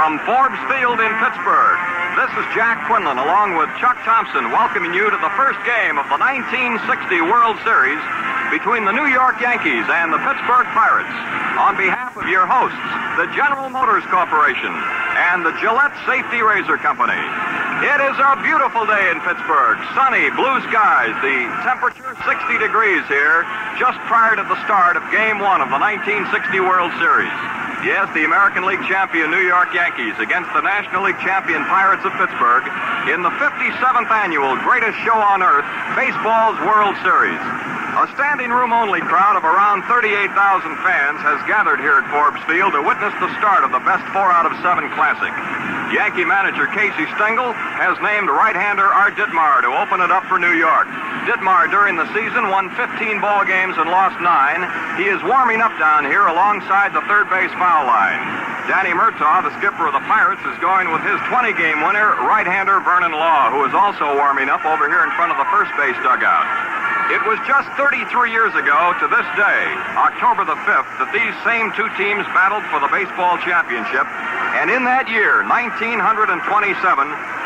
From Forbes Field in Pittsburgh, this is Jack Quinlan along with Chuck Thompson welcoming you to the first game of the 1960 World Series between the New York Yankees and the Pittsburgh Pirates. On behalf of your hosts, the General Motors Corporation and the Gillette Safety Razor Company. It is a beautiful day in Pittsburgh. Sunny, blue skies. The temperature 60 degrees here just prior to the start of Game 1 of the 1960 World Series. Yes, the American League champion New York Yankees against the National League champion Pirates of Pittsburgh in the 57th annual Greatest Show on Earth, Baseball's World Series. A standing room only crowd of around 38,000 fans has gathered here at Forbes Field to witness the start of the best 4 out of 7 Classic. Yankee manager Casey Stengel has named right-hander Art Ditmar to open it up for New York. Ditmar during the season won 15 ball games and lost 9. He is warming up down here alongside the third base foul line. Danny Murtaugh, the skipper of the Pirates, is going with his 20-game winner, right-hander Vernon Law, who is also warming up over here in front of the first base dugout. It was just 33 years ago to this day, October the 5th, that these same two teams battled for the baseball championship. And in that year, 1927,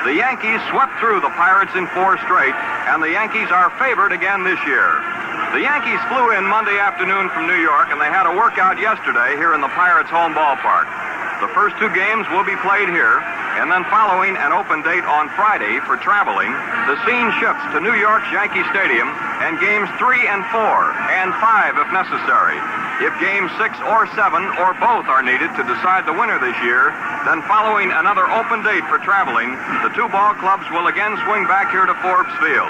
the Yankees swept through the Pirates in 4 straight, and the Yankees are favored again this year. The Yankees flew in Monday afternoon from New York, and they had a workout yesterday here in the Pirates' home ballpark. The first 2 games will be played here, and then following an open date on Friday for traveling, the scene shifts to New York's Yankee Stadium, and games 3 and 4, and 5 if necessary. If games 6 or 7 or both are needed to decide the winner this year, then following another open date for traveling, the 2 ball clubs will again swing back here to Forbes Field.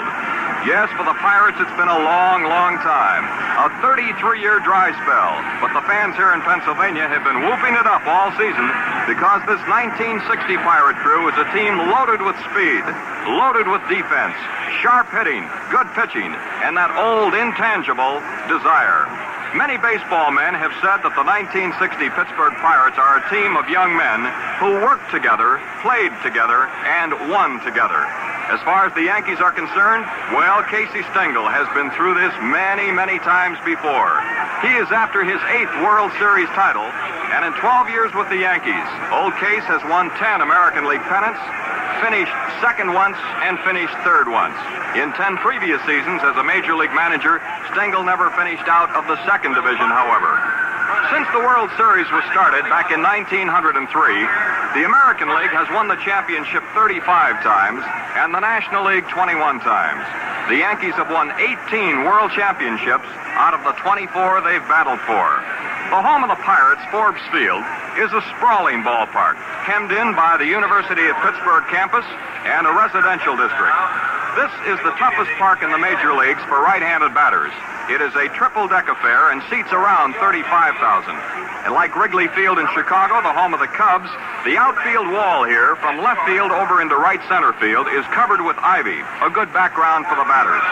Yes, for the Pirates, it's been a long, long time. A 33-year dry spell. But the fans here in Pennsylvania have been whooping it up all season because this 1960 Pirate crew is a team loaded with speed, loaded with defense, sharp hitting, good pitching, and that old intangible desire. Many baseball men have said that the 1960 Pittsburgh Pirates are a team of young men who worked together, played together, and won together. As far as the Yankees are concerned, well, Casey Stengel has been through this many, many times before. He is after his 8th World Series title, and in 12 years with the Yankees, old Case has won 10 American League pennants, finished second once, and finished third once. In 10 previous seasons as a Major League manager, Stengel never finished out of the second division, however. Since the World Series was started back in 1903, the American League has won the championship 35 times and the National League 21 times. The Yankees have won 18 World Championships out of the 24 they've battled for. The home of the Pirates, Forbes Field, is a sprawling ballpark, hemmed in by the University of Pittsburgh campus and a residential district. This is the toughest park in the major leagues for right-handed batters. It is a triple-deck affair and seats around 35,000. And like Wrigley Field in Chicago, the home of the Cubs, the outfield wall here from left field over into right center field is covered with ivy, a good background for the batters.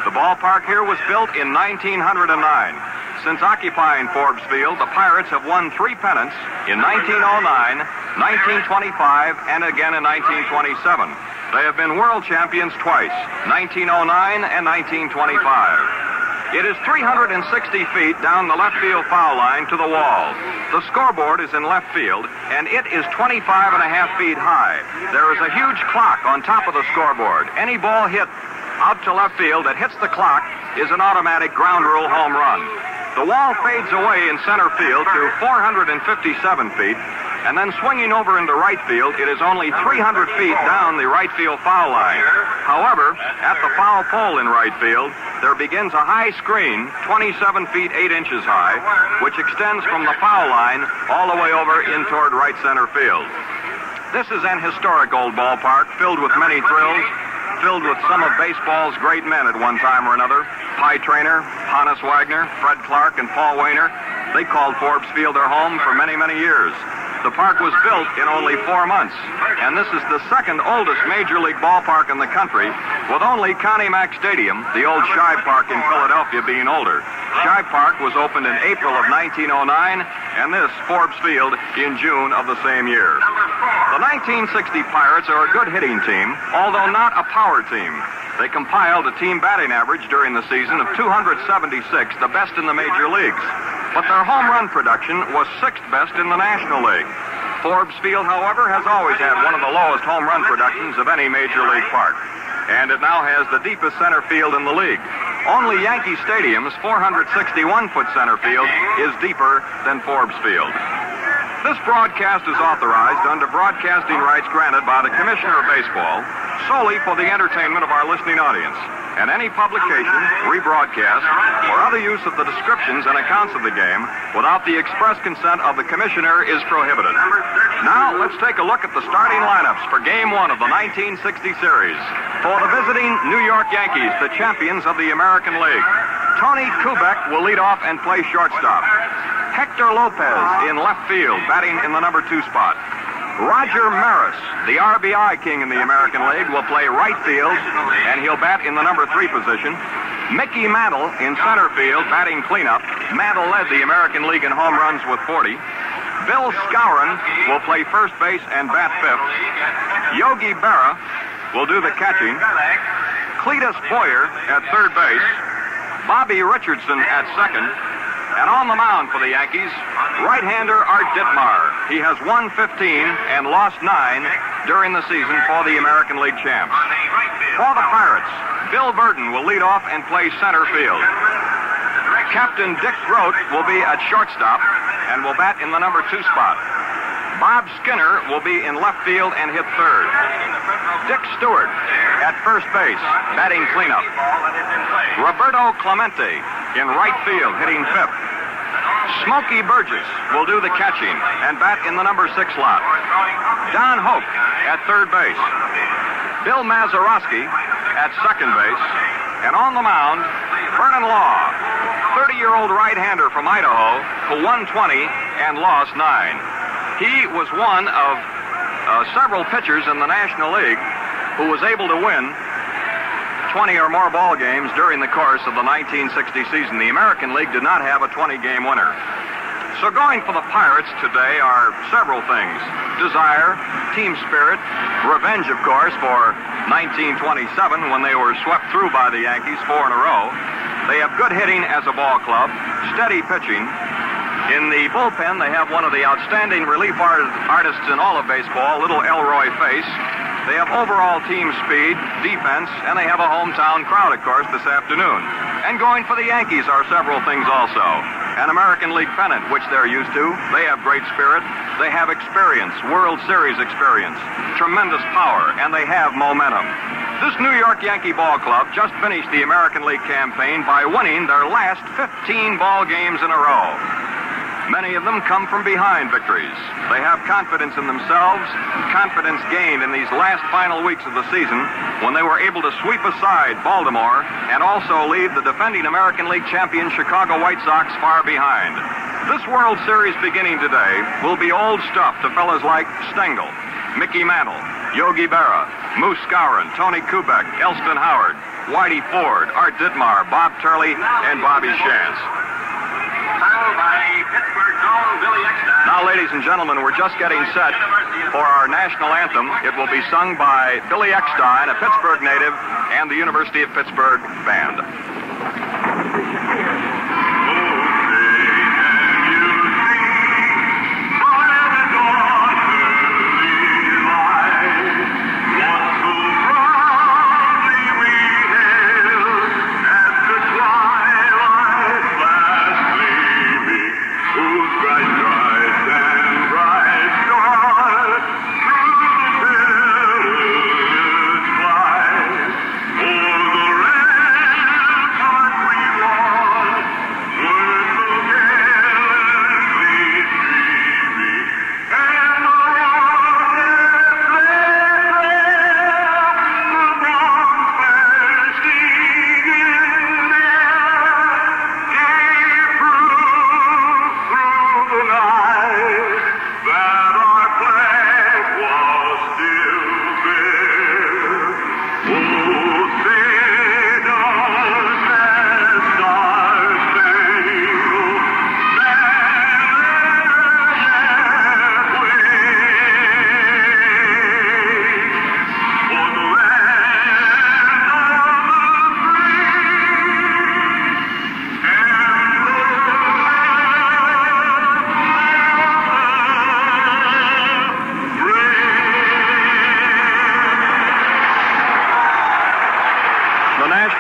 The ballpark here was built in 1909. Since occupying Forbes Field, the Pirates have won 3 pennants in 1909, 1925, and again in 1927. They have been world champions twice, 1909 and 1925. It is 360 feet down the left field foul line to the wall. The scoreboard is in left field, and it is 25.5 feet high. There is a huge clock on top of the scoreboard. Any ball hit out to left field that hits the clock is an automatic ground rule home run. The wall fades away in center field to 457 feet, and then swinging over into right field, it is only 300 feet down the right field foul line. However, at the foul pole in right field, there begins a high screen, 27 feet 8 inches high, which extends from the foul line all the way over in toward right center field. This is an historic old ballpark filled with many thrills, filled with some of baseball's great men at one time or another. Pie Trainer, Hannes Wagner, Fred Clark, and Paul Wainer. They called Forbes Field their home for many, many years. The park was built in only 4 months, and this is the second oldest major league ballpark in the country, with only Connie Mack Stadium, the old Shive Park in Philadelphia, being older. Shive Park was opened in April of 1909, and this, Forbes Field, in June of the same year. The 1960 Pirates are a good hitting team, although not a power team. They compiled a team batting average during the season of 276, the best in the major leagues. But their home run production was 6th best in the National League. Forbes Field, however, has always had one of the lowest home run productions of any major league park. And it now has the deepest center field in the league. Only Yankee Stadium's 461-foot center field is deeper than Forbes Field. This broadcast is authorized under broadcasting rights granted by the Commissioner of Baseball solely for the entertainment of our listening audience. And any publication, rebroadcast, or other use of the descriptions and accounts of the game without the express consent of the Commissioner is prohibited. Now, let's take a look at the starting lineups for Game 1 of the 1960 series. For the visiting New York Yankees, the champions of the American League, Tony Kubek will lead off and play shortstop. Hector Lopez in left field, batting in the number 2 spot. Roger Maris, the RBI king in the American League, will play right field, and he'll bat in the number 3 position. Mickey Mantle in center field, batting cleanup. Mantle led the American League in home runs with 40. Bill Skowron will play first base and bat 5th. Yogi Berra will do the catching. Cletus Boyer at third base. Bobby Richardson at second. And on the mound for the Yankees, right-hander Art Ditmar. He has won 15 and lost 9 during the season for the American League champs. For the Pirates, Bill Burton will lead off and play center field. Captain Dick Grote will be at shortstop and will bat in the number 2 spot. Bob Skinner will be in left field and hit third. Dick Stewart at first base, batting cleanup. Roberto Clemente in right field, hitting 5th. Smokey Burgess will do the catching and bat in the number 6 slot. Don Hoke at third base. Bill Mazeroski at second base. And on the mound, Vernon Law, 30-year-old right-hander from Idaho, who won 20 and lost 9. He was one of several pitchers in the National League who was able to win 20 or more ball games during the course of the 1960 season. The American League did not have a 20-game winner. So going for the Pirates today are several things. Desire, team spirit, revenge, of course, for 1927 when they were swept through by the Yankees 4 in a row. They have good hitting as a ball club, steady pitching. In the bullpen, they have one of the outstanding relief artists in all of baseball, little Elroy Face. They have overall team speed, defense, and they have a hometown crowd, of course, this afternoon. And going for the Yankees are several things also. An American League pennant, which they're used to. They have great spirit. They have experience, World Series experience, tremendous power, and they have momentum. This New York Yankee ball club just finished the American League campaign by winning their last 15 ball games in a row. Many of them come from behind victories. They have confidence in themselves, confidence gained in these last final weeks of the season when they were able to sweep aside Baltimore and also leave the defending American League champion Chicago White Sox far behind. This World Series beginning today will be old stuff to fellas like Stengel, Mickey Mantle, Yogi Berra, Moose Skowron, Tony Kubek, Elston Howard, Whitey Ford, Art Ditmar, Bob Turley, and Bobby Shantz. Now, ladies and gentlemen, we're just getting set for our national anthem. It will be sung by Billy Eckstein, a Pittsburgh native, and the University of Pittsburgh band.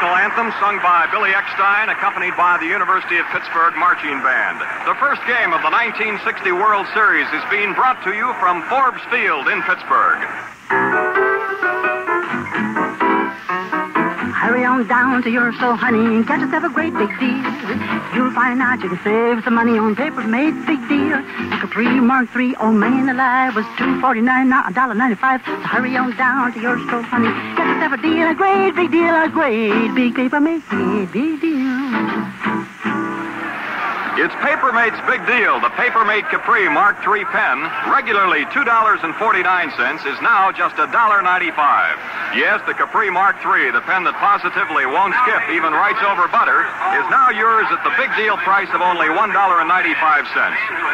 national anthem sung by Billy Eckstein, accompanied by the University of Pittsburgh Marching Band. The first game of the 1960 World Series is being brought to you from Forbes Field in Pittsburgh. Hurry on down to your store, honey, get yourself a great big deal. You'll find out you can save some money on paper made big deal. The Capri Mark III, oh man alive, was $2.49, now $1.95. So hurry on down to your store, honey, get yourself a deal, a great big deal, a great big paper made big deal. It's Papermate's Big Deal. The Papermate Capri Mark III pen, regularly $2.49, is now just $1.95. Yes, the Capri Mark III, the pen that positively won't skip, even writes over butter, is now yours at the big deal price of only $1.95.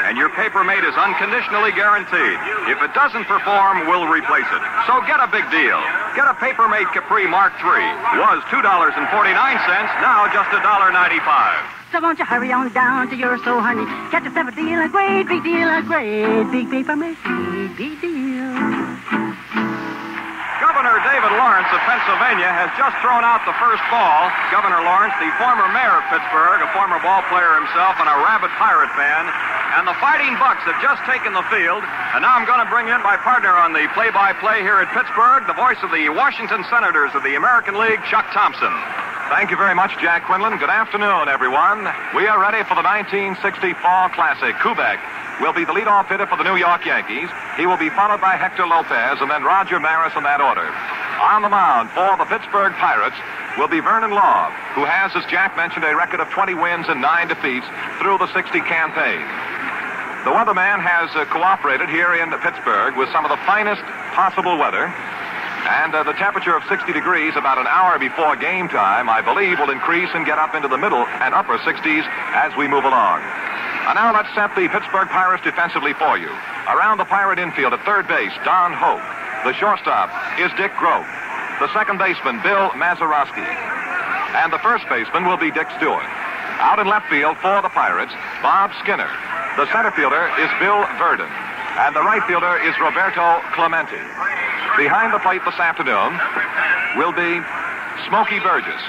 And your Papermate is unconditionally guaranteed. If it doesn't perform, we'll replace it. So get a big deal. Get a Papermate Capri Mark III. Was $2.49, now just $1.95. So won't you hurry on down to your store, honey, get yourself a deal, a great big deal, a great big Papermate big deal. Governor David Lawrence of Pennsylvania has just thrown out the first ball. Governor Lawrence, the former mayor of Pittsburgh, a former ball player himself, and a rabid Pirate fan. And the Fighting Bucks have just taken the field. And now I'm going to bring in my partner on the play-by-play here at Pittsburgh, the voice of the Washington Senators of the American League, Chuck Thompson. Thank you very much, Jack Quinlan. Good afternoon, everyone. We are ready for the 1960 Fall Classic. Kubek will be the leadoff hitter for the New York Yankees. He will be followed by Hector Lopez and then Roger Maris in that order. On the mound for the Pittsburgh Pirates will be Vernon Law, who has, as Jack mentioned, a record of 20 wins and 9 defeats through the 60 campaign. The weatherman has cooperated here in Pittsburgh with some of the finest possible weather. And the temperature of 60 degrees about an hour before game time, I believe, will increase and get up into the middle and upper 60s as we move along. And now let's set the Pittsburgh Pirates defensively for you. Around the Pirate infield at third base, Don Hope. The shortstop is Dick Grote. The second baseman, Bill Mazeroski. And the first baseman will be Dick Stewart. Out in left field for the Pirates, Bob Skinner. The center fielder is Bill Verdon. And the right fielder is Roberto Clemente. Behind the plate this afternoon will be Smokey Burgess.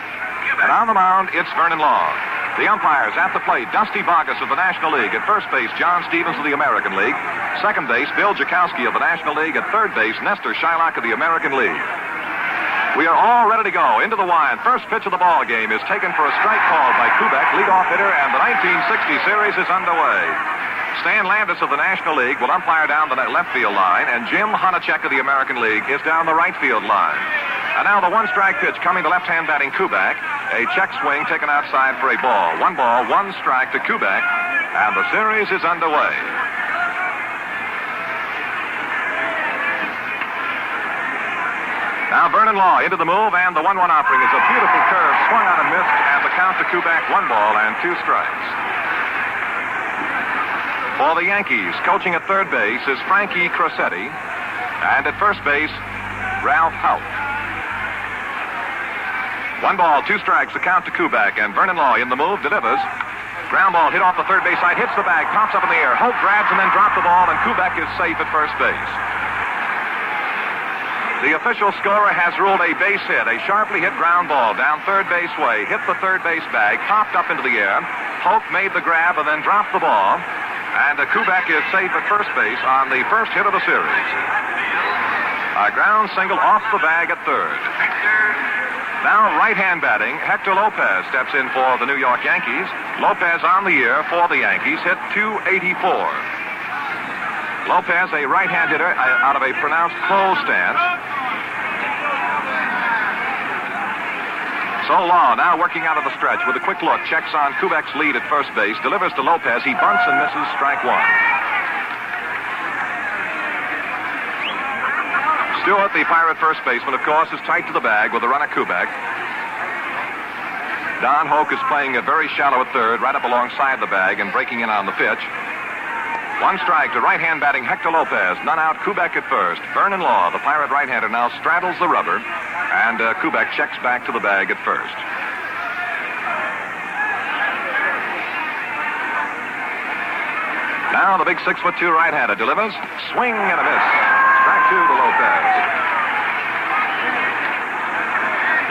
And on the mound, it's Vernon Law. The umpires at the plate, Dusty Vargas of the National League. At first base, John Stevens of the American League. Second base, Bill Jakowski of the National League. At third base, Nestor Shylock of the American League. We are all ready to go into the wind. First pitch of the ball game is taken for a strike called by Kubek, leadoff hitter, and the 1960 series is underway. Stan Landis of the National League will umpire down the left field line, and Jim Honachek of the American League is down the right field line. And now the one-strike pitch coming to left-hand batting Kubek. A check swing taken outside for a ball. 1 ball, 1 strike to Kubek, and the series is underway. Now Vernon Law into the move, and the 1-1 offering is a beautiful curve, swung on and missed, and the count to Kubek, 1 ball and 2 strikes. For the Yankees, coaching at third base is Frankie Crosetti, and at first base, Ralph Hout. 1 ball, 2 strikes, the count to Kubek, and Vernon Law in the move delivers. Ground ball hit off the third base side, hits the bag, pops up in the air. Hope grabs and then drops the ball, and Kubek is safe at first base. The official scorer has ruled a base hit, a sharply hit ground ball down third base way, hit the third base bag, popped up into the air. Hope made the grab and then dropped the ball. And Kubek is safe at first base on the first hit of the series. A ground single off the bag at third. Now right-hand batting, Hector Lopez steps in for the New York Yankees. Lopez on the year for the Yankees hit .284. Lopez, a right-hand hitter out of a pronounced closed stance. So Law now working out of the stretch with a quick look, checks on Kubek's lead at first base, delivers to Lopez. He bunts and misses, strike 1. Stewart, the Pirate first baseman, of course, is tight to the bag with the runner Kubek. Don Hoke is playing very shallow at third, right up alongside the bag and breaking in on the pitch. 1 strike to right-hand batting Hector Lopez. None out, Kubek at first. Vernon Law, the Pirate right-hander, now straddles the rubber, and Kubek checks back to the bag at first. Now the big 6'2" right-hander delivers. Swing and a miss. Strike 2 to Lopez.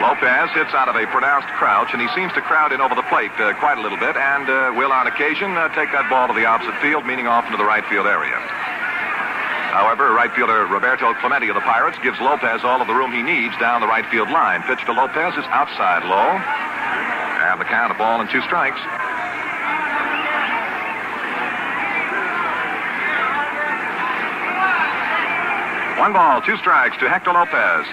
Lopez hits out of a pronounced crouch, and he seems to crowd in over the plate quite a little bit, and will on occasion take that ball to the opposite field, meaning off into the right field area. However, right fielder Roberto Clemente of the Pirates gives Lopez all of the room he needs down the right field line. Pitch to Lopez is outside low, and the count, a ball and 2 strikes. One ball, 2 strikes to Hector Lopez.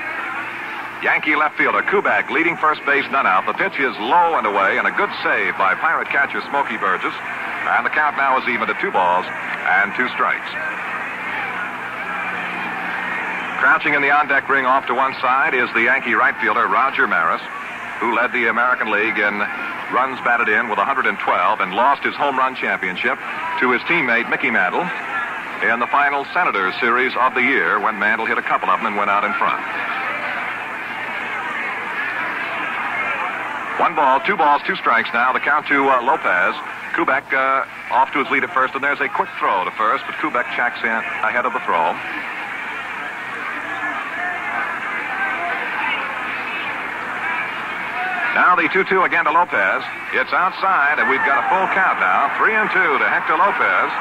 Yankee left fielder Kubek leading first base, none out. The pitch is low and away, and a good save by Pirate catcher Smokey Burgess. And the count now is even at 2 balls and 2 strikes. Crouching in the on-deck ring off to one side is the Yankee right fielder Roger Maris, who led the American League in runs batted in with 112 and lost his home run championship to his teammate Mickey Mantle in the final Senators series of the year, when Mantle hit a couple of them and went out in front. 1 ball, 2 balls, 2 strikes now. The count to Lopez. Kubek off to his lead at first, and there's a quick throw to first, but Kubek checks in ahead of the throw. Now the 2-2 again to Lopez. It's outside, and we've got a full count now. 3-2 to Hector Lopez.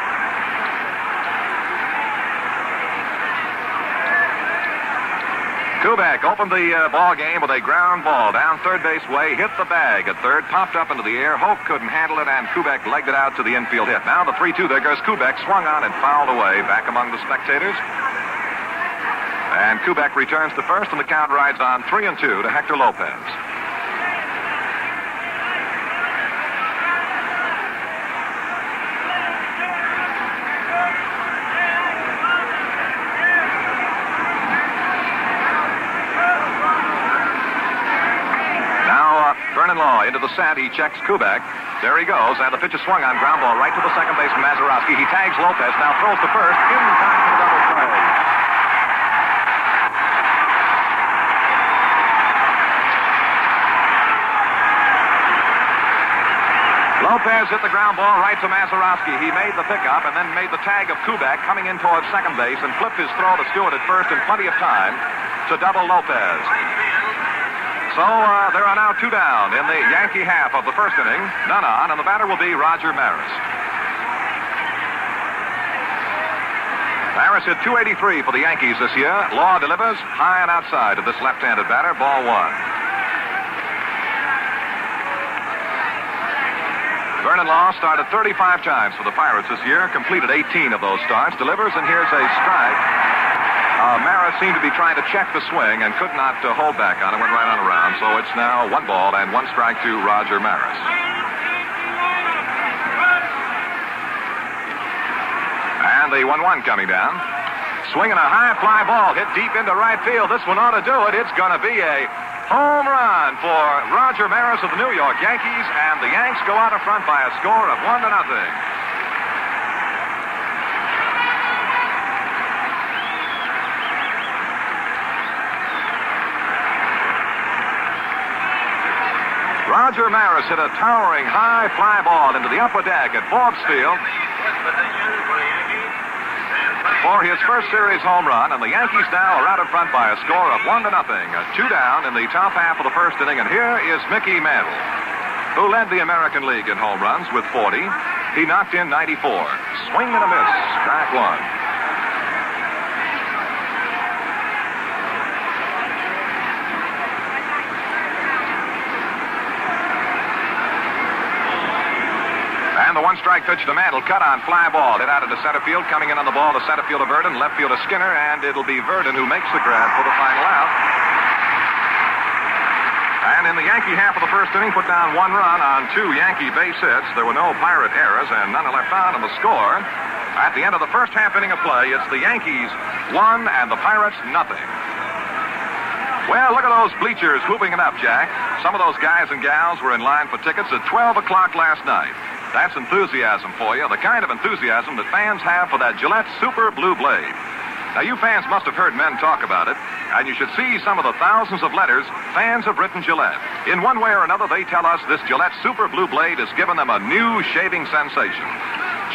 Kubek opened the ball game with a ground ball down third base way, hit the bag at third, popped up into the air. Hope couldn't handle it, and Kubek legged it out to the infield hit. Now the 3-2. There goes Kubek, swung on and fouled away back among the spectators. And Kubek returns to first, and the count rides on 3-2 to Hector Lopez. Into the set, he checks Kubek. There he goes, and the pitch is swung on, ground ball right to the second baseman Mazeroski. He tags Lopez, now throws to first, in time for the double play. Lopez hit the ground ball right to Mazeroski. He made the pickup and then made the tag of Kubek coming in towards second base and flipped his throw to Stewart at first in plenty of time to double Lopez. So there are now 2 down in the Yankee half of the first inning, none on, and the batter will be Roger Maris. Maris hit .283 for the Yankees this year. Law delivers high and outside to this left-handed batter, ball 1. Vernon Law started 35 times for the Pirates this year, completed 18 of those starts, delivers, and here's a strike. Maris seemed to be trying to check the swing and could not hold back on it, went right on around. So it's now 1 ball and 1 strike to Roger Maris. And the 1-1 coming down. Swinging a high fly ball hit deep into right field. This one ought to do it. It's going to be a home run for Roger Maris of the New York Yankees, and the Yanks go out in front by a score of 1-0. Roger Maris hit a towering high fly ball into the upper deck at Forbes Field for his first series home run, and the Yankees now are out in front by a score of 1-0. 2 down in the top half of the first inning, and here is Mickey Mantle, who led the American League in home runs with 40. He knocked in 94. Swing and a miss, strike 1. And the 1-strike pitch to Mantle, cut on fly ball, hit out into center field, coming in on the ball to center fielder Verdon, left fielder Skinner, and it'll be Verdon who makes the grab for the final out. And in the Yankee half of the first inning, put down 1 run on 2 Yankee base hits. There were no Pirate errors, and none are left on in the score. At the end of the first half inning of play, it's the Yankees 1 and the Pirates nothing. Well, look at those bleachers whooping it up, Jack. Some of those guys and gals were in line for tickets at 12 o'clock last night. That's enthusiasm for you, the kind of enthusiasm that fans have for that Gillette Super Blue Blade. Now, you fans must have heard men talk about it, and you should see some of the thousands of letters fans have written Gillette. In one way or another, they tell us this Gillette Super Blue Blade has given them a new shaving sensation.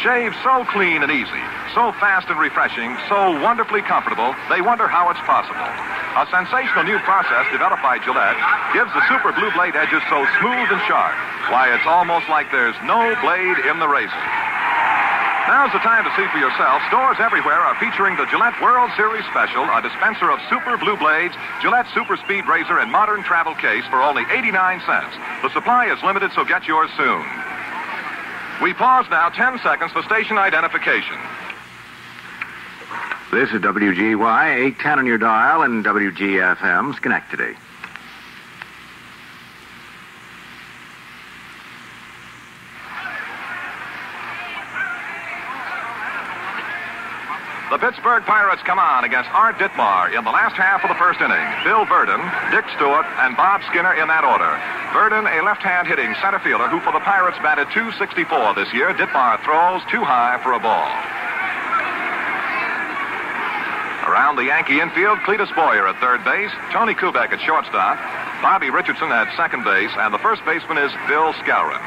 Shave so clean and easy, so fast and refreshing, so wonderfully comfortable, they wonder how it's possible. A sensational new process developed by Gillette gives the Super Blue Blade edges so smooth and sharp. Why, it's almost like there's no blade in the razor. Now's the time to see for yourself. Stores everywhere are featuring the Gillette World Series Special, a dispenser of Super Blue Blades, Gillette Super Speed Razor, and modern travel case for only 89 cents. The supply is limited, so get yours soon. We pause now 10 seconds for station identification. This is WGY 810 on your dial and WGFM Schenectady. The Pittsburgh Pirates come on against Art Ditmar in the last half of the first inning. Bill Verdon, Dick Stewart, and Bob Skinner in that order. Verdon, a left-hand hitting center fielder who for the Pirates batted .264 this year. Ditmar throws too high for a ball. Around the Yankee infield, Cletus Boyer at third base, Tony Kubek at shortstop, Bobby Richardson at second base, and the first baseman is Bill Skowron.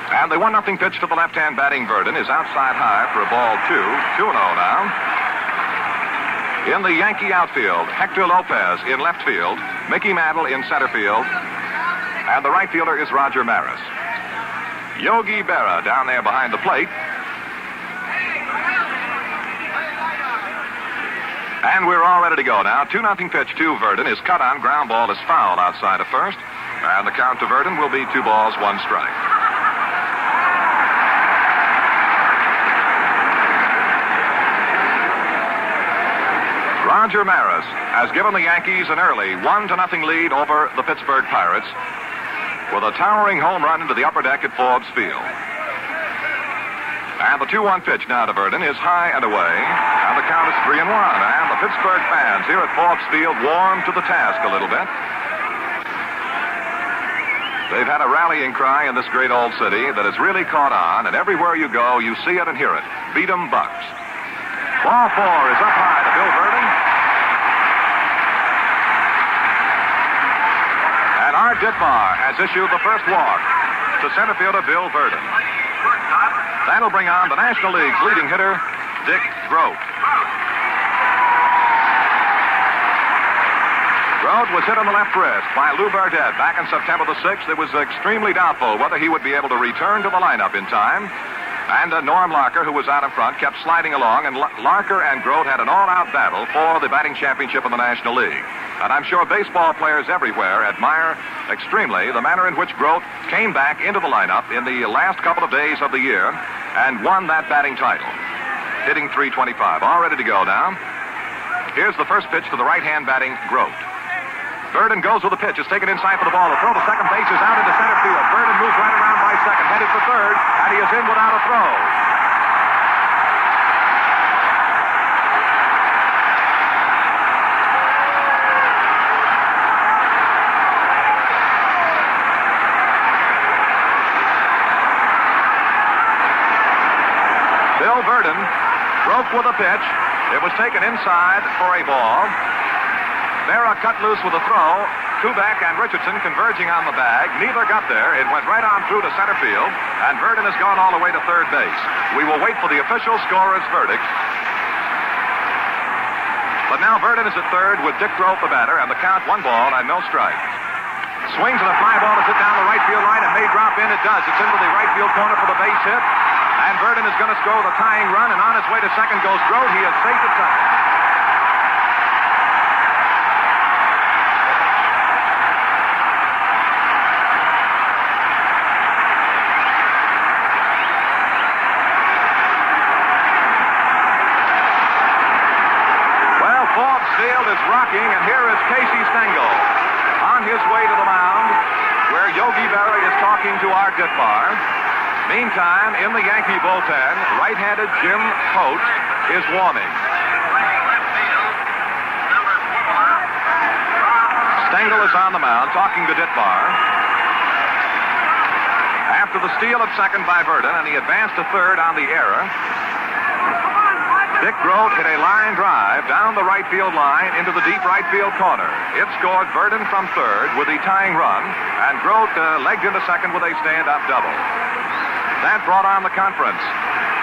And the 1-0 pitch to the left-hand batting Verdon is outside high for a ball 2-0 now. In the Yankee outfield, Hector Lopez in left field, Mickey Mantle in center field, and the right fielder is Roger Maris. Yogi Berra down there behind the plate. And we're all ready to go now. 2-0 pitch to Verdon is cut on. Ground ball is fouled outside of first. And the count to Verdon will be 2 balls, 1 strike. Roger Maris has given the Yankees an early 1-0 lead over the Pittsburgh Pirates with a towering home run into the upper deck at Forbes Field. And the 2-1 pitch now to Verdon is high and away, and the count is 3-1. And the Pittsburgh fans here at Forbes Field warm to the task a little bit. They've had a rallying cry in this great old city that has really caught on, and everywhere you go, you see it and hear it. Beat 'em Bucks. Ball 4 is up high to Bill Verdon. And Art Ditmar has issued the first walk to center fielder Bill Verdon. That'll bring on the National League's leading hitter, Dick Grote. Grote was hit on the left wrist by Lou Burdett back on September the 6th. It was extremely doubtful whether he would be able to return to the lineup in time. And Norm Larker, who was out in front, kept sliding along, and Larker and Grote had an all-out battle for the batting championship in the National League. And I'm sure baseball players everywhere admire extremely the manner in which Grote came back into the lineup in the last couple of days of the year and won that batting title, hitting .325. All ready to go now. Here's the first pitch to the right-hand batting Grote. Verdon goes with the pitch. It's taken inside for the ball. The throw to second base is out into center field. Verdon moves right around by second, headed for third, and he is in without a throw. Bill Verdon broke with a pitch. It was taken inside for a ball. Berra cut loose with a throw. Kubek and Richardson converging on the bag. Neither got there. It went right on through to center field, and Verdon has gone all the way to third base. We will wait for the official scorer's verdict. But now Verdon is at third with Dick Grote the batter, and the count 1 ball and no strike. Swings and a fly ball is hit down the right field line. It may drop in. It does. It's into the right field corner for the base hit. And Verdon is going to score the tying run, and on his way to second goes Grote. He is safe at second. Forbes Field is rocking, and here is Casey Stengel on his way to the mound, where Yogi Berra is talking to Art Ditmar. Meantime, in the Yankee bullpen, right-handed Jim Coates is warming. Stengel is on the mound talking to Ditmar. After the steal at second by Verdon, and he advanced to third on the error, Dick Grote hit a line drive down the right field line into the deep right field corner. It scored Verdon from third with the tying run, and Grote legged into second with a stand-up double. That brought on the conference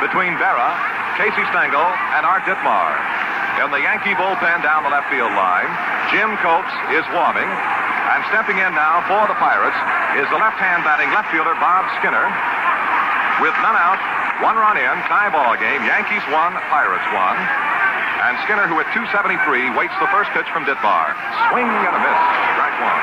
between Berra, Casey Stengel, and Art Ditmar. In the Yankee bullpen down the left field line, Jim Coates is warming. And stepping in now for the Pirates is the left-hand batting left fielder Bob Skinner. With none out, 1 run in, tie ball game. Yankees won, Pirates won. And Skinner, who hit .273, waits the first pitch from Ditmar. Swing and a miss. Strike one.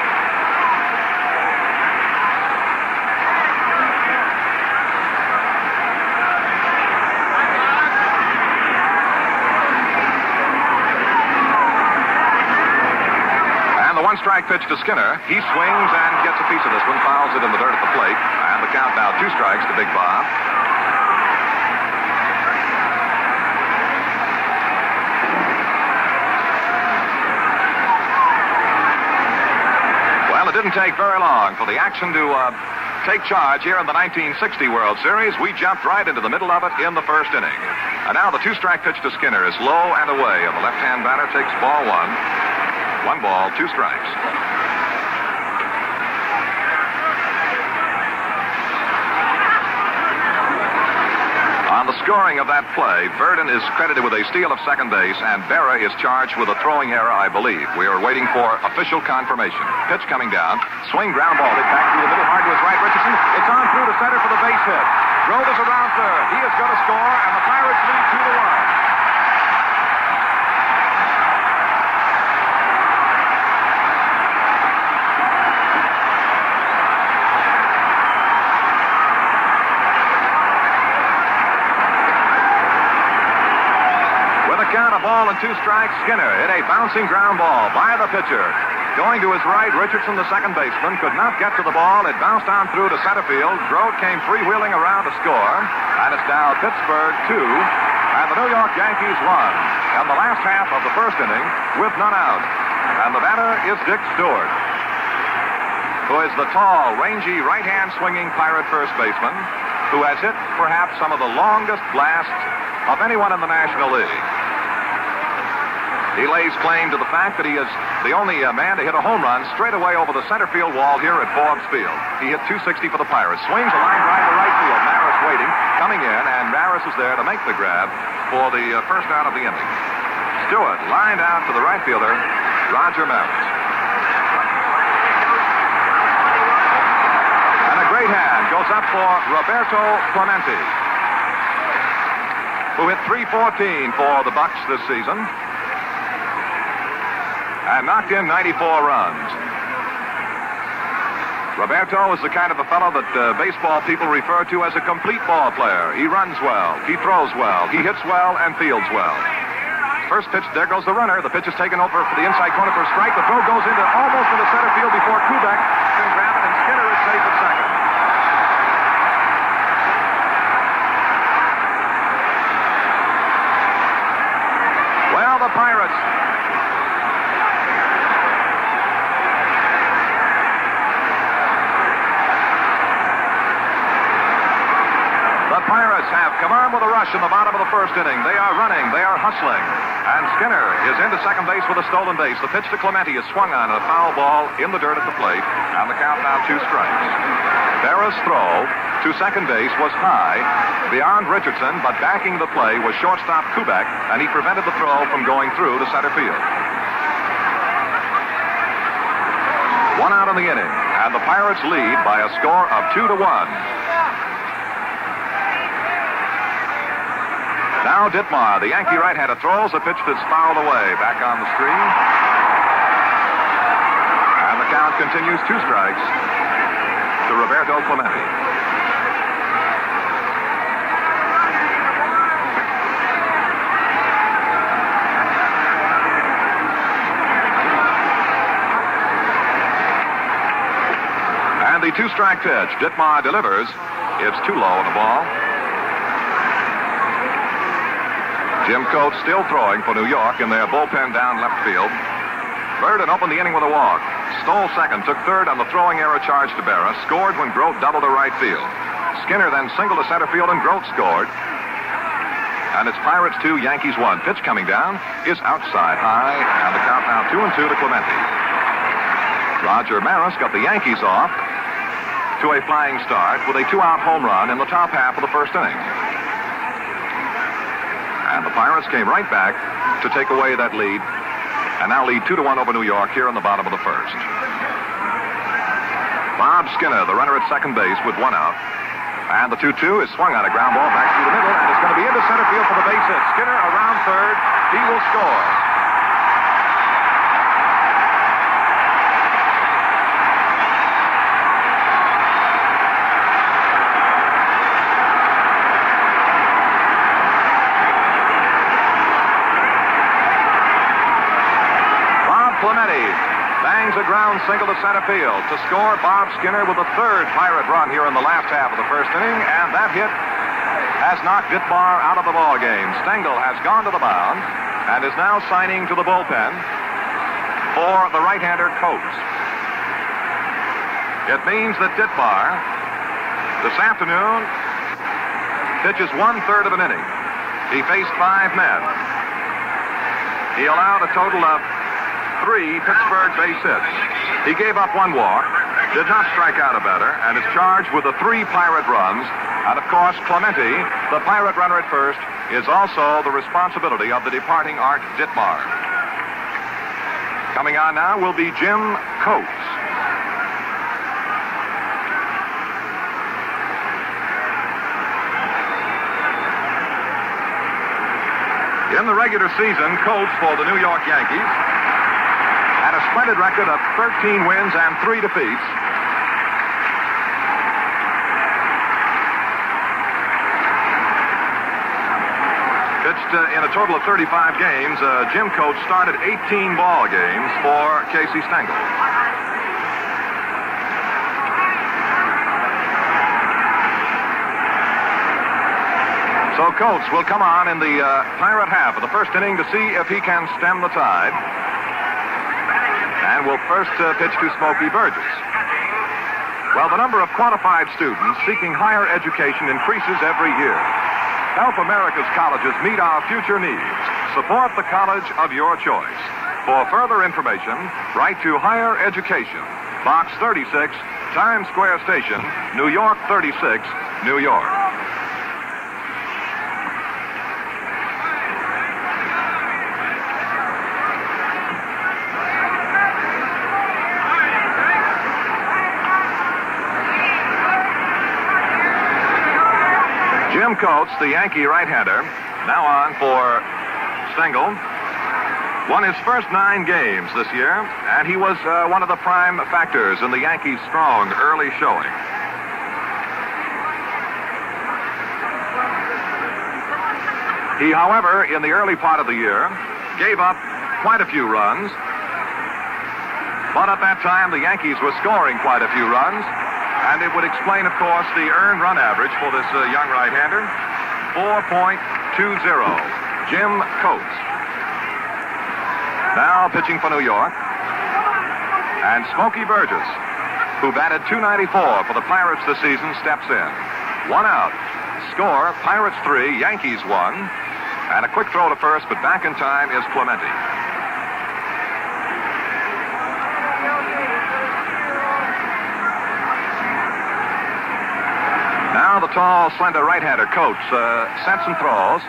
One-strike pitch to Skinner. He swings and gets a piece of this one, fouls it in the dirt at the plate. And the count now 2 strikes to Big Bob. Well, it didn't take very long for the action to take charge here in the 1960 World Series. We jumped right into the middle of it in the first inning. And now the 2-strike pitch to Skinner is low and away, and the left-hand batter takes ball 1. 1 ball, 2 strikes. On the scoring of that play, Verdon is credited with a steal of second base, and Berra is charged with a throwing error, I believe. We are waiting for official confirmation. Pitch coming down. Swing, ground ball. Hit back through the middle, hard to his right. Richardson, it's on through to center for the base hit. Grove is around third. He is going to score, and the Pirates lead 2-1. Count a ball and 2 strikes. Skinner hit a bouncing ground ball by the pitcher. Going to his right, Richardson, the second baseman, could not get to the ball. It bounced on through to center field. Grove came freewheeling around to score. And it's now Pittsburgh 2, and the New York Yankees 1 in the last half of the first inning with none out. And the batter is Dick Stewart, who is the tall, rangy, right-hand swinging Pirate first baseman who has hit perhaps some of the longest blasts of anyone in the National League. He lays claim to the fact that he is the only man to hit a home run straight away over the center field wall here at Forbes Field. He hit .260 for the Pirates. Swings a line drive to right field. Maris waiting, coming in, and Maris is there to make the grab for the first out of the inning. Stewart lined out to the right fielder, Roger Maris. And a great hand goes up for Roberto Clemente, who hit .314 for the Bucks this season and knocked in 94 runs. Roberto is the kind of a fellow that baseball people refer to as a complete ball player. He runs well, he throws well, he hits well, and fields well. First pitch, there goes the runner. The pitch is taken over for the inside corner for a strike. The throw goes into almost into center field before Kubek can grab it, and Skinner is safe at second. Well, the Pirates have come on with a rush in the bottom of the first inning. They are running. They are hustling. And Skinner is into second base with a stolen base. The pitch to Clemente is swung on, and a foul ball in the dirt at the plate. And the count now 2 strikes. Berra's throw to second base was high beyond Richardson, but backing the play was shortstop Kubek, and he prevented the throw from going through to center field. 1 out in the inning, and the Pirates lead by a score of 2-1. Now Ditmar, the Yankee right-hander, throws a pitch that's fouled away back on the screen. And the count continues 2 strikes to Roberto Clemente. And the 2-strike pitch, Ditmar delivers. It's too low on the ball. Jim Coates still throwing for New York in their bullpen down left field. Verdon opened the inning with a walk. Stole second, took third on the throwing error charge to Berra. Scored when Grote doubled to right field. Skinner then singled to center field, and Grote scored. And it's Pirates 2, Yankees 1. Pitch coming down is outside high, and the count now 2-2 to Clemente. Roger Maris got the Yankees off to a flying start with a 2-out home run in the top half of the first inning. And the Pirates came right back to take away that lead and now lead 2-1 over New York here in the bottom of the first. Bob Skinner, the runner at second base with one out. And the 2-2 is swung on a ground ball back through the middle, and it's going to be into center field for the base hit. Skinner around third. He will score. Bangs a ground single to center field to score Bob Skinner with the third Pirate run here in the last half of the first inning, and that hit has knocked Ditmar out of the ball game. Stengel has gone to the mound and is now signing to the bullpen for the right-hander Coates. It means that Ditmar this afternoon pitches 1/3 of an inning. He faced 5 men. He allowed a total of 3 Pittsburgh base hits. He gave up 1 walk, did not strike out a batter, and is charged with the 3 Pirate runs. And of course, Clemente, the Pirate runner at first, is also the responsibility of the departing Art Ditmar. Coming on now will be Jim Coates. In the regular season, Coates for the New York Yankees had a splendid record of 13 wins and 3 defeats. Pitched in a total of 35 games. Jim Coates started 18 ball games for Casey Stengel. So Coates will come on in the Pirate half of the first inning to see if he can stem the tide. And will first pitch to Smokey Burgess. Well, the number of qualified students seeking higher education increases every year. Help America's colleges meet our future needs. Support the college of your choice. For further information, write to Higher Education, Box 36, Times Square Station, New York 36, New York. Jim Coates, the Yankee right-hander, now on for Stengel, won his first 9 games this year, and he was one of the prime factors in the Yankees' strong early showing. He, however, in the early part of the year, gave up quite a few runs, but at that time the Yankees were scoring quite a few runs. And it would explain, of course, the earned run average for this young right-hander, 4.20. Jim Coates. Now pitching for New York. And Smokey Burgess, who batted .294 for the Pirates this season, steps in. 1 out. Score, Pirates 3, Yankees 1. And a quick throw to first, but back in time is Clemente. Now the tall, slender right-hander Coates sets and throws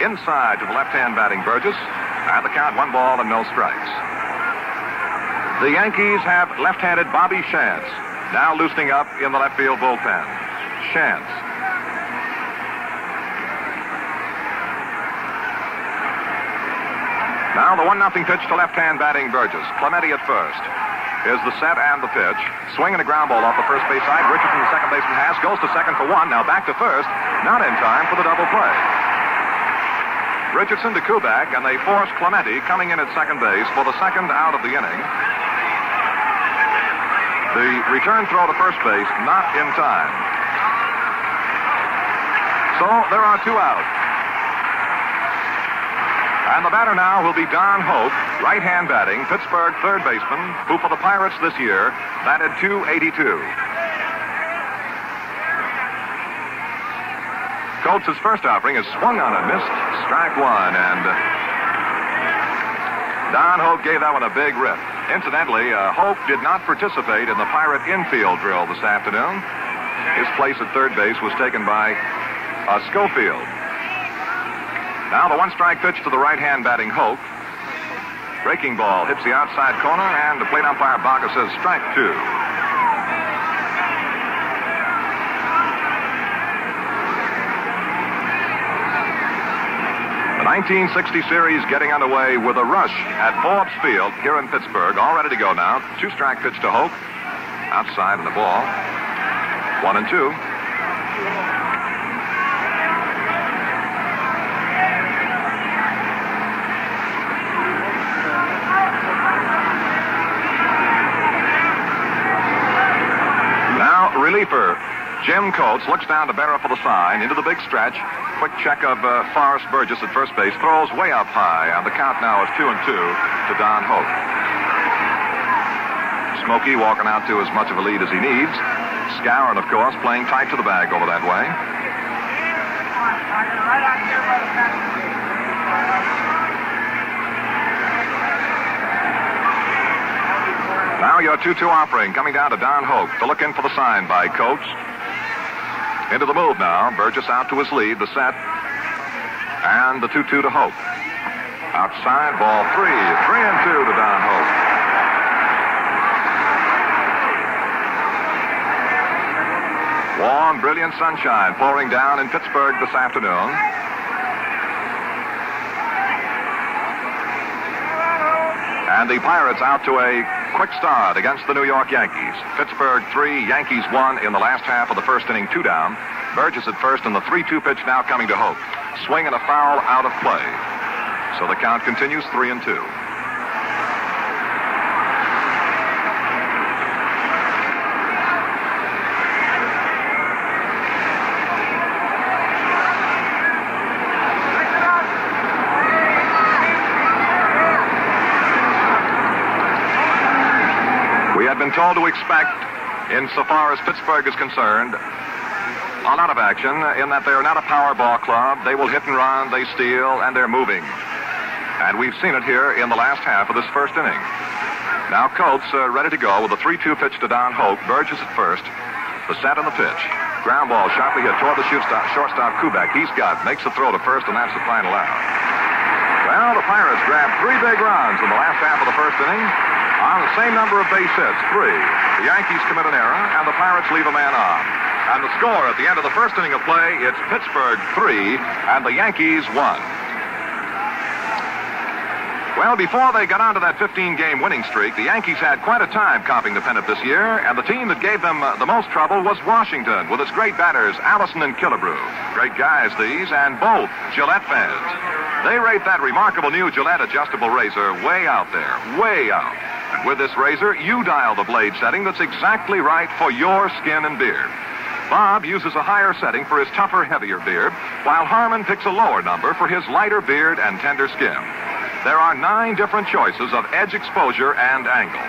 inside to the left-hand batting Burgess. And the count 1 ball and no strikes. The Yankees have left-handed Bobby Shantz, now loosening up in the left field bullpen. Shantz. Now the 1-0 pitch to left-hand batting Burgess. Clemente at first. Here's the set and the pitch. Swinging a ground ball off the first base side. Richardson, the second baseman, goes to second for 1. Now back to first. Not in time for the double play. Richardson to Kubek, and they force Clemente coming in at second base for the second out of the inning. The return throw to first base, not in time. So there are 2 out. And the batter now will be Don Hope, right-hand batting, Pittsburgh third baseman, who for the Pirates this year batted .282. Coates' first offering is swung on and missed, strike 1, and Don Hope gave that one a big rip. Incidentally, Hope did not participate in the Pirate infield drill this afternoon. His place at third base was taken by Schofield. Now the 1-strike pitch to the right-hand batting Hope, Breaking ball hits the outside corner, and the plate umpire Baca says strike two. The 1960 series getting underway with a rush at Forbes Field here in Pittsburgh. All ready to go now. Two-strike pitch to Hope. Outside in the ball. 1-2. Reliever Jim Coates looks down to Berra for the sign, into the big stretch. Quick check of Forrest Burgess at first base. Throws way up high, and the count now is 2-2 to Don Hope. Smokey walking out to as much of a lead as he needs. Skowron, of course, playing tight to the bag over that way. Now your 2-2 offering coming down to Don Hope to look in for the sign by Coates. Into the move now. Burgess out to his lead, the set. And the 2-2 to Hope. Outside, ball 3. 3-2 to Don Hope. Warm, brilliant sunshine pouring down in Pittsburgh this afternoon. And the Pirates out to a quick start against the New York Yankees. Pittsburgh 3, Yankees 1 in the last half of the first inning, 2 down. Burgess at first, and the 3-2 pitch now coming to Hope. Swing and a foul out of play. So the count continues 3-2. Been told to expect, insofar as Pittsburgh is concerned, a lot of action in that they're not a power ball club. They will hit and run, they steal, and they're moving. And we've seen it here in the last half of this first inning. Now Coates ready to go with a 3-2 pitch to Don Hope. Burgess at first. The set and the pitch. Ground ball sharply hit toward the shortstop Kubek. He's got, makes the throw to first, and that's the final out. Well, the Pirates grabbed 3 big runs in the last half of the first inning. On the same number of base hits, 3. The Yankees commit an error, and the Pirates leave a man on. And the score at the end of the first inning of play, it's Pittsburgh 3 and the Yankees 1. Well, before they got onto that 15-game winning streak, the Yankees had quite a time copping the pennant this year, and the team that gave them the most trouble was Washington, with its great batters, Allison and Killebrew. Great guys, these, and both Gillette fans. They rate that remarkable new Gillette adjustable razor way out there, way out. With this razor, you dial the blade setting that's exactly right for your skin and beard. Bob uses a higher setting for his tougher, heavier beard, while Harmon picks a lower number for his lighter beard and tender skin. There are 9 different choices of edge exposure and angle.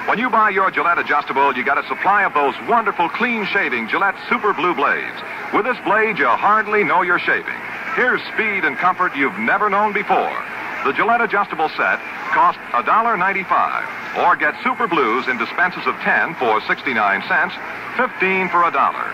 When you buy your Gillette adjustable, you got a supply of those wonderful, clean-shaving Gillette Super Blue blades. With this blade, you hardly know you're shaving. Here's speed and comfort you've never known before. The Gillette adjustable set costs $1.95, or get Super Blues in dispenses of 10 for 69 cents, 15 for $1.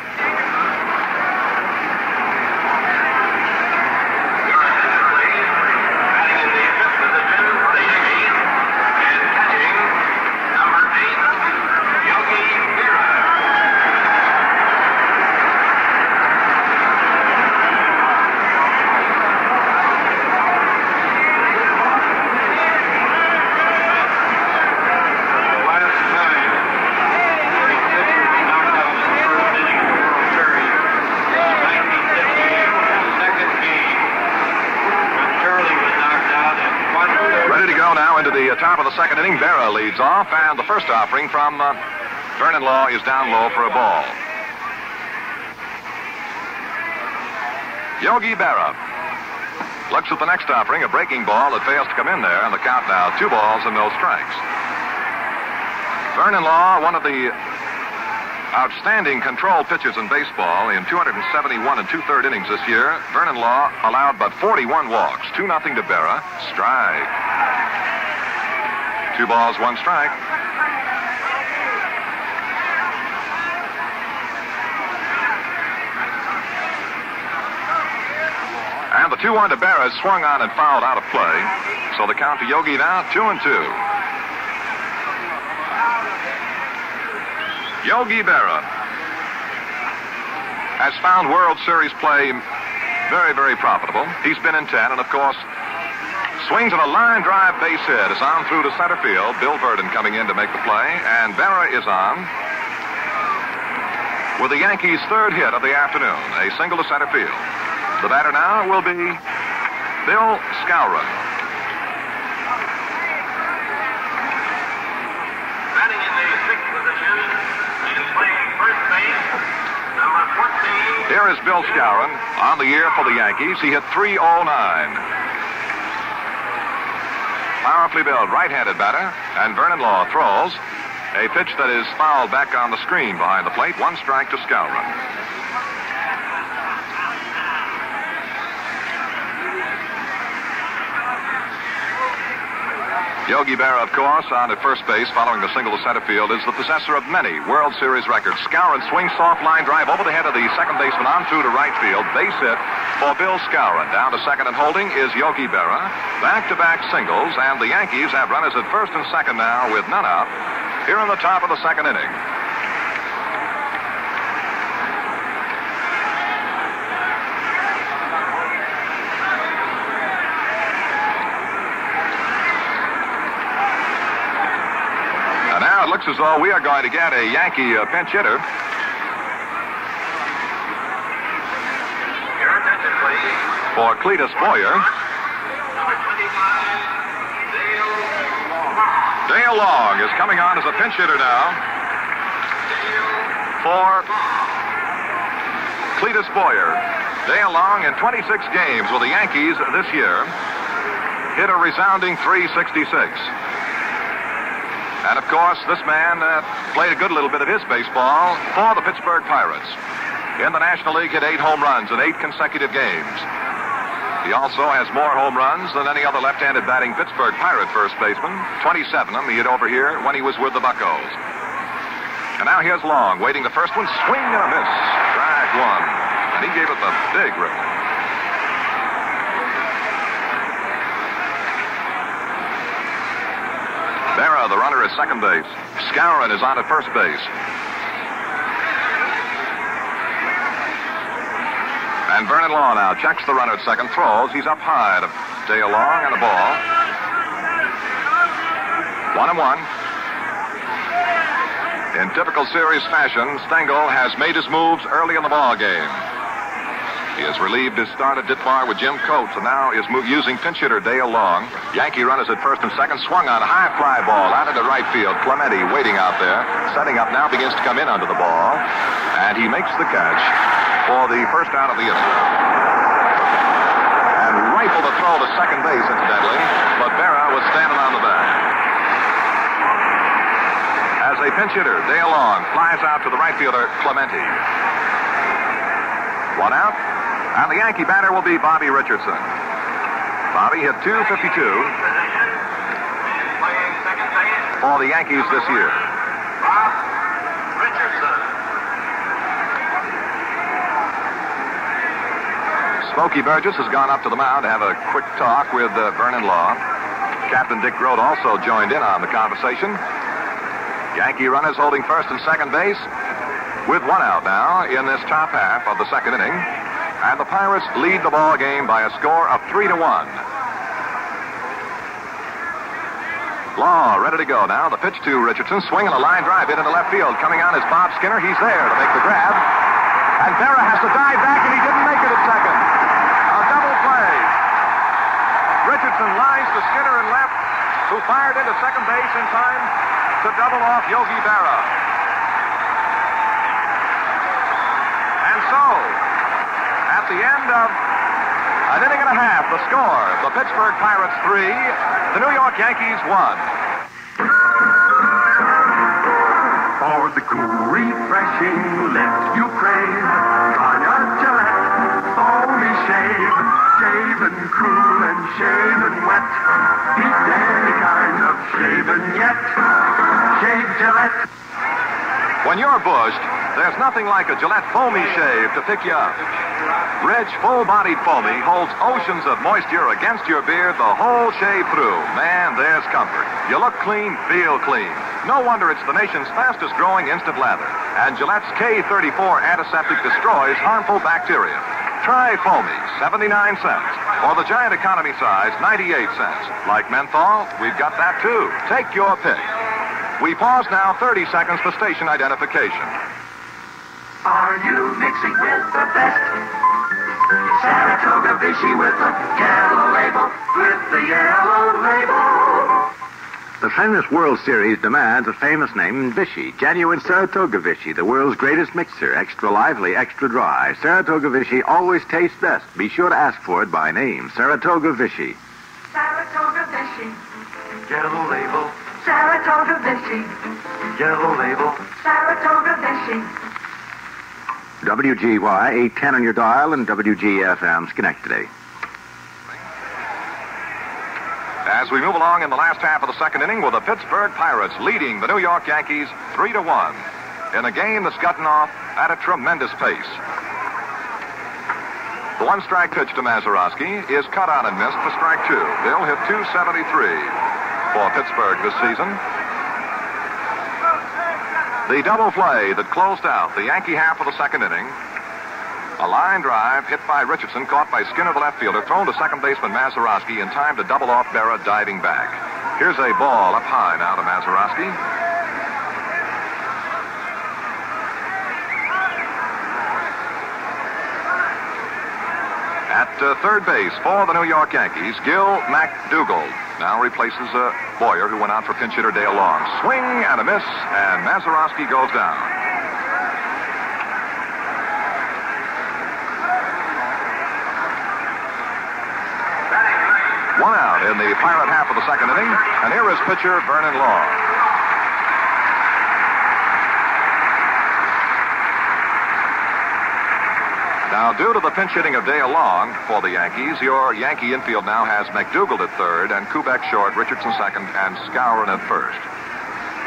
Top of the second inning, Berra leads off, and the first offering from Vernon Law is down low for a ball. Yogi Berra looks at the next offering, a breaking ball that fails to come in there, and the count now 2 balls and no strikes. Vernon Law, one of the outstanding control pitchers in baseball in 271 and 2/3 innings this year. Vernon Law allowed but 41 walks, 2-0 to Berra. Strike. 2 balls, 1 strike. And the 2-1 to Berra is swung on and fouled out of play. So the count to Yogi now, 2-2. Yogi Berra has found World Series play very, very profitable. He's been in 10, and of course, swings of a line drive base hit is on through to center field. Bill Verdon coming in to make the play, and Berra is on with the Yankees' third hit of the afternoon, a single to center field. The batter now will be Bill Skowron. Batting in the sixth position and playing first base, number 14. Here is Bill Skowron on the year for the Yankees. He hit .309. Powerfully built right-handed batter, and Vernon Law throws a pitch that is fouled back on the screen behind the plate. 1 strike to Skowron. Yogi Berra, of course, on at first base, following the single to center field, is the possessor of many World Series records. Skowron swings soft line drive over the head of the second baseman on through to right field. Base hit for Bill Skowron. Down to second and holding is Yogi Berra. Back-to-back singles, and the Yankees have runners at first and second now with none out here in the top of the second inning. It looks as though we are going to get a Yankee pinch hitter. Your attention, please. For Cletus Boyer. Number 25, Dale Long is coming on as a pinch hitter now for Cletus Boyer. Dale Long, in 26 games with the Yankees this year, hit a resounding .366. And, of course, this man played a good little bit of his baseball for the Pittsburgh Pirates. In the National League, hit 8 home runs in 8 consecutive games. He also has more home runs than any other left-handed batting Pittsburgh Pirate first baseman. 27 of them he hit over here when he was with the Buccos. And now here's Long, waiting the first one, swing and a miss. Drag one. And he gave it the big rip. Berra, the runner, is second base. Skowron is on at first base. And Vernon Law now checks the runner at second, throws. He's up high to Dale Long and a ball. 1-1. In typical series fashion, Stengel has made his moves early in the ball game. He has relieved his start at Ditmar with Jim Coates, and now is using pinch hitter Dale Long. Yankee runners at first and second, swung on, high fly ball out into right field. Clemente waiting out there, setting up now, begins to come in under the ball, and he makes the catch for the first out of the inning. And rifled a throw to second base, incidentally, but Berra was standing on the bat. As a pinch hitter, Dale Long flies out to the right fielder, Clemente. 1 out. And the Yankee batter will be Bobby Richardson. Bobby hit .252 for the Yankees this year. Bob Richardson. Smokey Burgess has gone up to the mound to have a quick talk with Vernon Law. Captain Dick Grote also joined in on the conversation. Yankee runners holding first and second base with 1 out now in this top half of the second inning. And the Pirates lead the ball game by a score of 3-1. Law ready to go now. The pitch to Richardson, swinging a line drive hit into left field. Coming on is Bob Skinner. He's there to make the grab. And Berra has to dive back, and he didn't make it at second. A double play. Richardson lines to Skinner in left, who fired into second base in time to double off Yogi Berra. And so, at the end of an inning and a half, the score, the Pittsburgh Pirates 3, the New York Yankees 1. For the cool, refreshing lift you crave, try a Gillette foamy shave. Shave and cool and shave and wet. Beat any kind of shaving yet. Shave Gillette. When you're bushed, there's nothing like a Gillette foamy shave to pick you up. Rich, full-bodied foamy holds oceans of moisture against your beard the whole shave through. Man, there's comfort. You look clean, feel clean. No wonder it's the nation's fastest-growing instant lather. And Gillette's K34 antiseptic destroys harmful bacteria. Try foamy, 79 cents. Or the giant economy size, 98 cents. Like menthol, we've got that too. Take your pick. We pause now 30 seconds for station identification. Are you mixing with the best? Saratoga Vichy with the yellow label, with the yellow label. The famous World Series demands a famous name in Vichy. Genuine Saratoga Vichy, the world's greatest mixer. Extra lively, extra dry. Saratoga Vichy always tastes best. Be sure to ask for it by name. Saratoga Vichy. Saratoga Vichy, Yellow label, Saratoga Vichy, yellow label. Saratoga Vichy. WGY 810 on your dial and WGFM Schenectady. As we move along in the last half of the second inning with the Pittsburgh Pirates leading the New York Yankees 3-1 in a game that's gotten off at a tremendous pace. The one-strike pitch to Mazeroski is cut out and missed for strike two. They'll hit .273 for Pittsburgh this season. The double play that closed out the Yankee half of the second inning. A line drive hit by Richardson, caught by Skinner, the left fielder, thrown to second baseman Mazeroski in time to double off Berra diving back. Here's a ball up high now to Mazeroski. At third base for the New York Yankees, Gil McDougald now replaces Boyer, who went out for pinch hitter Dale Long. Swing and a miss, and Mazeroski goes down. One out in the Pirate half of the second inning, and here is pitcher Vernon Law. Now, due to the pinch hitting of Dale Long for the Yankees, your Yankee infield now has McDougald at third and Kubek short, Richardson second, and Skowron at first.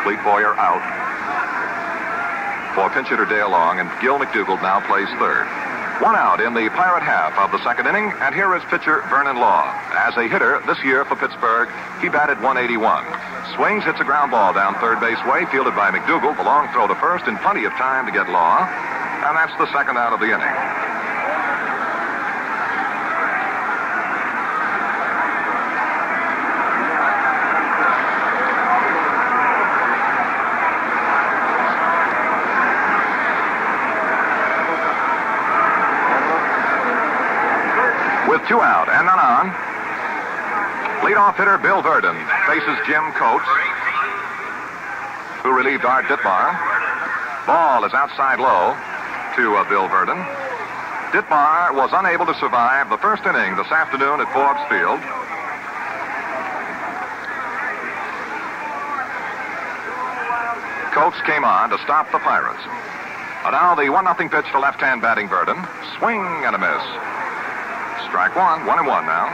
Clete Boyer out for pinch hitter Dale Long, and Gil McDougald now plays third. One out in the Pirate half of the second inning, and here is pitcher Vernon Law. As a hitter this year for Pittsburgh, he batted .181. Swings, hits a ground ball down third base way, fielded by McDougald. The long throw to first in plenty of time to get Law, and that's the second out of the inning. With two out and none on, leadoff hitter Bill Verdon faces Jim Coates, who relieved Art Ditmar. Ball is outside low to Bill Verdon. Ditmar was unable to survive the first inning this afternoon at Forbes Field. Coates came on to stop the Pirates. Now the 1-0 pitch to left-hand batting Verdon. Swing and a miss. Strike one, 1-1 now.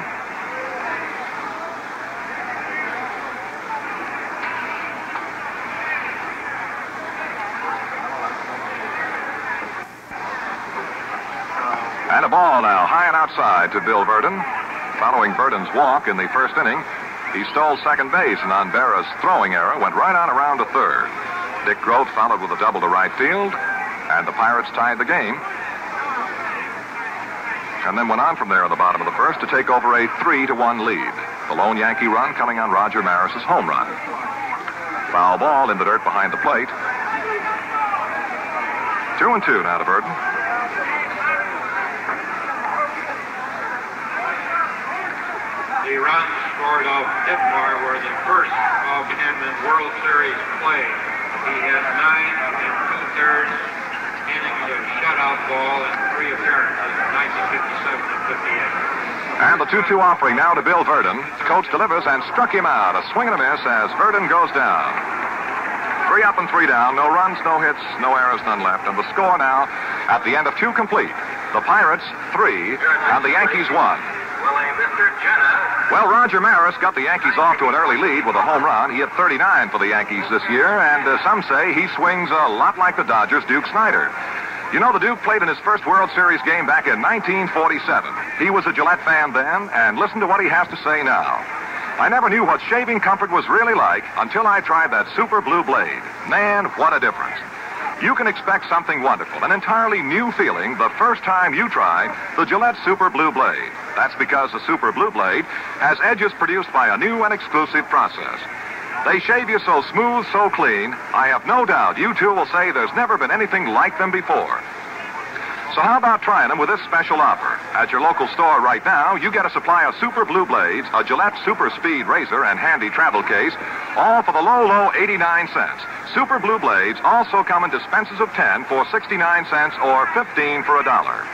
And a ball now, high and outside to Bill Verdon. Following Verdon's walk in the first inning, he stole second base, and on Berra's throwing error, went right on around to third. Dick Groth followed with a double to right field, and the Pirates tied the game. And then went on from there in the bottom of the first to take over a 3-1 lead. The lone Yankee run coming on Roger Maris's home run. Foul ball in the dirt behind the plate. 2-2 now to Verdon. The runs scored off Ditmar were the first of him in World Series play. He had 9 2/3 innings of shutout ball and 3 appearances in 1957 and 58. And the 2-2 offering now to Bill Verdon. Coates delivers and struck him out. A swing and a miss as Verdon goes down. 3 up and 3 down. No runs, no hits, no errors, none left. And the score now at the end of 2 complete. The Pirates 3 and the Yankees 1. Well, Roger Maris got the Yankees off to an early lead with a home run. He hit 39 for the Yankees this year, and some say he swings a lot like the Dodgers' Duke Snider. You know, the Duke played in his first World Series game back in 1947. He was a Gillette fan then, and listen to what he has to say now. I never knew what shaving comfort was really like until I tried that Super Blue Blade. Man, what a difference. You can expect something wonderful, an entirely new feeling the first time you try the Gillette Super Blue Blade. That's because the Super Blue Blade has edges produced by a new and exclusive process. They shave you so smooth, so clean, I have no doubt you too will say there's never been anything like them before. So how about trying them with this special offer? At your local store right now, you get a supply of Super Blue Blades, a Gillette Super Speed razor, and handy travel case, all for the low 89 cents. Super Blue Blades also come in dispensers of 10 for 69 cents or 15 for $1.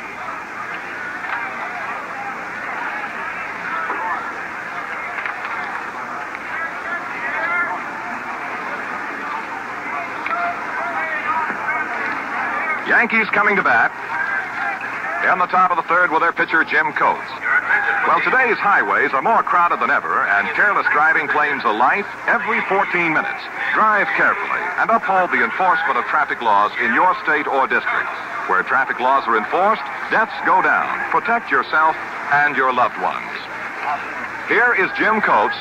Yankees coming to bat. In the top of the third with their pitcher, Jim Coates. Well, today's highways are more crowded than ever, and careless driving claims a life every 14 minutes. Drive carefully and uphold the enforcement of traffic laws in your state or district. Where traffic laws are enforced, deaths go down. Protect yourself and your loved ones. Here is Jim Coates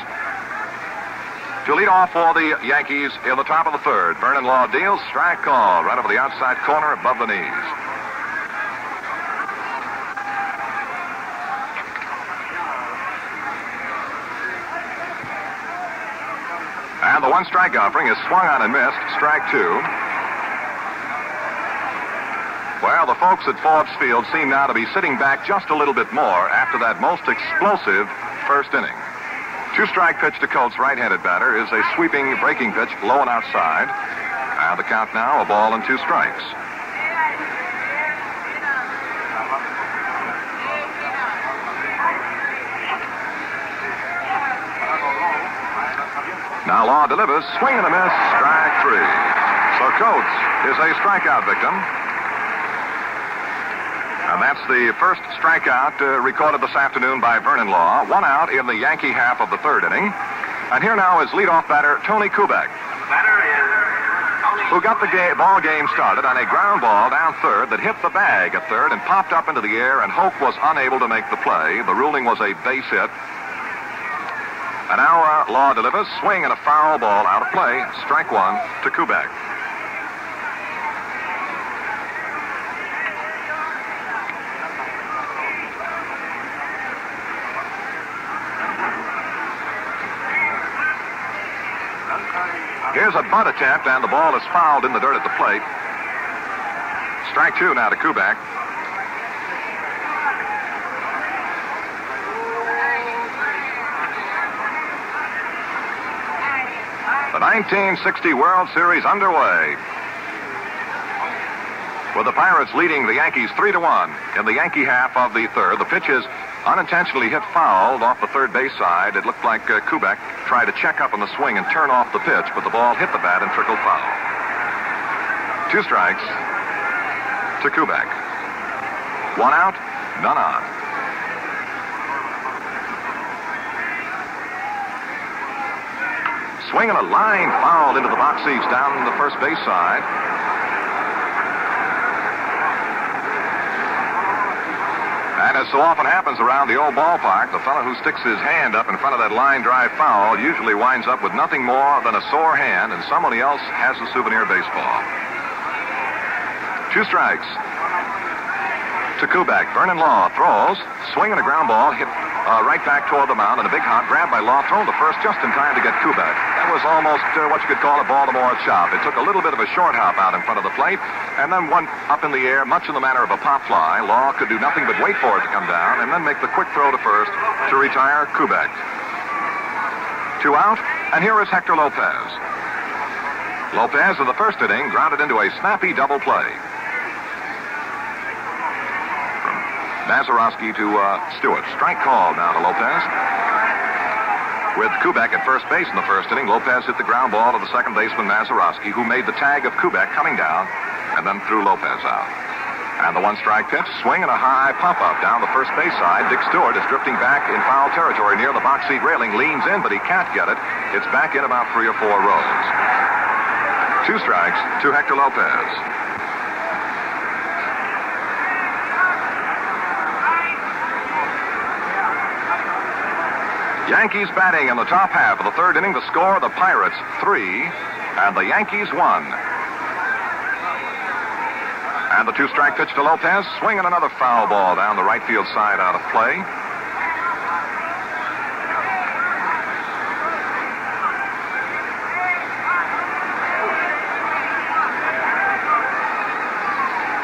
to lead off for the Yankees in the top of the third. Vernon Law deals, strike call, right over the outside corner above the knees. And the one strike offering is swung on and missed, strike two. Well, the folks at Forbes Field seem now to be sitting back just a little bit more after that most explosive first inning. Two-strike pitch to Coates, right-handed batter, is a sweeping breaking pitch, low and outside. And the count now, a ball and 2 strikes. Now Law delivers, swing and a miss, strike 3. So Coates is a strikeout victim. And that's the first strikeout recorded this afternoon by Vernon Law. 1 out in the Yankee half of the third inning. And here now is leadoff batter Tony Kubek, who got the ball game started on a ground ball down third that hit the bag at third and popped up into the air, and Hope was unable to make the play. The ruling was a base hit. And now Law delivers, swing and a foul ball out of play. Strike 1 to Kubek. Here's a bunt attempt, and the ball is fouled in the dirt at the plate. Strike 2 now to Kubek. The 1960 World Series underway, with the Pirates leading the Yankees 3-1 in the Yankee half of the third. The pitch is unintentionally hit fouled off the third base side. It looked like Kubek tried to check up on the swing and turn off the pitch, but the ball hit the bat and trickled foul. 2 strikes to Kubek. 1 out, none on. Swing and a line foul into the box seats down the first base side. And as so often happens around the old ballpark, the fellow who sticks his hand up in front of that line drive foul usually winds up with nothing more than a sore hand, and somebody else has a souvenir baseball. 2 strikes to Kubek. Vernon Law throws, swing and a ground ball, hit right back toward the mound, and a big hop grab by Law, thrown to first just in time to get Kubek. That was almost what you could call a Baltimore chop. It took a little bit of a short hop out in front of the plate, and then one up in the air, much in the manner of a pop fly. Law could do nothing but wait for it to come down, and then make the quick throw to first to retire Kubek. 2 out, and here is Hector Lopez. Lopez in the first inning grounded into a snappy double play. Mazeroski to Stewart. Strike call now to Lopez. With Kubek at first base in the first inning, Lopez hit the ground ball to the second baseman Mazeroski, who made the tag of Kubek coming down and then threw Lopez out. And the 1-strike pitch, swing and a high pop-up down the first base side. Dick Stewart is drifting back in foul territory near the box seat railing, leans in, but he can't get it. It's back in about 3 or 4 rows. 2 strikes to Hector Lopez. Yankees batting in the top half of the third inning. The score, the Pirates 3 and the Yankees 1. And the two-strike pitch to Lopez, swinging another foul ball down the right field side out of play.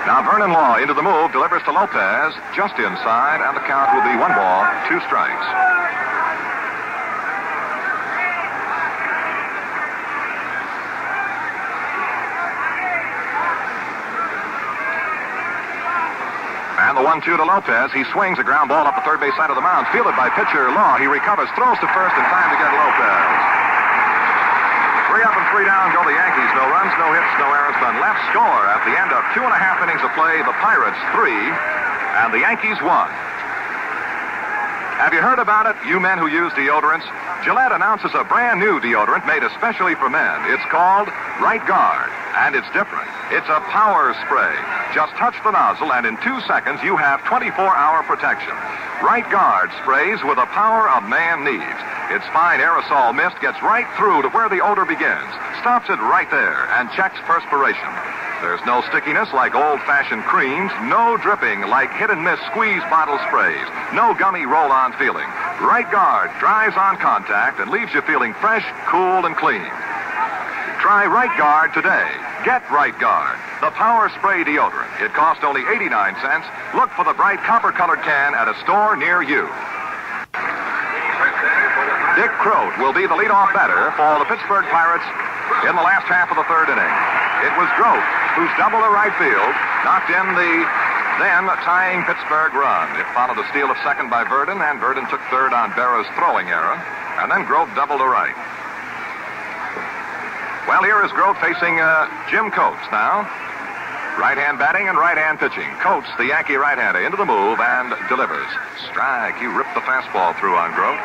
Now Vernon Law into the move, delivers to Lopez, just inside, and the count will be 1 ball, 2 strikes. And the 1-2 to Lopez. He swings a ground ball up the third base side of the mound, fielded by pitcher Law. He recovers, throws to first in time to get Lopez. 3 up and 3 down go the Yankees. No runs, no hits, no errors done left. Score at the end of 2.5 innings of play. The Pirates 3 and the Yankees 1. Have you heard about it, you men who use deodorants? Gillette announces a brand new deodorant made especially for men. It's called Right Guard, and it's different. It's a power spray. Just touch the nozzle, and in 2 seconds, you have 24-hour protection. Right Guard sprays with the power a man needs. Its fine aerosol mist gets right through to where the odor begins, stops it right there, and checks perspiration. There's no stickiness like old-fashioned creams, no dripping like hit-and-miss squeeze bottle sprays, no gummy roll-on feeling. Right Guard dries on contact and leaves you feeling fresh, cool, and clean. Try Right Guard today. Get Right Guard, the power spray deodorant. It costs only 89 cents. Look for the bright copper-colored can at a store near you. Dick Croat will be the leadoff batter for the Pittsburgh Pirates in the last half of the third inning. It was Groat whose double to right field knocked in the then tying Pittsburgh run. It followed a steal of second by Verdon, and Verdon took third on Berra's throwing error, and then Groat doubled to right. Well, here is Groat facing Jim Coates now. Right-hand batting and right-hand pitching. Coates, the Yankee right-hander, into the move and delivers. Strike. He ripped the fastball through on Groat.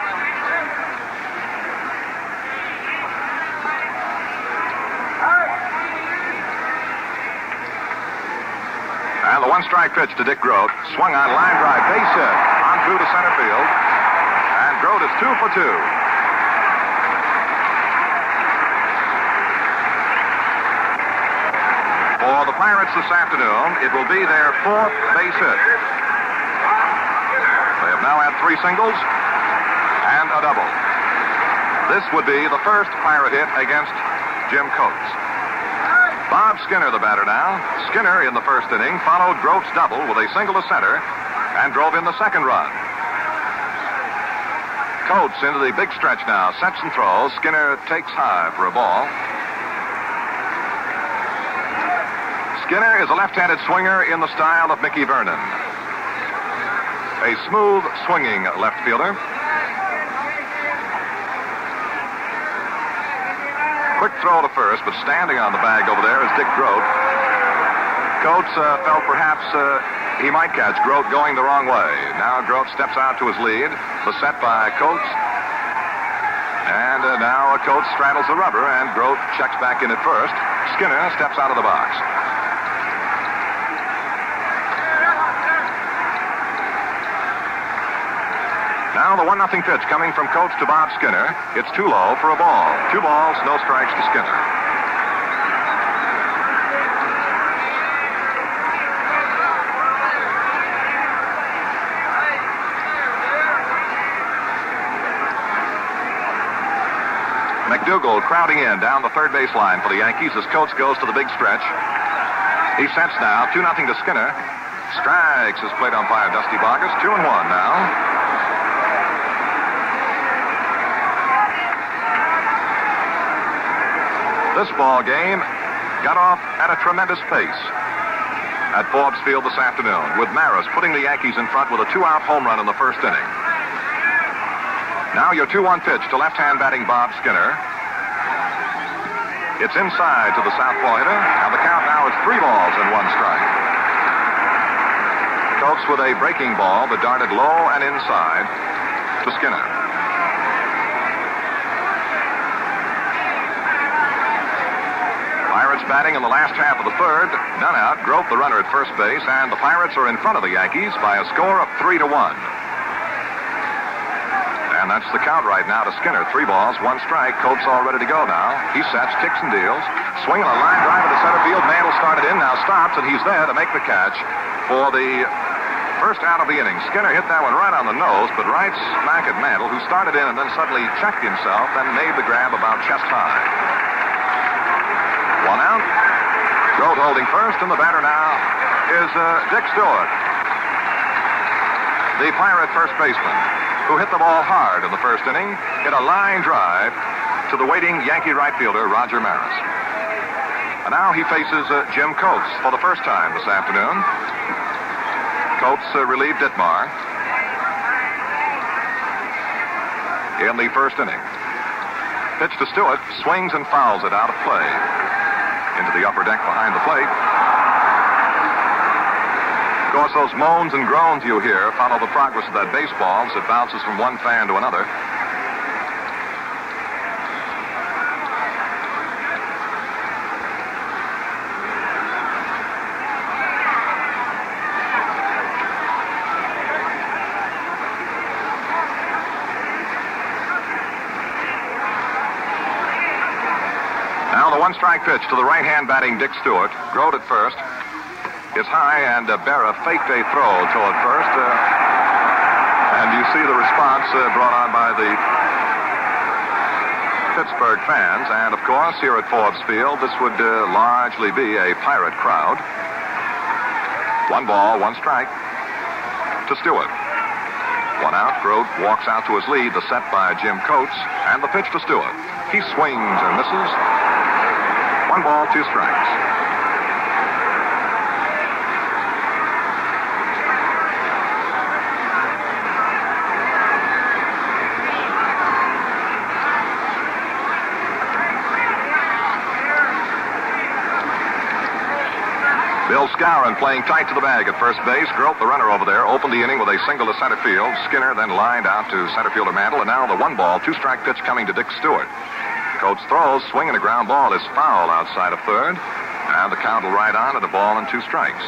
And the one-strike pitch to Dick Groat. Swung on, line drive, base hit. On through to center field. And Groat is 2 for 2. For the Pirates this afternoon, it will be their 4th base hit. They have now had 3 singles and a double. This would be the first Pirate hit against Jim Coates. Bob Skinner, the batter now. Skinner in the first inning followed Groat's double with a single to center and drove in the second run. Coates into the big stretch now, sets and throws. Skinner takes high for a ball. Skinner is a left-handed swinger in the style of Mickey Vernon. A smooth, swinging left fielder. Quick throw to first, but standing on the bag over there is Dick Groat. Coates felt perhaps he might catch Groat going the wrong way. Now Groat steps out to his lead. The set by Coates. And now Coates straddles the rubber, and Groat checks back in at first. Skinner steps out of the box. Now the 1-0 pitch coming from Coates to Bob Skinner. It's too low for a ball. 2 balls, no strikes to Skinner. McDougal crowding in down the third base line for the Yankees as Coates goes to the big stretch. He sets now, 2-0 to Skinner. Strikes his plate umpire Dusty Boggess. 2-1 now. This ball game got off at a tremendous pace at Forbes Field this afternoon, with Maris putting the Yankees in front with a 2-out home run in the first inning. Now your 2-1 pitch to left-hand batting Bob Skinner. It's inside to the southpaw hitter, and the count now is 3 balls and 1 strike. Coates with a breaking ball that darted low and inside to Skinner. Pirates batting in the last half of the third. None out. Groat the runner at first base, and the Pirates are in front of the Yankees by a score of 3-1. And And that's the count right now to Skinner. 3 balls, 1 strike. Coates all ready to go now. He sets, kicks and deals. Swinging a line drive into center field. Mantle started in, now stops, and he's there to make the catch for the first out of the inning. Skinner hit that one right on the nose, but right smack at Mantle, who started in and then suddenly checked himself and made the grab about chest high. 1 out. Grote holding first, and the batter now is Dick Stewart, the Pirate first baseman, who hit the ball hard in the first inning, hit a line drive to the waiting Yankee right fielder, Roger Maris. And now he faces Jim Coates for the first time this afternoon. Coates relieved Ditmar in the first inning. Pitch to Stewart, swings and fouls it out of play into the upper deck behind the plate. Of course, those moans and groans you hear follow the progress of that baseball as it bounces from one fan to another. Now the 1-strike pitch to the right-hand batting Dick Stewart. Grote at first. Is high, and Berra faked a throw toward first. And you see the response brought on by the Pittsburgh fans. And, of course, here at Forbes Field, this would largely be a Pirate crowd. 1 ball, 1 strike to Stewart. 1 out. Grote walks out to his lead. The set by Jim Coates. And the pitch to Stewart. He swings and misses. 1 ball, 2 strikes. Bill Skowron playing tight to the bag at first base. Grote, the runner over there, opened the inning with a single to center field. Skinner then lined out to center fielder Mantle, and now the 1 ball, 2 strike pitch coming to Dick Stewart. Coates throws, swinging a ground ball is foul outside of third, and the count will ride on at a ball and 2 strikes.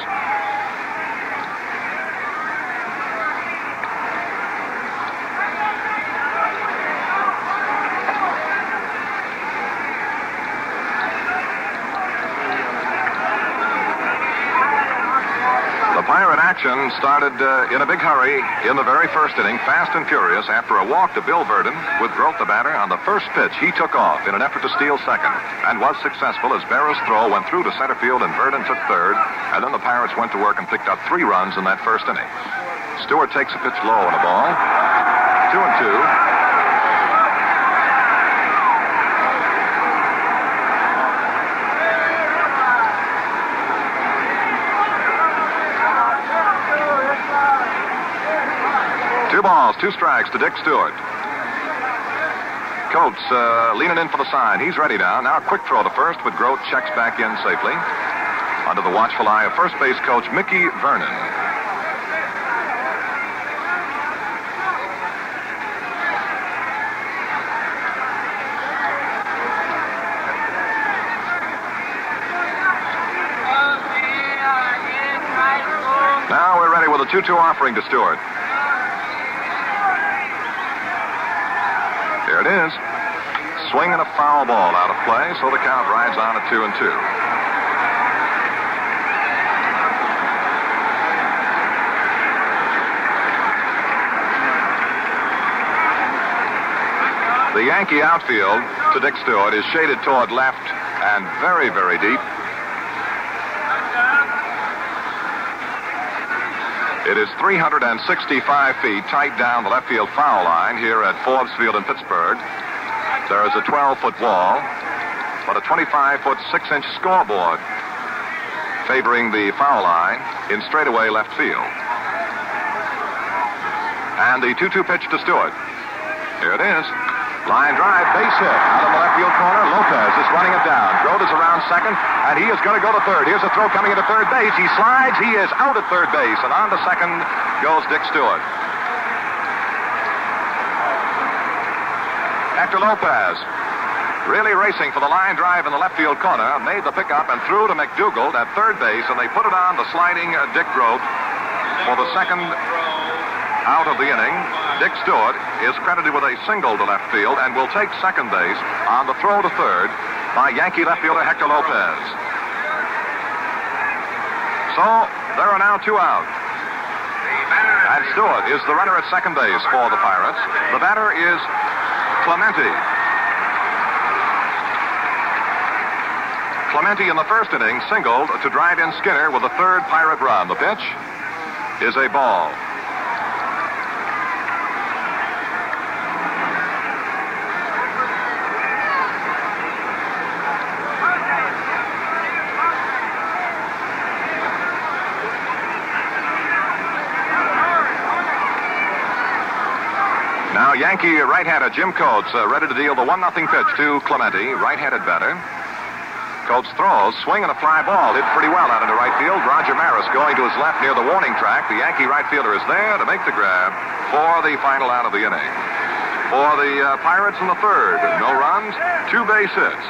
Pirate action started in a big hurry in the very first inning, fast and furious, after a walk to Bill Verdon with Grote the batter. On the first pitch, he took off in an effort to steal second and was successful as Berra's throw went through to center field and Verdon took third, and then the Pirates went to work and picked up 3 runs in that first inning. Stewart takes a pitch low on a ball. 2-2. 2 balls, 2 strikes to Dick Stewart. Coates leaning in for the sign. He's ready now. Now a quick throw to first, but Grote checks back in safely. Under the watchful eye of first base coach Mickey Vernon. Now we're ready with a 2-2 offering to Stewart. There it is. Swing and a foul ball out of play, so the count rides on at 2-2. The Yankee outfield to Dick Stewart is shaded toward left and very, very deep. It is 365 feet tight down the left field foul line here at Forbes Field in Pittsburgh. There is a 12-foot wall, but a 25-foot 6-inch scoreboard favoring the foul line in straightaway left field. And the 2-2 pitch to Stewart. Here it is. Line drive, base hit out of the left field corner. Lopez is running it down. Grote is around second, and he is going to go to third. Here's a throw coming into third base. He slides. He is out at third base, and on to second goes Dick Stewart. Hector Lopez, really racing for the line drive in the left field corner, made the pickup and threw to McDougald at third base, and they put it on the sliding Dick Grote for the second out of the inning. Dick Stewart is credited with a single to left field and will take second base on the throw to third by Yankee left fielder Hector Lopez. So there are now 2 out. And Stewart is the runner at second base for the Pirates. The batter is Clemente. Clemente in the first inning singled to drive in Skinner with the third Pirate run. The pitch is a ball. Now, Yankee right-hander Jim Coates ready to deal the 1-0 pitch to Clemente, right-handed batter. Coates throws, swing and a fly ball, hit pretty well out into right field. Roger Maris going to his left near the warning track. The Yankee right fielder is there to make the grab for the final out of the inning. For the Pirates in the third, no runs, 2 base hits,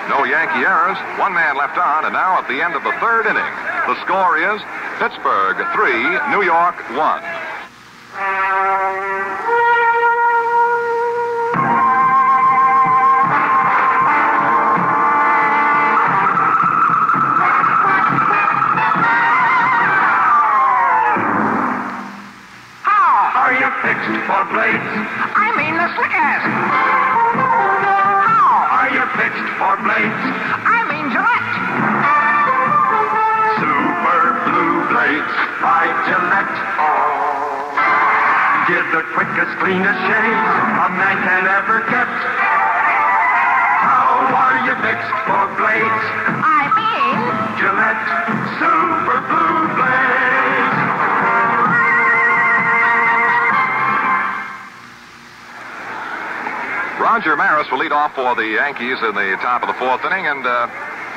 no Yankee errors, 1 man left on, and now at the end of the third inning, the score is Pittsburgh 3, New York 1. Fixed for blades. I mean the slickers. How are you fixed for blades? I mean Gillette. Super blue blades by Gillette. Give the quickest, cleanest shave a man can ever get. How are you fixed for blades? I mean Gillette Super Blue Blades. Roger Maris will lead off for the Yankees in the top of the 4th inning. And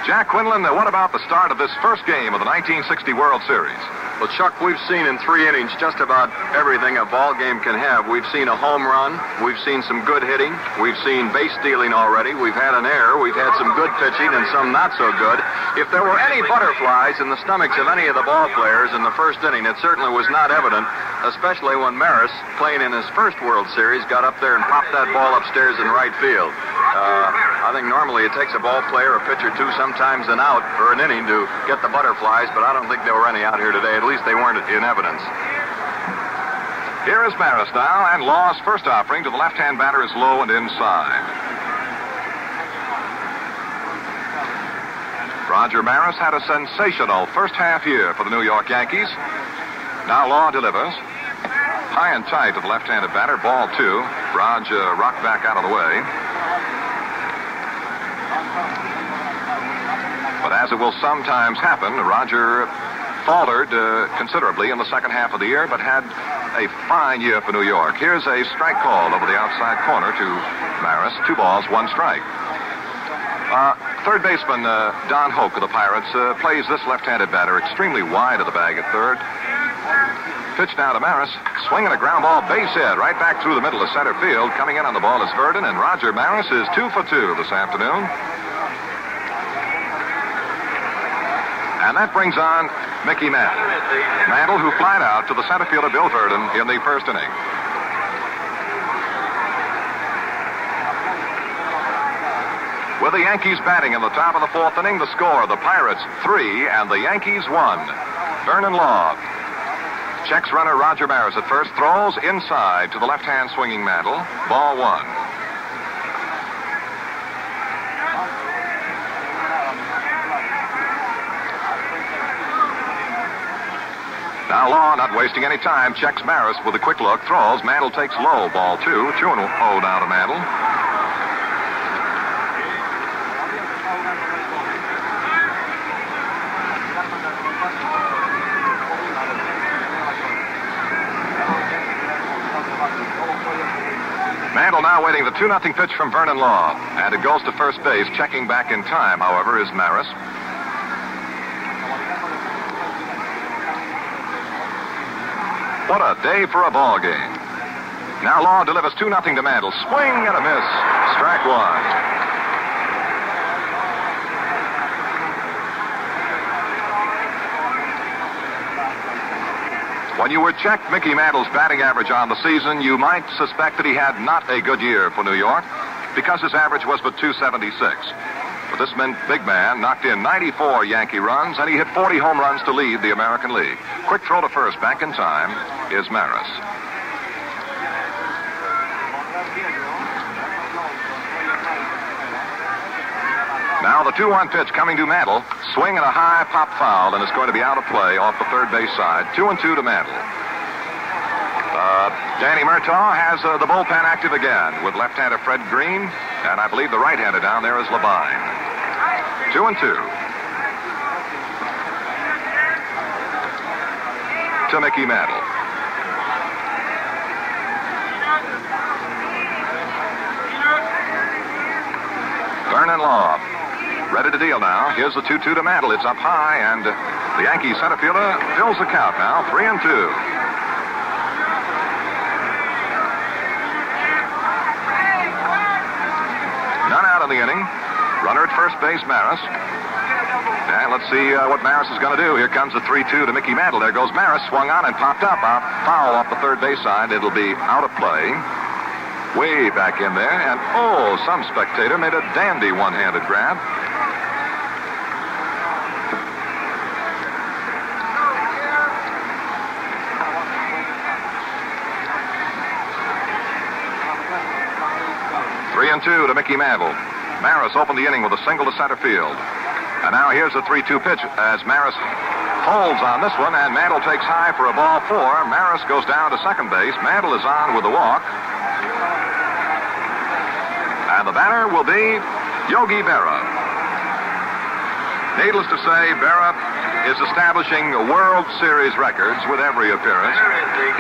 Jack Quinlan, what about the start of this first game of the 1960 World Series? Well, Chuck, we've seen in 3 innings just about everything a ball game can have. We've seen a home run. We've seen some good hitting. We've seen base stealing already. We've had an error. We've had some good pitching and some not so good. If there were any butterflies in the stomachs of any of the ball players in the first inning, it certainly was not evident, especially when Maris, playing in his first World Series, got up there and popped that ball upstairs in right field. I think normally it takes a ball player, a pitcher, 2, sometimes an out for an inning to get the butterflies, but I don't think there were any out here today. At least they weren't in evidence. Here is Maris now, and Law's first offering to the left-hand batter is low and inside. Roger Maris had a sensational first half year for the New York Yankees. Now Law delivers. High and tight to the left-handed batter, ball 2. Raj rocked back out of the way. But as it will sometimes happen, Roger faltered considerably in the second half of the year, but had a fine year for New York. Here's a strike call over the outside corner to Maris. 2 balls, 1 strike. Third baseman Don Hoke of the Pirates plays this left-handed batter extremely wide of the bag at third. Pitch now to Maris. Swinging a ground ball, base hit, right back through the middle of center field. Coming in on the ball is Verdon, and Roger Maris is 2 for 2 this afternoon. And that brings on Mickey Mantle. Mantle, who flied out to the center fielder Bill Verdon in the first inning. With the Yankees batting in the top of the 4th inning, the score, the Pirates 3 and the Yankees 1. Vernon Law checks runner Roger Maris at first, throws inside to the left-hand swinging Mantle. Ball 1. Now Law, not wasting any time, checks Maris with a quick look, throws. Mantle takes low, ball 2. 2-0 now to Mantle. Mantle now waiting the 2-0 pitch from Vernon Law. And it goes to first base. Checking back in time, however, is Maris. What a day for a ball game. Now Law delivers 2-0 to Mantle. Swing and a miss. Strike 1. When you would check Mickey Mantle's batting average on the season, you might suspect that he had not a good year for New York because his average was but .276. But this big man knocked in 94 Yankee runs, and he hit 40 home runs to lead the American League. Quick throw to first, back in time, is Maris. Now the 2-1 pitch coming to Mantle. Swing and a high pop foul, and it's going to be out of play off the third base side. 2-2 to Mantle. Danny Murtaugh has the bullpen active again with left-hander Fred Green, and I believe the right-hander down there is Levine. 2-2. To Mickey Mantle. Vernon Law. Ready to deal now. Here's the 2-2 to Mantle. It's up high, and the Yankees center fielder fills the count now. 3-2. None out in the inning. Runner at first base, Maris. And let's see what Maris is going to do. Here comes the 3-2 to Mickey Mantle. There goes Maris. Swung on and popped up. Foul off the third base side. It'll be out of play. Way back in there. And, some spectator made a dandy one-handed grab. Two to Mickey Mantle. Maris opened the inning with a single to center field. And now here's the 3-2 pitch as Maris holds on this one, and Mantle takes high for a ball 4. Maris goes down to second base. Mantle is on with a walk. And the batter will be Yogi Berra. Needless to say, Berra is establishing World Series records with every appearance.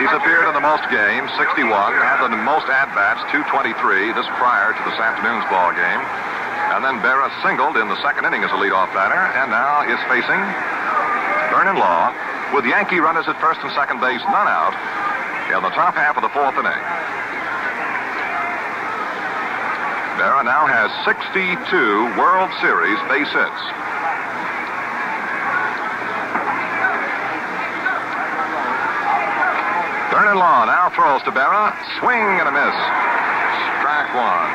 He's appeared in the most games, 61, had the most at-bats, 223, this prior to this afternoon's ball game. And then Berra singled in the second inning as a leadoff batter, and now is facing Vernon Law with Yankee runners at first and second base, none out, in the top half of the fourth inning. Berra now has 62 World Series base hits. Vernon Law now throws to Berra. Swing and a miss. Strike one.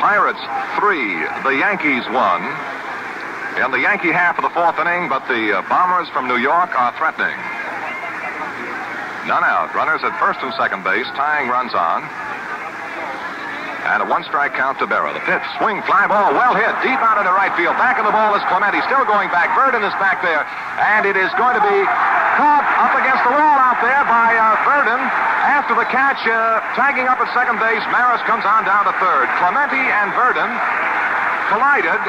Pirates 3, the Yankees 1. In the Yankee half of the fourth inning, but the Bombers from New York are threatening. None out. Runners at first and second base, tying runs on. And a one-strike count to Berra. The pitch, swing, fly ball, well hit, deep out into right field. Back in the ball is Clemente, still going back. Verdon is back there, and it is going to be caught up against the wall out there by Verdon. After the catch, tagging up at second base, Maris comes on down to third. Clemente and Verdon collided,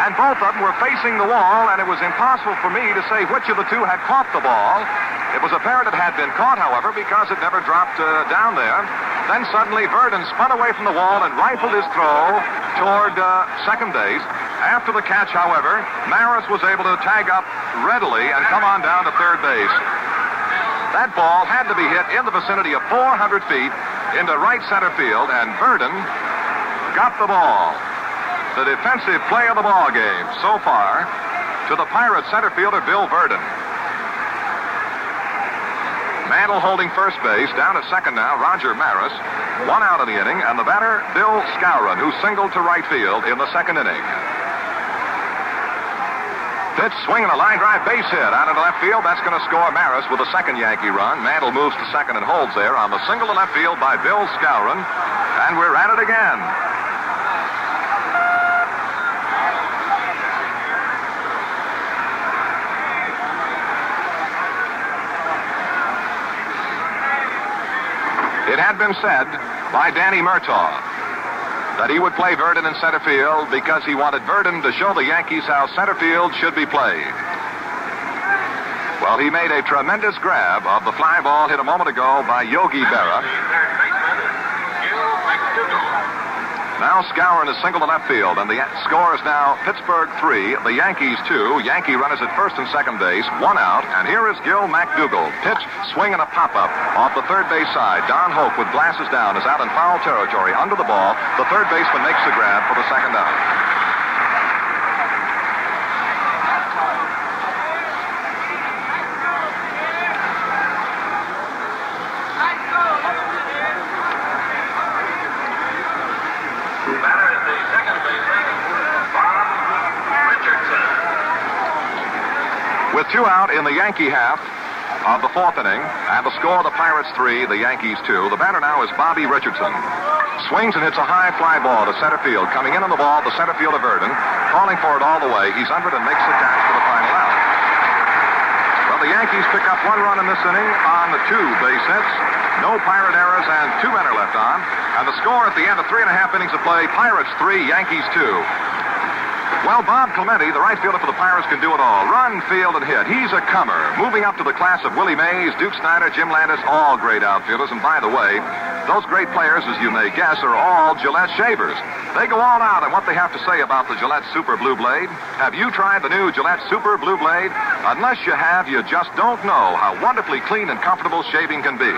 and both of them were facing the wall, and it was impossible for me to say which of the two had caught the ball. It was apparent it had been caught, however, because it never dropped down there. Then suddenly Verdon spun away from the wall and rifled his throw toward second base. After the catch, however, Maris was able to tag up readily and come on down to third base. That ball had to be hit in the vicinity of 400 feet into right center field, and Verdon got the ball. The defensive play of the ball game so far to the Pirates center fielder Bill Verdon. Mantle holding first base. Down at second now, Roger Maris. One out of the inning, and the batter, Bill Skowron, who singled to right field in the second inning. Pitch, swing, and a line drive base hit out into left field. That's going to score Maris with a second Yankee run. Mantle moves to second and holds there on the single to left field by Bill Skowron. And we're at it again. It had been said by Danny Murtaugh that he would play Verdon in center field because he wanted Verdon to show the Yankees how center field should be played. Well, he made a tremendous grab of the fly ball hit a moment ago by Yogi Berra. Now Skowron is single to left field, and the score is now Pittsburgh 3, the Yankees 2. Yankee runners at first and second base, one out, and here is Gil McDougall. Pitch, swing, and a pop-up off the third base side. Don Hoke with glasses down is out in foul territory under the ball. The third baseman makes the grab for the second out. With 2 out in the Yankee half of the 4th inning, and the score, the Pirates 3, the Yankees 2. The batter now is Bobby Richardson. Swings and hits a high fly ball to center field. Coming in on the ball, the center fielder Verdon, calling for it all the way. He's under it and makes the catch for the final out. Well, the Yankees pick up 1 run in this inning on the 2 base hits. No Pirate errors, and 2 men are left on. And the score at the end of 3.5 innings of play, Pirates 3, Yankees 2. Well, Bob Clemente, the right fielder for the Pirates, can do it all. Run, field, and hit. He's a comer. Moving up to the class of Willie Mays, Duke Snyder, Jim Landis, all great outfielders. And by the way, those great players, as you may guess, are all Gillette shavers. They go all out on what they have to say about the Gillette Super Blue Blade. Have you tried the new Gillette Super Blue Blade? Unless you have, you just don't know how wonderfully clean and comfortable shaving can be.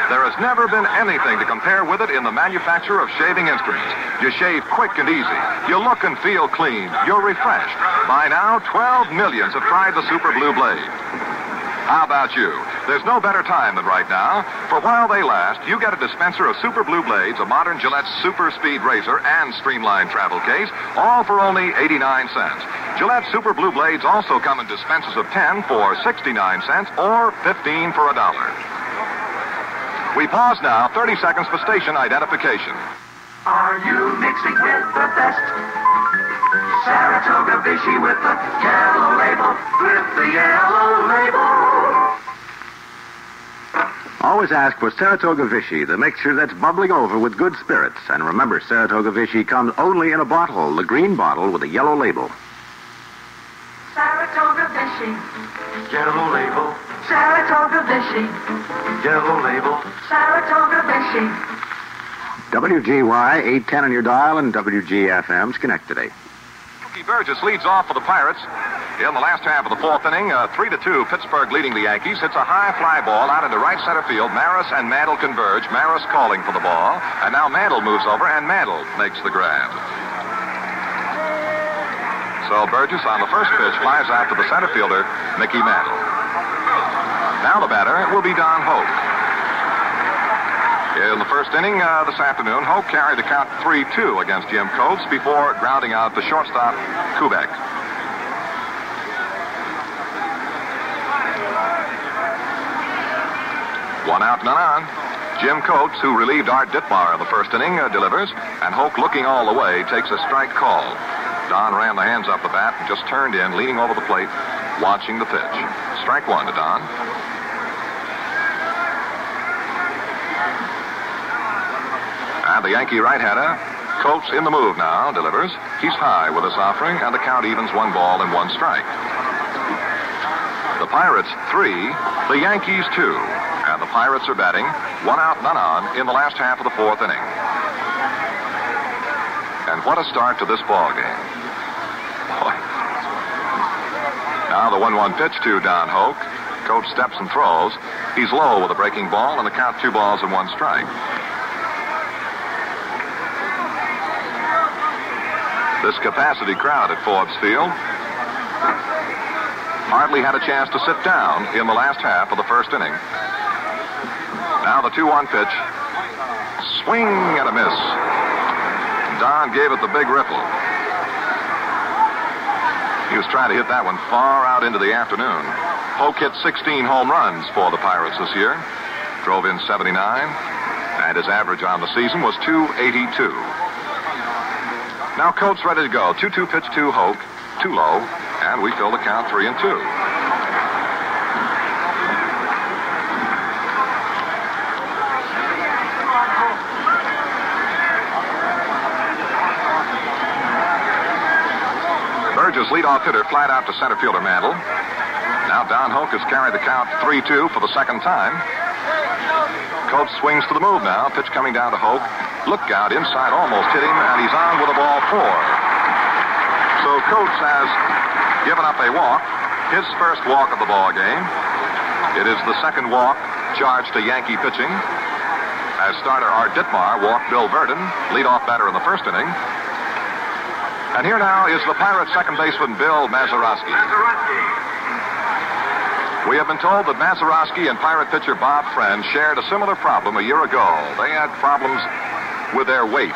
There has never been anything to compare with it in the manufacture of shaving instruments. You shave quick and easy. You look and feel clean. You're refreshed. By now, 12 millions have tried the Super Blue Blade. How about you? There's no better time than right now. For while they last, you get a dispenser of Super Blue Blades, a modern Gillette Super Speed razor, and streamlined travel case, all for only 89 cents. Gillette Super Blue Blades also come in dispensers of 10 for 69 cents or 15 for $1. We pause now, 30 seconds for station identification. Are you mixing with the best? Saratoga Vichy with the yellow label, with the yellow label. Always ask for Saratoga Vichy, the mixture that's bubbling over with good spirits. And remember, Saratoga Vichy comes only in a bottle, the green bottle with a yellow label. Saratoga Vichy, yellow label. Saratoga Vichy, yellow label. Saratoga Vichy. WGY 810 on your dial and WGFM Schenectady. Burgess leads off for the Pirates in the last half of the 4th inning. 3-2, Pittsburgh leading the Yankees. Hits a high fly ball out into right center field. Maris and Mantle converge. Maris calling for the ball. And now Mantle moves over, and Mantle makes the grab. So Burgess on the first pitch flies out to the center fielder, Mickey Mantle. Now the batter will be Don Hoke. In the first inning this afternoon, Hoke carried the count 3-2 against Jim Coates before grounding out the shortstop, Kubek. One out, none on. Jim Coates, who relieved Art Ditmar in the first inning, delivers, and Hoke, looking all the way, takes a strike call. Don ran the hands up the bat and just turned in, leaning over the plate, watching the pitch. Strike 1 to Don. And the Yankee right-hander, Coates in the move now, delivers. He's high with this offering, and the count evens 1 ball and 1 strike. The Pirates 3, the Yankees 2. And the Pirates are batting 1 out, none on in the last half of the 4th inning. And what a start to this ball game. Boy. Now the 1-1 pitch to Don Hoke. Coates steps and throws. He's low with a breaking ball, and the count 2 balls and 1 strike. This capacity crowd at Forbes Field hardly had a chance to sit down in the last half of the first inning. Now the 2-1 pitch. Swing and a miss. Don gave it the big ripple. He was trying to hit that one far out into the afternoon. Hoke hit 16 home runs for the Pirates this year. Drove in 79. And his average on the season was .282. Now Coates ready to go. 2-2 pitch to Hoke. Too low. And we fill the count 3-2. Burgess, leadoff hitter, flat out to center fielder Mantle. Now Don Hoke has carried the count 3-2 for the second time. Coates swings to the move now. Pitch coming down to Hoke. Look out, inside, almost hit him, and he's on with a ball 4. So Coates has given up a walk, his first walk of the ball game. It is the second walk charged to Yankee pitching. As starter Art Ditmar walked Bill Verdon, leadoff batter in the first inning. And here now is the Pirates second baseman Bill Mazeroski. We have been told that Mazeroski and Pirate pitcher Bob Friend shared a similar problem a year ago. They had problems with their weight.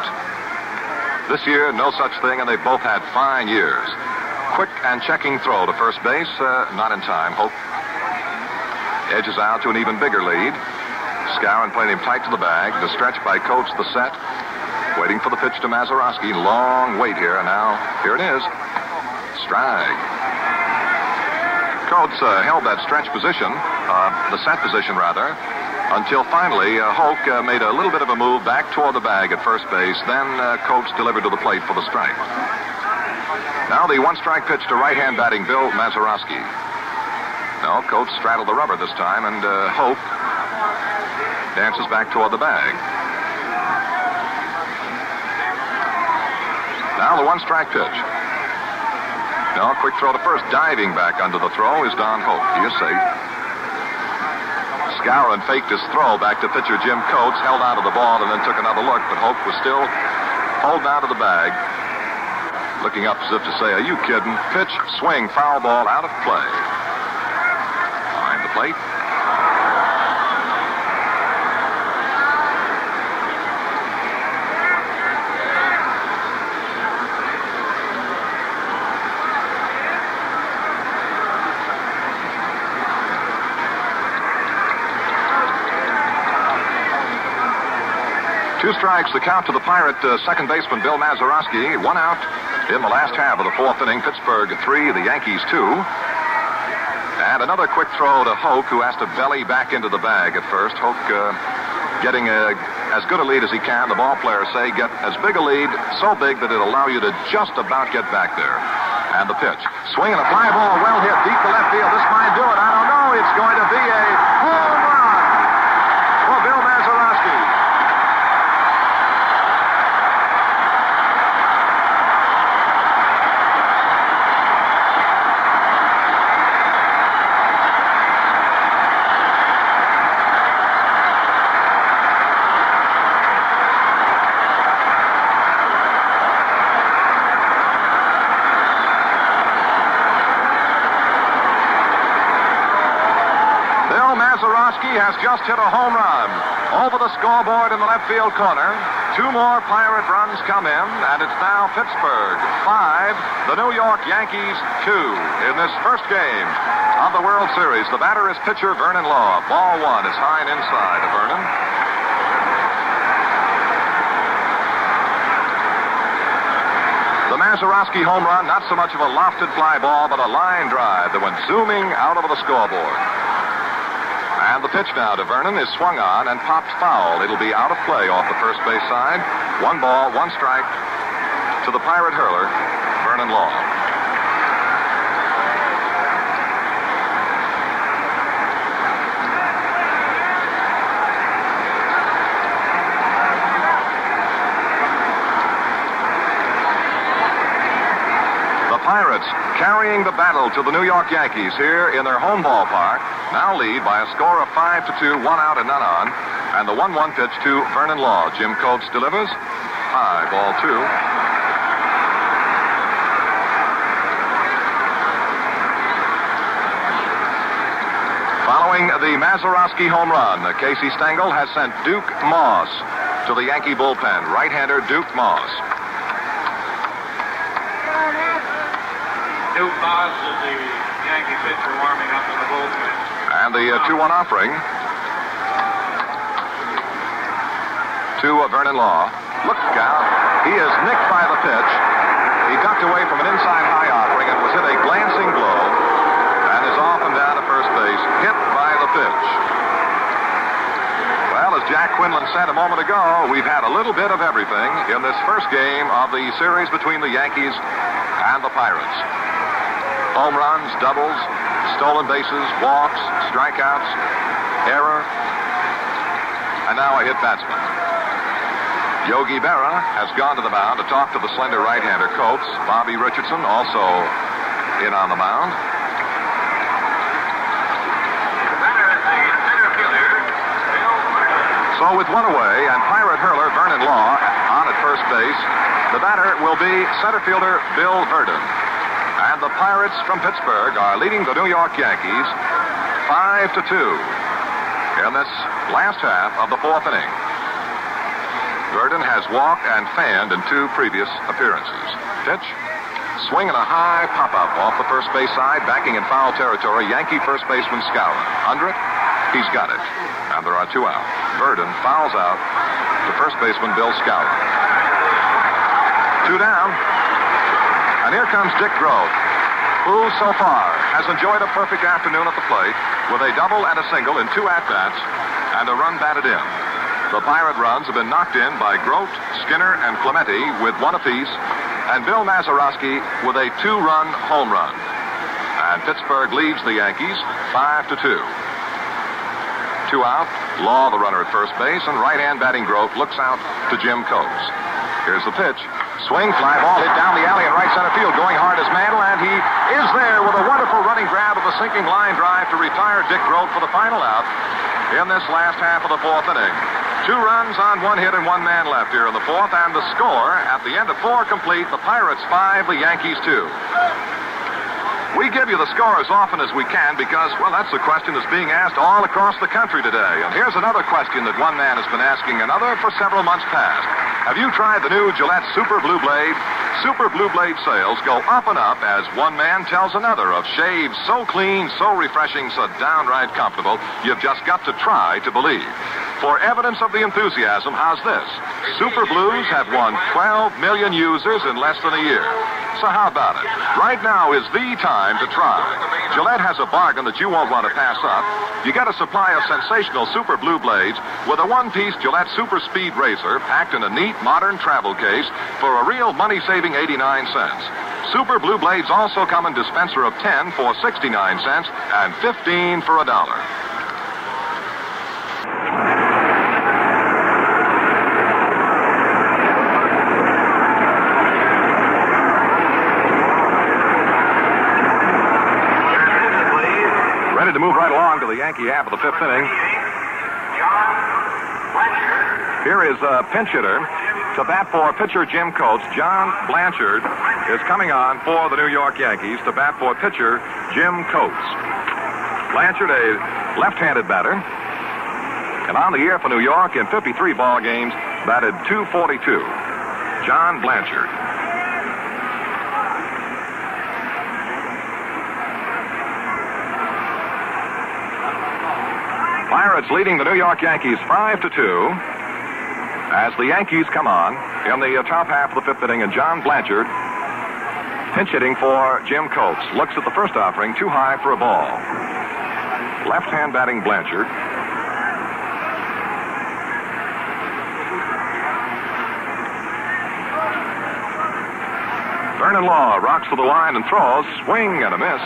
This year, no such thing, and they both had fine years. quick and checking throw to first base. Not in time. Hope edges out to an even bigger lead. Skowron playing him tight to the bag. The stretch by Coates, the set. Waiting for the pitch to Mazeroski. Long wait here. And now, here it is. Strike. Coates held that stretch position, the set position rather, until finally Hoke made a little bit of a move back toward the bag at first base. Then Coates delivered to the plate for the strike. Now the one-strike pitch to right-hand batting Bill Mazeroski. No, Coates straddled the rubber this time, and Hope dances back toward the bag. Now the one-strike pitch. No, quick throw to first. Diving back under the throw is Don Hope. He is safe. Skowron faked his throw back to pitcher Jim Coates, held out of the ball, and then took another look, but Hope was still holding out of the bag, looking up as if to say, are you kidding? Pitch, swing, foul ball, out of play. Behind the plate. Two strikes, the count to the Pirate second baseman Bill Mazeroski. One out in the last half of the fourth inning. Pittsburgh 3, the Yankees 2. And another quick throw to Hoke, who has to belly back into the bag at first. Hoke getting as good a lead as he can. The ball players say get as big a lead, so big that it'll allow you to just about get back there. And the pitch. Swinging a fly ball, well hit deep to left field. This might do it. I don't know. It's going to be a home run for Bill Mazeroski. Has just hit a home run over the scoreboard in the left field corner. Two more Pirate runs come in, and it's now Pittsburgh 5, the New York Yankees 2 in this first game of the World Series. The batter is pitcher Vernon Law. Ball one is high and inside of Vernon. The Mazeroski home run, not so much of a lofted fly ball, but a line drive that went zooming out over the scoreboard. And the pitch now to Vernon is swung on and popped foul. It'll be out of play off the first base side. 1 ball, 1 strike to the Pirate hurler, Vernon Law. Pirates carrying the battle to the New York Yankees here in their home ballpark. Now lead by a score of 5-2, 1 out and none on. And the 1-1 pitch to Vernon Law. Jim Coates delivers. High, ball 2. Following the Mazeroski home run, Casey Stengel has sent Duke Moss to the Yankee bullpen. Right-hander Duke Moss. Duke Moss is the Yankee pitcher warming up in the bullpen. And the 2-1 offering to Vernon Law. Look out. He is nicked by the pitch. He ducked away from an inside high offering and was hit a glancing blow and is off and down to first base, hit by the pitch. Well, as Jack Quinlan said a moment ago, we've had a little bit of everything in this first game of the series between the Yankees and the Pirates. Home runs, doubles, stolen bases, walks, strikeouts, error, and now a hit batsman. Yogi Berra has gone to the mound to talk to the slender right-hander Coates. Bobby Richardson also in on the mound. So with one away and Pirate hurler Vernon Law on at first base, the batter will be center fielder Bill Verdon. And the Pirates from Pittsburgh are leading the New York Yankees 5-2 in this last half of the fourth inning. Verdon has walked and fanned in 2 previous appearances. Pitch. Swing and a high pop-up off the first base side, backing in foul territory. Yankee first baseman Skowron. Under it, he's got it. And there are 2 out. Verdon fouls out to first baseman Bill Skowron. 2 down. And here comes Dick Groth, who so far has enjoyed a perfect afternoon at the plate with a double and a single in 2 at-bats and a run batted in. The Pirate runs have been knocked in by Grote, Skinner, and Clemente with 1 apiece, and Bill Mazeroski with a 2-run home run. And Pittsburgh leads the Yankees 5-2. 2 out, Law the runner at first base, and right-hand batting Grote looks out to Jim Coates. Here's the pitch. Swing, fly ball hit down the alley in right center field, going hard as Mantle, and he is there with a wonderful running grab of a sinking line drive to retire Dick Grote for the final out in this last half of the 4th inning. 2 runs on 1 hit and 1 man left here in the 4th, and the score at the end of 4 complete, the Pirates 5, the Yankees 2. We give you the score as often as we can because, well, that's the question that's being asked all across the country today. And here's another question that one man has been asking another for several months past. Have you tried the new Gillette Super Blue Blade? Super Blue Blade sales go up and up as one man tells another of shaves so clean, so refreshing, so downright comfortable, you've just got to try to believe. For evidence of the enthusiasm, how's this? Super Blues have won 12 million users in less than a year. So how about it? Right now is the time to try. Gillette has a bargain that you won't want to pass up. You get a supply of sensational Super Blue Blades with a 1-piece Gillette Super Speed Razor packed in a neat, modern travel case for a real money-saving 89 cents. Super Blue Blades also come in dispenser of 10 for 69 cents and 15 for $1. To move right along to the Yankee half of the 5th inning. Here is a pinch hitter to bat for pitcher Jim Coates. John Blanchard is coming on for the New York Yankees to bat for pitcher Jim Coates. Blanchard, a left-handed batter, and on the year for New York in 53 ball games, batted .242. John Blanchard. Pirates leading the New York Yankees 5-2 as the Yankees come on in the top half of the 5th inning, and John Blanchard pinch hitting for Jim Coates. Looks at the first offering, too high for a ball. Left-hand batting Blanchard. Vernon Law rocks to the line and throws. Swing and a miss.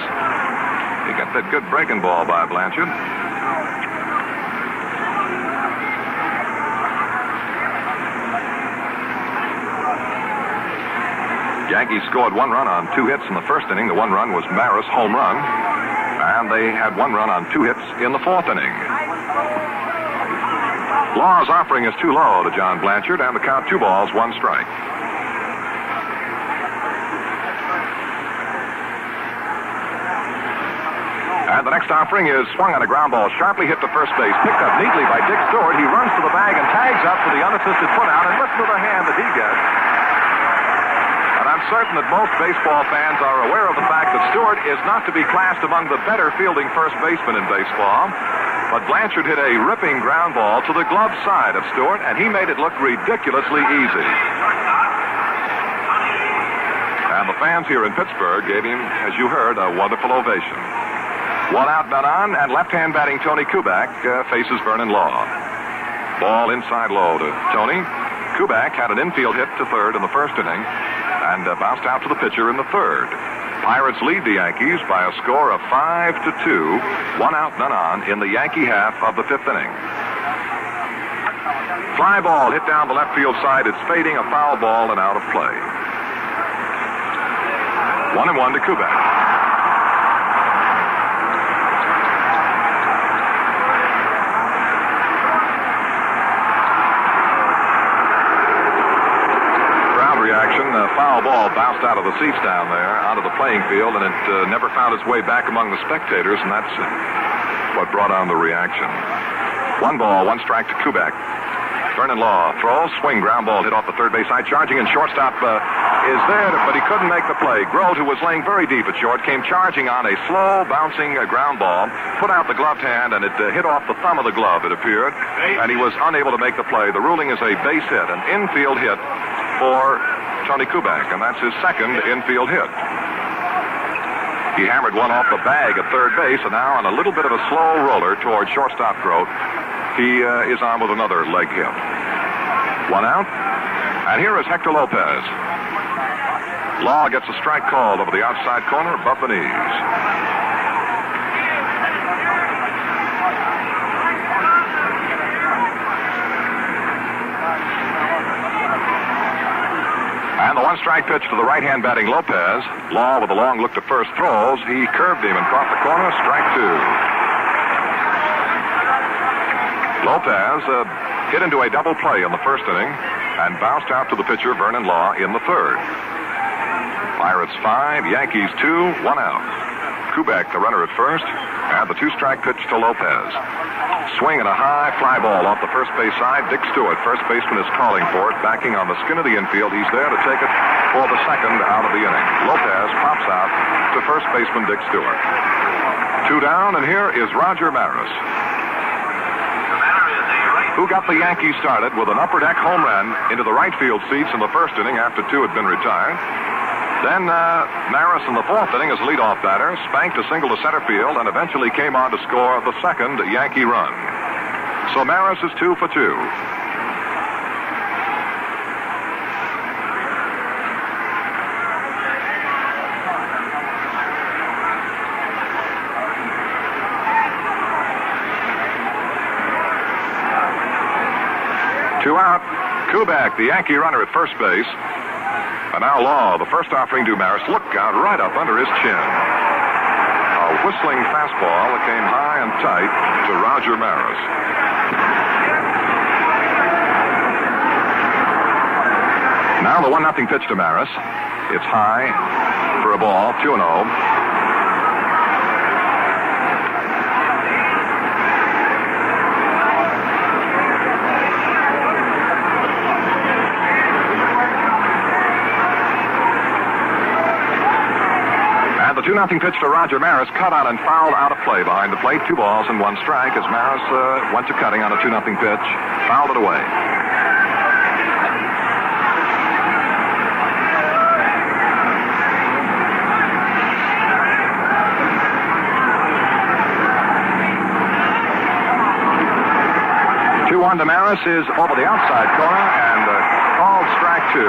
He got that good breaking ball by Blanchard. Yankees scored 1 run on 2 hits in the 1st inning. The 1 run was Maris' home run. And they had 1 run on 2 hits in the 4th inning. Law's offering is too low to John Blanchard, and the count 2 balls, 1 strike. And the next offering is swung on a ground ball, sharply hit to first base, picked up neatly by Dick Stewart. He runs to the bag and tags up for the unassisted putout, and listen to the hand that he gets. I'm certain that most baseball fans are aware of the fact that Stewart is not to be classed among the better fielding first basemen in baseball. But Blanchard hit a ripping ground ball to the glove side of Stewart, and he made it look ridiculously easy. And the fans here in Pittsburgh gave him, as you heard, a wonderful ovation. 1 out, none on, and left-hand batting Tony Kubek faces Vernon Law. Ball inside low to Tony. Kubek had an infield hit to third in the 1st inning and bounced out to the pitcher in the 3rd. Pirates lead the Yankees by a score of 5-2, 1 out, none on in the Yankee half of the 5th inning. Fly ball hit down the left field side. It's fading, a foul ball and out of play. 1-1 to Kubek. Foul ball bounced out of the seats down there onto the playing field, and it never found its way back among the spectators, and that's what brought on the reaction. 1 ball, 1 strike to Kubek. Vernon Law throws, swing, ground ball hit off the third base side, charging in shortstop is there, but he couldn't make the play. Grote, who was laying very deep at short, came charging on a slow, bouncing ground ball, put out the gloved hand, and it hit off the thumb of the glove, it appeared, and he was unable to make the play. The ruling is a base hit, an infield hit for Tony Kubek, and that's his second infield hit. He hammered one off the bag at third base, and now on a little bit of a slow roller toward shortstop Grote, he is on with another leg hit. One out. And here is Hector Lopez. Law gets a strike called over the outside corner above the knees. And the one-strike pitch to the right-hand batting Lopez. Law with a long look to first throws. He curved him and caught the corner. Strike two. Lopez hit into a double play in the first inning and bounced out to the pitcher, Vernon Law, in the third. Pirates 5, Yankees 2, 1 out. Kubek, the runner at first, and the two-strike pitch to Lopez. Swing and a high fly ball off the first base side. Dick Stewart, first baseman, is calling for it, backing on the skin of the infield. He's there to take it for the second out of the inning. Lopez pops out to first baseman Dick Stewart. 2 down, and here is Roger Maris, who got the Yankees started with an upper deck home run into the right field seats in the first inning after 2 had been retired. Then Maris in the fourth inning as leadoff batter spanked a single to center field and eventually came on to score the second Yankee run. So Maris is 2 for 2. Two out. Kubek, the Yankee runner at first base. And now Law, the first offering to Maris. Look out right up under his chin. A whistling fastball that came high and tight to Roger Maris. Now the 1-0 pitch to Maris. It's high for a ball, 2-0. The 2-0 pitch to Roger Maris, cut out and fouled out of play behind the plate. 2 balls and 1 strike as Maris went to cutting on a 2-0 pitch, fouled it away. Two-1 to Maris is over the outside corner and called strike 2.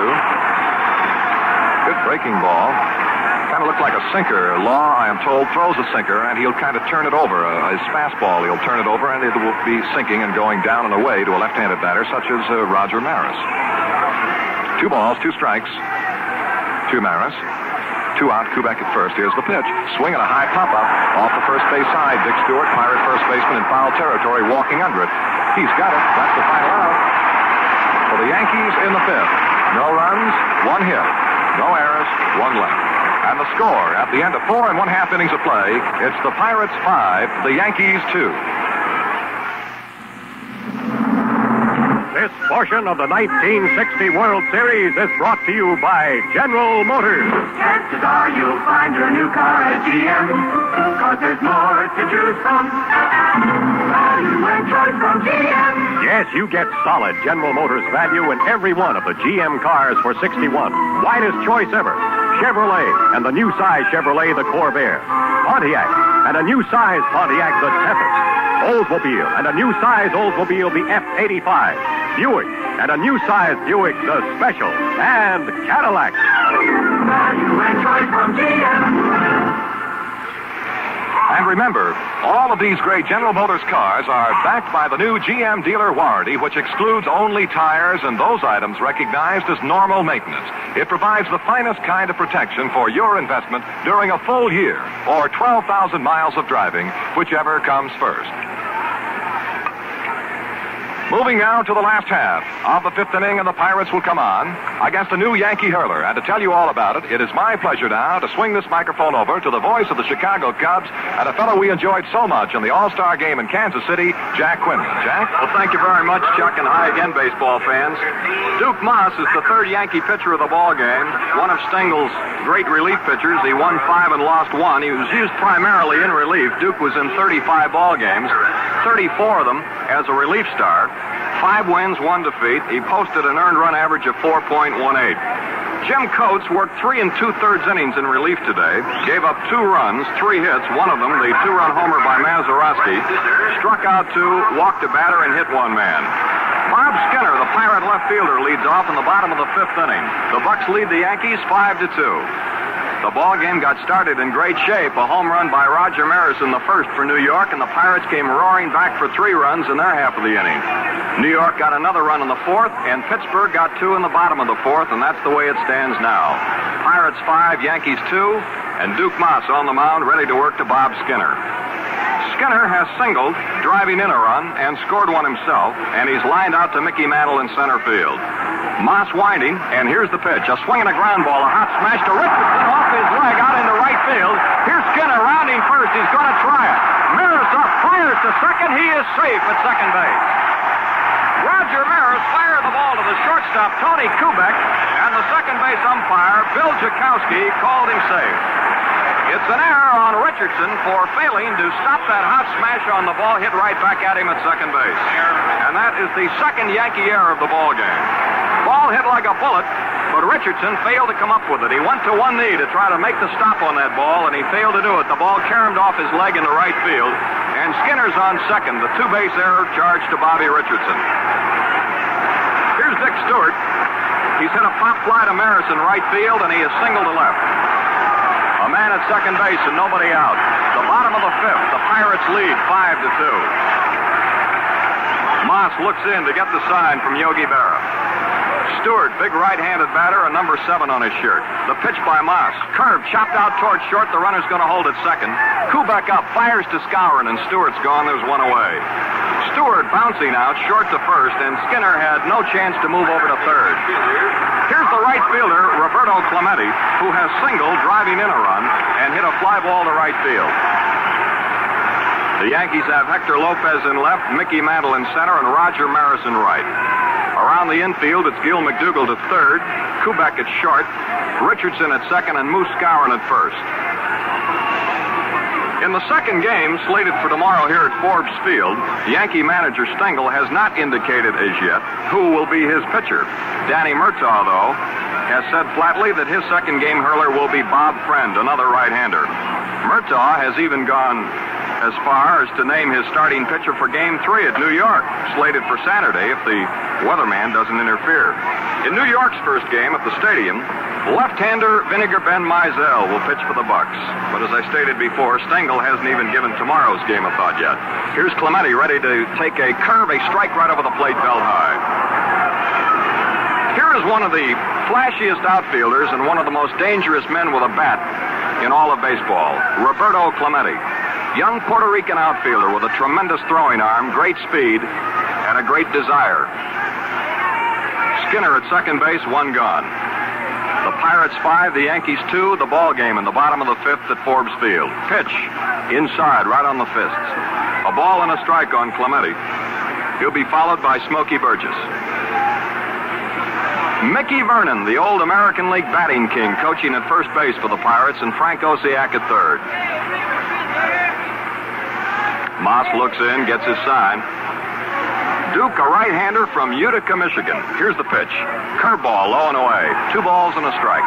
Good breaking ball. Kind of looked like a sinker. Law, I am told, throws a sinker, and he'll kind of turn it over. His fastball, he'll turn it over, and it will be sinking and going down and away to a left-handed batter, such as Roger Maris. 2 balls, 2 strikes to Maris. 2 out, Kubek at first. Here's the pitch. Swing and a high pop-up off the first base side. Dick Stewart, Pirate first baseman in foul territory, walking under it. He's got it. That's the final out. For the Yankees in the 5th. No runs, 1 hit. No errors, 1 left. And the score at the end of 4 1/2 innings of play, it's the Pirates 5, the Yankees 2. This portion of the 1960 World Series is brought to you by General Motors. Chances are you'll find your new car at GM, 'cause there's more to choose from. Value and choice from GM. Yes, you get solid General Motors value in every one of the GM cars for $61. Widest choice ever. Chevrolet and the new size Chevrolet, the Corvair. Pontiac and a new size Pontiac, the Tempest. Oldsmobile and a new size Oldsmobile, the F-85. Buick and a new size Buick, the Special. And Cadillac. Value and choice from GM. And remember, all of these great General Motors cars are backed by the new GM dealer warranty, which excludes only tires and those items recognized as normal maintenance. It provides the finest kind of protection for your investment during a full year or 12,000 miles of driving, whichever comes first. Moving now to the last half of the 5th inning, and the Pirates will come on. against a new Yankee hurler. And to tell you all about it, it is my pleasure now to swing this microphone over to the voice of the Chicago Cubs and a fellow we enjoyed so much in the All-Star game in Kansas City, Jack Quinlan. Jack? Well, thank you very much, Chuck, and hi again, baseball fans. Duke Moss is the third Yankee pitcher of the ball game, one of Stengel's great relief pitchers. He won 5 and lost 1. He was used primarily in relief. Duke was in 35 ball games, 34 of them as a relief star. 5 wins, 1 defeat. He posted an earned run average of 4.18. Jim Coates worked 3 2/3 innings in relief today, gave up 2 runs, 3 hits, one of them the 2-run homer by Mazeroski, struck out 2, walked a batter, and hit 1 man. Bob Skinner, the Pirate left fielder, leads off in the bottom of the 5th inning. The Bucks lead the Yankees 5-2. The ball game got started in great shape. A home run by Roger Maris in the first for New York, and the Pirates came roaring back for 3 runs in their half of the inning. New York got another run in the 4th, and Pittsburgh got 2 in the bottom of the 4th, and that's the way it stands now. Pirates 5, Yankees 2, and Duke Moss on the mound ready to work to Bob Skinner. Skinner has singled, driving in a run, and scored 1 himself, and he's lined out to Mickey Mantle in center field. Moss winding, and here's the pitch. A swing and a ground ball, a hot smash to Richardson off his leg out into right field. Here's Skinner rounding first. He's going to try it. Maris up, fires to second. He is safe at second base. Roger Maris fired the ball to the shortstop, Tony Kubek, and the second base umpire, Bill Jakowski, called him safe. It's an error on Richardson for failing to stop that hot smash on the ball, hit right back at him at second base. And that is the second Yankee error of the ball game. Ball hit like a bullet, but Richardson failed to come up with it. He went to one knee to try to make the stop on that ball, and he failed to do it. The ball caromed off his leg into right field, and Skinner's on second. The 2-base error charged to Bobby Richardson. Here's Dick Stewart. He's hit a pop fly to Maris in right field, and he is single to left. A man at second base and nobody out. The bottom of the 5th, the Pirates lead 5-2. Moss looks in to get the sign from Yogi Berra. Stewart, big right-handed batter, a number 7 on his shirt. The pitch by Moss. Curve chopped out towards short. The runner's going to hold at second. Kubek up, fires to Skowron, and Stewart's gone. There's 1 away. Stewart bouncing out, short to first, and Skinner had no chance to move over to third. Here's the right fielder, Roberto Clemente, who has singled, driving in a run, and hit a fly ball to right field. The Yankees have Hector Lopez in left, Mickey Mantle in center, and Roger Maris in right. Around the infield, it's Gil McDougall to third, Kubek at short, Richardson at second, and Moose Skowron at first. In the second game, slated for tomorrow here at Forbes Field, Yankee manager Stengel has not indicated as yet who will be his pitcher. Danny Murtaugh, though, has said flatly that his second game hurler will be Bob Friend, another right-hander. Murtaugh has even gone as far as to name his starting pitcher for Game 3 at New York, slated for Saturday if the weatherman doesn't interfere. In New York's first game at the stadium, left-hander Vinegar Ben Mizell will pitch for the Bucks. But as I stated before, Stengel hasn't even given tomorrow's game a thought yet. Here's Clemente ready to take a curve, a strike right over the plate, belt high. Here is one of the flashiest outfielders and one of the most dangerous men with a bat in all of baseball, Roberto Clemente. Young Puerto Rican outfielder with a tremendous throwing arm, great speed, and a great desire. Skinner at second base, 1 gone. The Pirates 5, the Yankees 2, the ball game in the bottom of the 5th at Forbes Field. Pitch, inside, right on the fists. A ball and a strike on Clemente. He'll be followed by Smokey Burgess. Mickey Vernon, the old American League batting king, coaching at first base for the Pirates, and Frank Osiak at third. Moss looks in, gets his sign. Duke, a right-hander from Utica, Michigan. Here's the pitch. Curveball, low and away. 2 balls and a strike.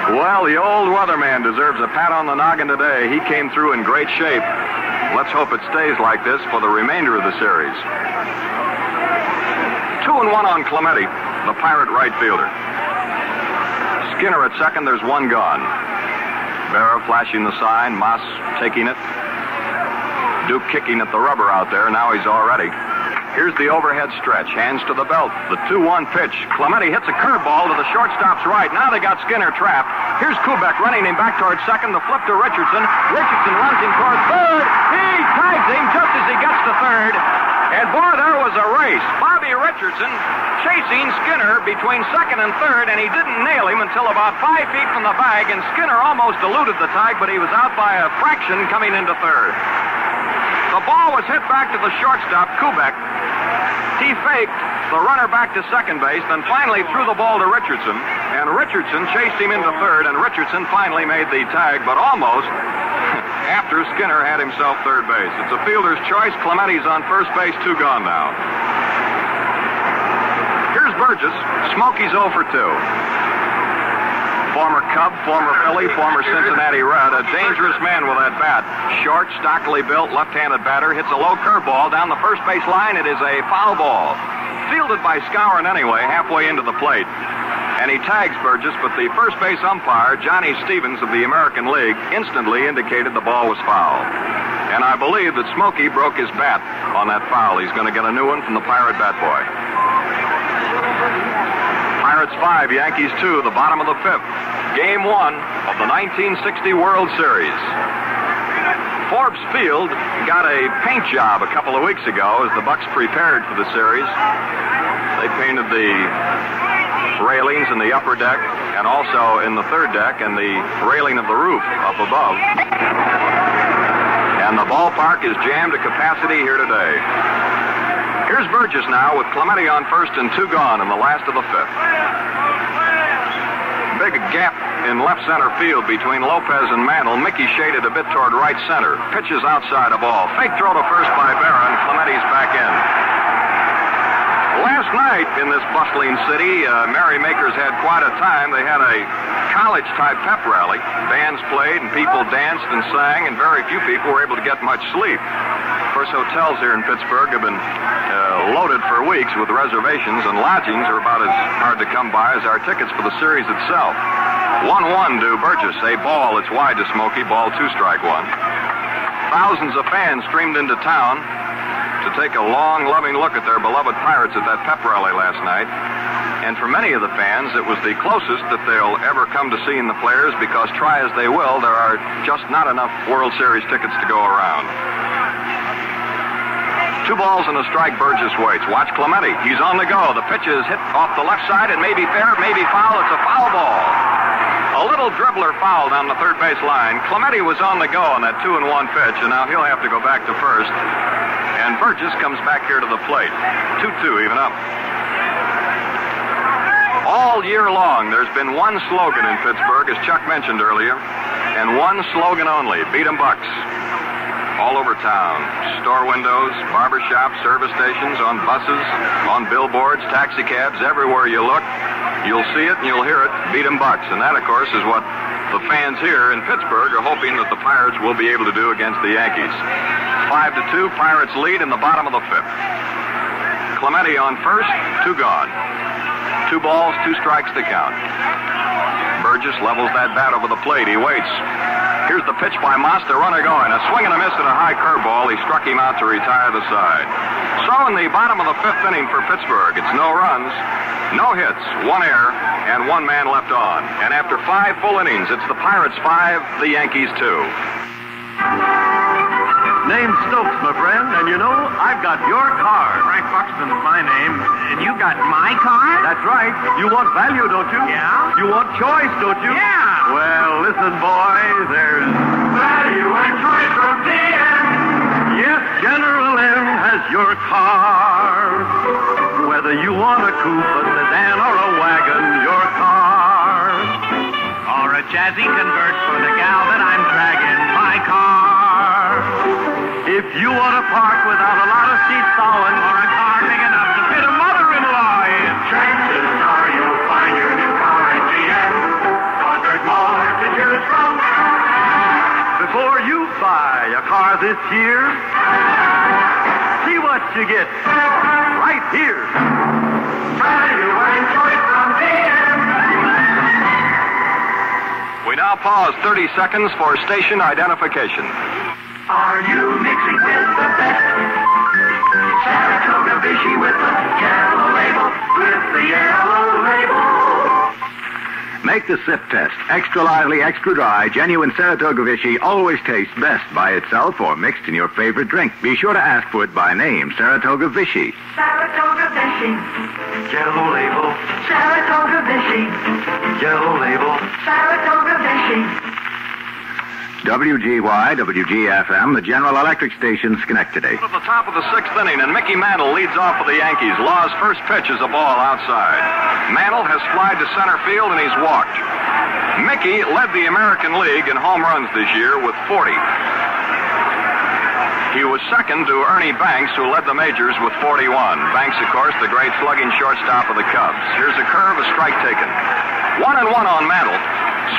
Well, the old weatherman deserves a pat on the noggin today. He came through in great shape. Let's hope it stays like this for the remainder of the series. 2-1 on Clemente, the Pirate right fielder. Skinner at second, there's 1 gone. Berra flashing the sign, Moss taking it. Duke kicking at the rubber out there, now he's all ready. Here's the overhead stretch, hands to the belt, the 2-1 pitch. Clemente hits a curveball to the shortstop's right. Now they got Skinner trapped. Here's Kubek running him back towards second, the flip to Richardson. Richardson runs him towards third. He tags him just as he gets to third. And boy, there was a race. Bobby Richardson chasing Skinner between second and third, and he didn't nail him until about 5 feet from the bag, and Skinner almost eluded the tag, but he was out by a fraction coming into third. The ball was hit back to the shortstop, Kubek. He faked the runner back to second base, then finally threw the ball to Richardson, and Richardson chased him into third, and Richardson finally made the tag, but almost after Skinner had himself third base. It's a fielder's choice. Clementi's on first base, 2 gone now. Here's Burgess. Smokey's 0 for 2. Former Cub, former Philly, former Cincinnati Red. A dangerous man with that bat. Short, stockily built, left-handed batter. Hits a low curveball down the first base line. It is a foul ball. Fielded by Skowron anyway, halfway into the plate. And he tags Burgess, but the first base umpire, Johnny Stevens of the American League, instantly indicated the ball was foul. And I believe that Smokey broke his bat on that foul. He's going to get a new one from the Pirate bat boy. Pirates 5, Yankees 2, the bottom of the 5th. Game 1 of the 1960 World Series. Forbes Field got a paint job a couple of weeks ago as the Bucks prepared for the series. They painted the railings in the upper deck and also in the third deck and the railing of the roof up above. And the ballpark is jammed to capacity here today. Here's Burgess now with Clemente on first and 2 gone in the last of the 5th. Big gap in left center field between Lopez and Mantle. Mickey shaded a bit toward right center. Pitches outside a ball. Fake throw to first by Berra, and Clemente's back in. Last night in this bustling city, merrymakers had quite a time. They had a college-type pep rally. Bands played and people danced and sang, and very few people were able to get much sleep. Of course, hotels here in Pittsburgh have been loaded for weeks with reservations, and lodgings are about as hard to come by as our tickets for the series itself. 1-1 to Burgess. A ball. It's wide to Smokey. Ball 2, strike 1. Thousands of fans streamed into town to take a long, loving look at their beloved Pirates at that pep rally last night. And for many of the fans, it was the closest that they'll ever come to seeing the players, because try as they will, there are just not enough World Series tickets to go around. 2 balls and a strike. Burgess waits. Watch Clemente. He's on the go. The pitch is hit off the left side. It may be fair, it may be foul. It's a foul ball. A little dribbler foul down the third base line. Clemente was on the go on that 2-1 pitch, and now he'll have to go back to first. And Burgess comes back here to the plate. 2-2, even up. All year long, there's been one slogan in Pittsburgh, as Chuck mentioned earlier, and one slogan only: beat 'em Bucks. All over town. Store windows, barber shops, service stations, on buses, on billboards, taxi cabs, everywhere you look, you'll see it and you'll hear it: beat 'em Bucks. And that, of course, is what the fans here in Pittsburgh are hoping that the Pirates will be able to do against the Yankees. 5-2, Pirates lead in the bottom of the 5th. Clemente on first, 2 gone. 2 balls, 2 strikes to count. Burgess levels that bat over the plate. He waits. Here's the pitch by Moss, the runner going. A swing and a miss at a high curveball. He struck him out to retire the side. So in the bottom of the 5th inning for Pittsburgh, it's no runs, no hits, 1 error, and 1 man left on. And after 5 full innings, it's the Pirates 5, the Yankees 2. Name's Stokes, my friend, and you know, I've got your car. Frank Buxton's my name, and you got my car? That's right. You want value, don't you? Yeah. You want choice, don't you? Yeah. Well, listen, boy, there's Value and choice from DM. Yes, General M has your car. Whether you want a coupe, a sedan, or a wagon, your car. Or a jazzy convert for the gal that I'm dragging, my car. If you want to park without a lot of seats thawing, Or a car big enough to fit a mother-in-law in. Chances are you'll find your new car at GM. 100 more to choose from. before you buy a car this year, see what you get right here. Value and choice from GM. We now pause 30 seconds for station identification. Are you mixing with the best? Saratoga Vichy with the yellow label, with the yellow label. Make the sip test. Extra lively, extra dry, genuine Saratoga Vichy always tastes best by itself or mixed in your favorite drink. Be sure to ask for it by name, Saratoga Vichy. Saratoga Vichy. Yellow label. Saratoga Vichy. Yellow label. Saratoga Vichy. WGY, WGFM, the General Electric Station, Schenectady. At the top of the sixth inning, and Mickey Mantle leads off for the Yankees. Law's first pitch is a ball outside. Mantle has flied to center field, and he's walked. Mickey led the American League in home runs this year with 40. He was second to Ernie Banks, who led the majors with 41. Banks, of course, the great slugging shortstop of the Cubs. Here's a curve, a strike taken. 1-1 on Mantle.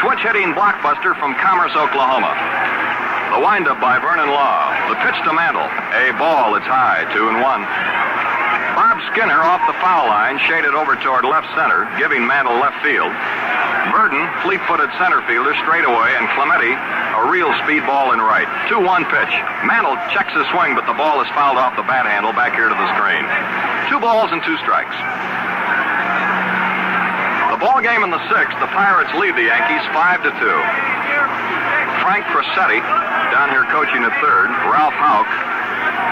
Switch-hitting blockbuster from Commerce, Oklahoma. The windup by Vernon Law. The pitch to Mantle. A ball, it's high, 2-1. Bob Skinner off the foul line, shaded over toward left center, giving Mantle left field. Burden, fleet-footed center fielder, straight away, and Clemente, a real speed ball in right. 2-1 pitch. Mantle checks his swing, but the ball is fouled off the bat handle back here to the screen. 2 balls and 2 strikes. The ball game in the sixth, the Pirates lead the Yankees 5-2. Frank Crosetti, down here coaching at third. Ralph Houck,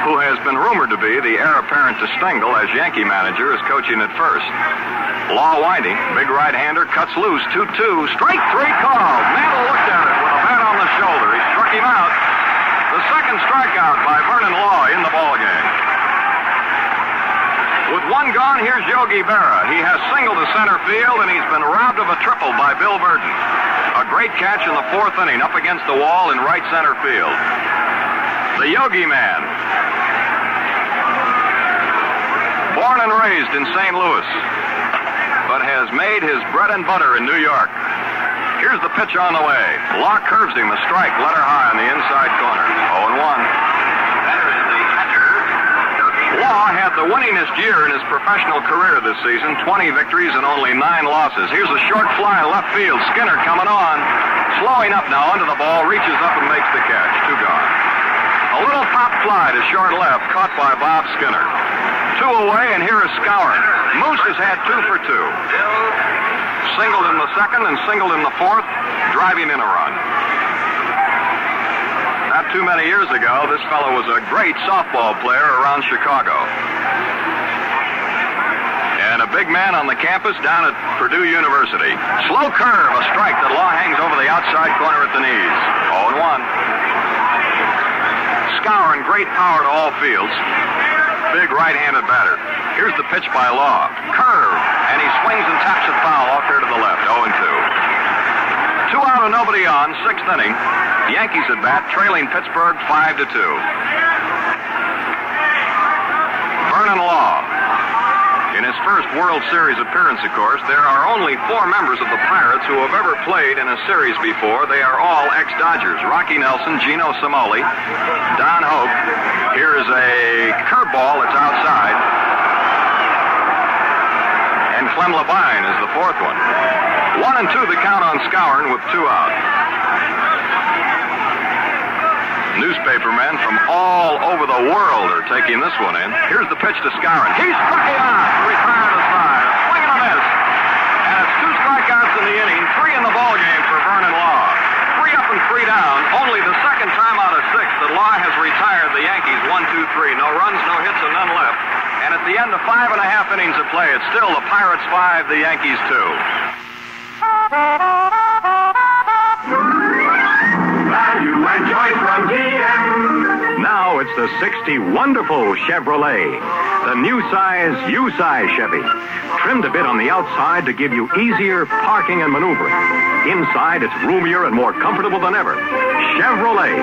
who has been rumored to be the heir apparent to Stengel as Yankee manager, is coaching at first. Law winding, big right-hander, cuts loose, 2-2, strike 3 called. Mantle looked at it with a bat on the shoulder. He struck him out. The second strikeout by Vernon Law in the ball game. With 1 gone, here's Yogi Berra. He has singled to center field, and he's been robbed of a triple by Bill Burden. A great catch in the 4th inning, up against the wall in right center field. The Yogi Man. Born and raised in St. Louis, but has made his bread and butter in New York. Here's the pitch on the way. Law curves him, a strike, letter high on the inside corner. 0-1. Law had the winningest year in his professional career this season, 20 victories and only 9 losses. Here's a short fly left field. Skinner coming on. Slowing up now under the ball, reaches up and makes the catch. 2 gone. A little pop fly to short left, caught by Bob Skinner. 2 away, and here is Skowron. Moose has had 2 for 2. Singled in the second and singled in the 4th, driving in a run. Not too many years ago, this fellow was a great softball player around Chicago. And a big man on the campus down at Purdue University. Slow curve, a strike that Law hangs over the outside corner at the knees. 0-1. Skowron, great power to all fields. Big right-handed batter. Here's the pitch by Law. Curve, and he swings and taps it foul off here to the left. 0-2. 2 out and nobody on, 6th inning. The Yankees at bat, trailing Pittsburgh 5-2. Vernon Law. In his first World Series appearance, of course, there are only 4 members of the Pirates who have ever played in a series before. They are all ex-Dodgers. Rocky Nelson, Gino Cimoli, Don Hope. Here is a curveball that's outside. And Clem Labine is the 4th one. 1-2 the count on Skowron with 2 out. Newspapermen from all over the world are taking this one in. Here's the pitch to Skowron. He struck it out to retire the side. A swing and a miss. And it's 2 strikeouts in the inning, 3 in the ball game for Vernon Law. 3 up and 3 down. Only the second time out of 6 that Law has retired the Yankees 1-2-3. No runs, no hits, and none left. And at the end of 5.5 innings of play, it's still the Pirates 5, the Yankees 2. Value and choice from GM. Now it's the 60 wonderful Chevrolet. The new size U-size Chevy. Trimmed a bit on the outside to give you easier parking and maneuvering. Inside, it's roomier and more comfortable than ever. Chevrolet,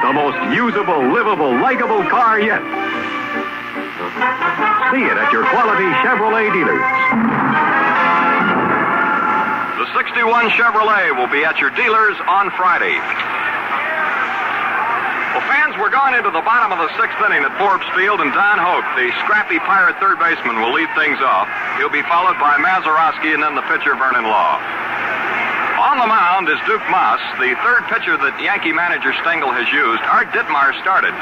the most usable, livable, likable car yet. See it at your quality Chevrolet dealers. The 61 Chevrolet will be at your dealers on Friday. Well, fans, we're going into the bottom of the 6th inning at Forbes Field, and Don Hope, the scrappy Pirate third baseman, will lead things off. He'll be followed by Mazeroski and then the pitcher, Vernon Law. On the mound is Duke Moss, the third pitcher that Yankee manager Stengel has used. Art Ditmar started,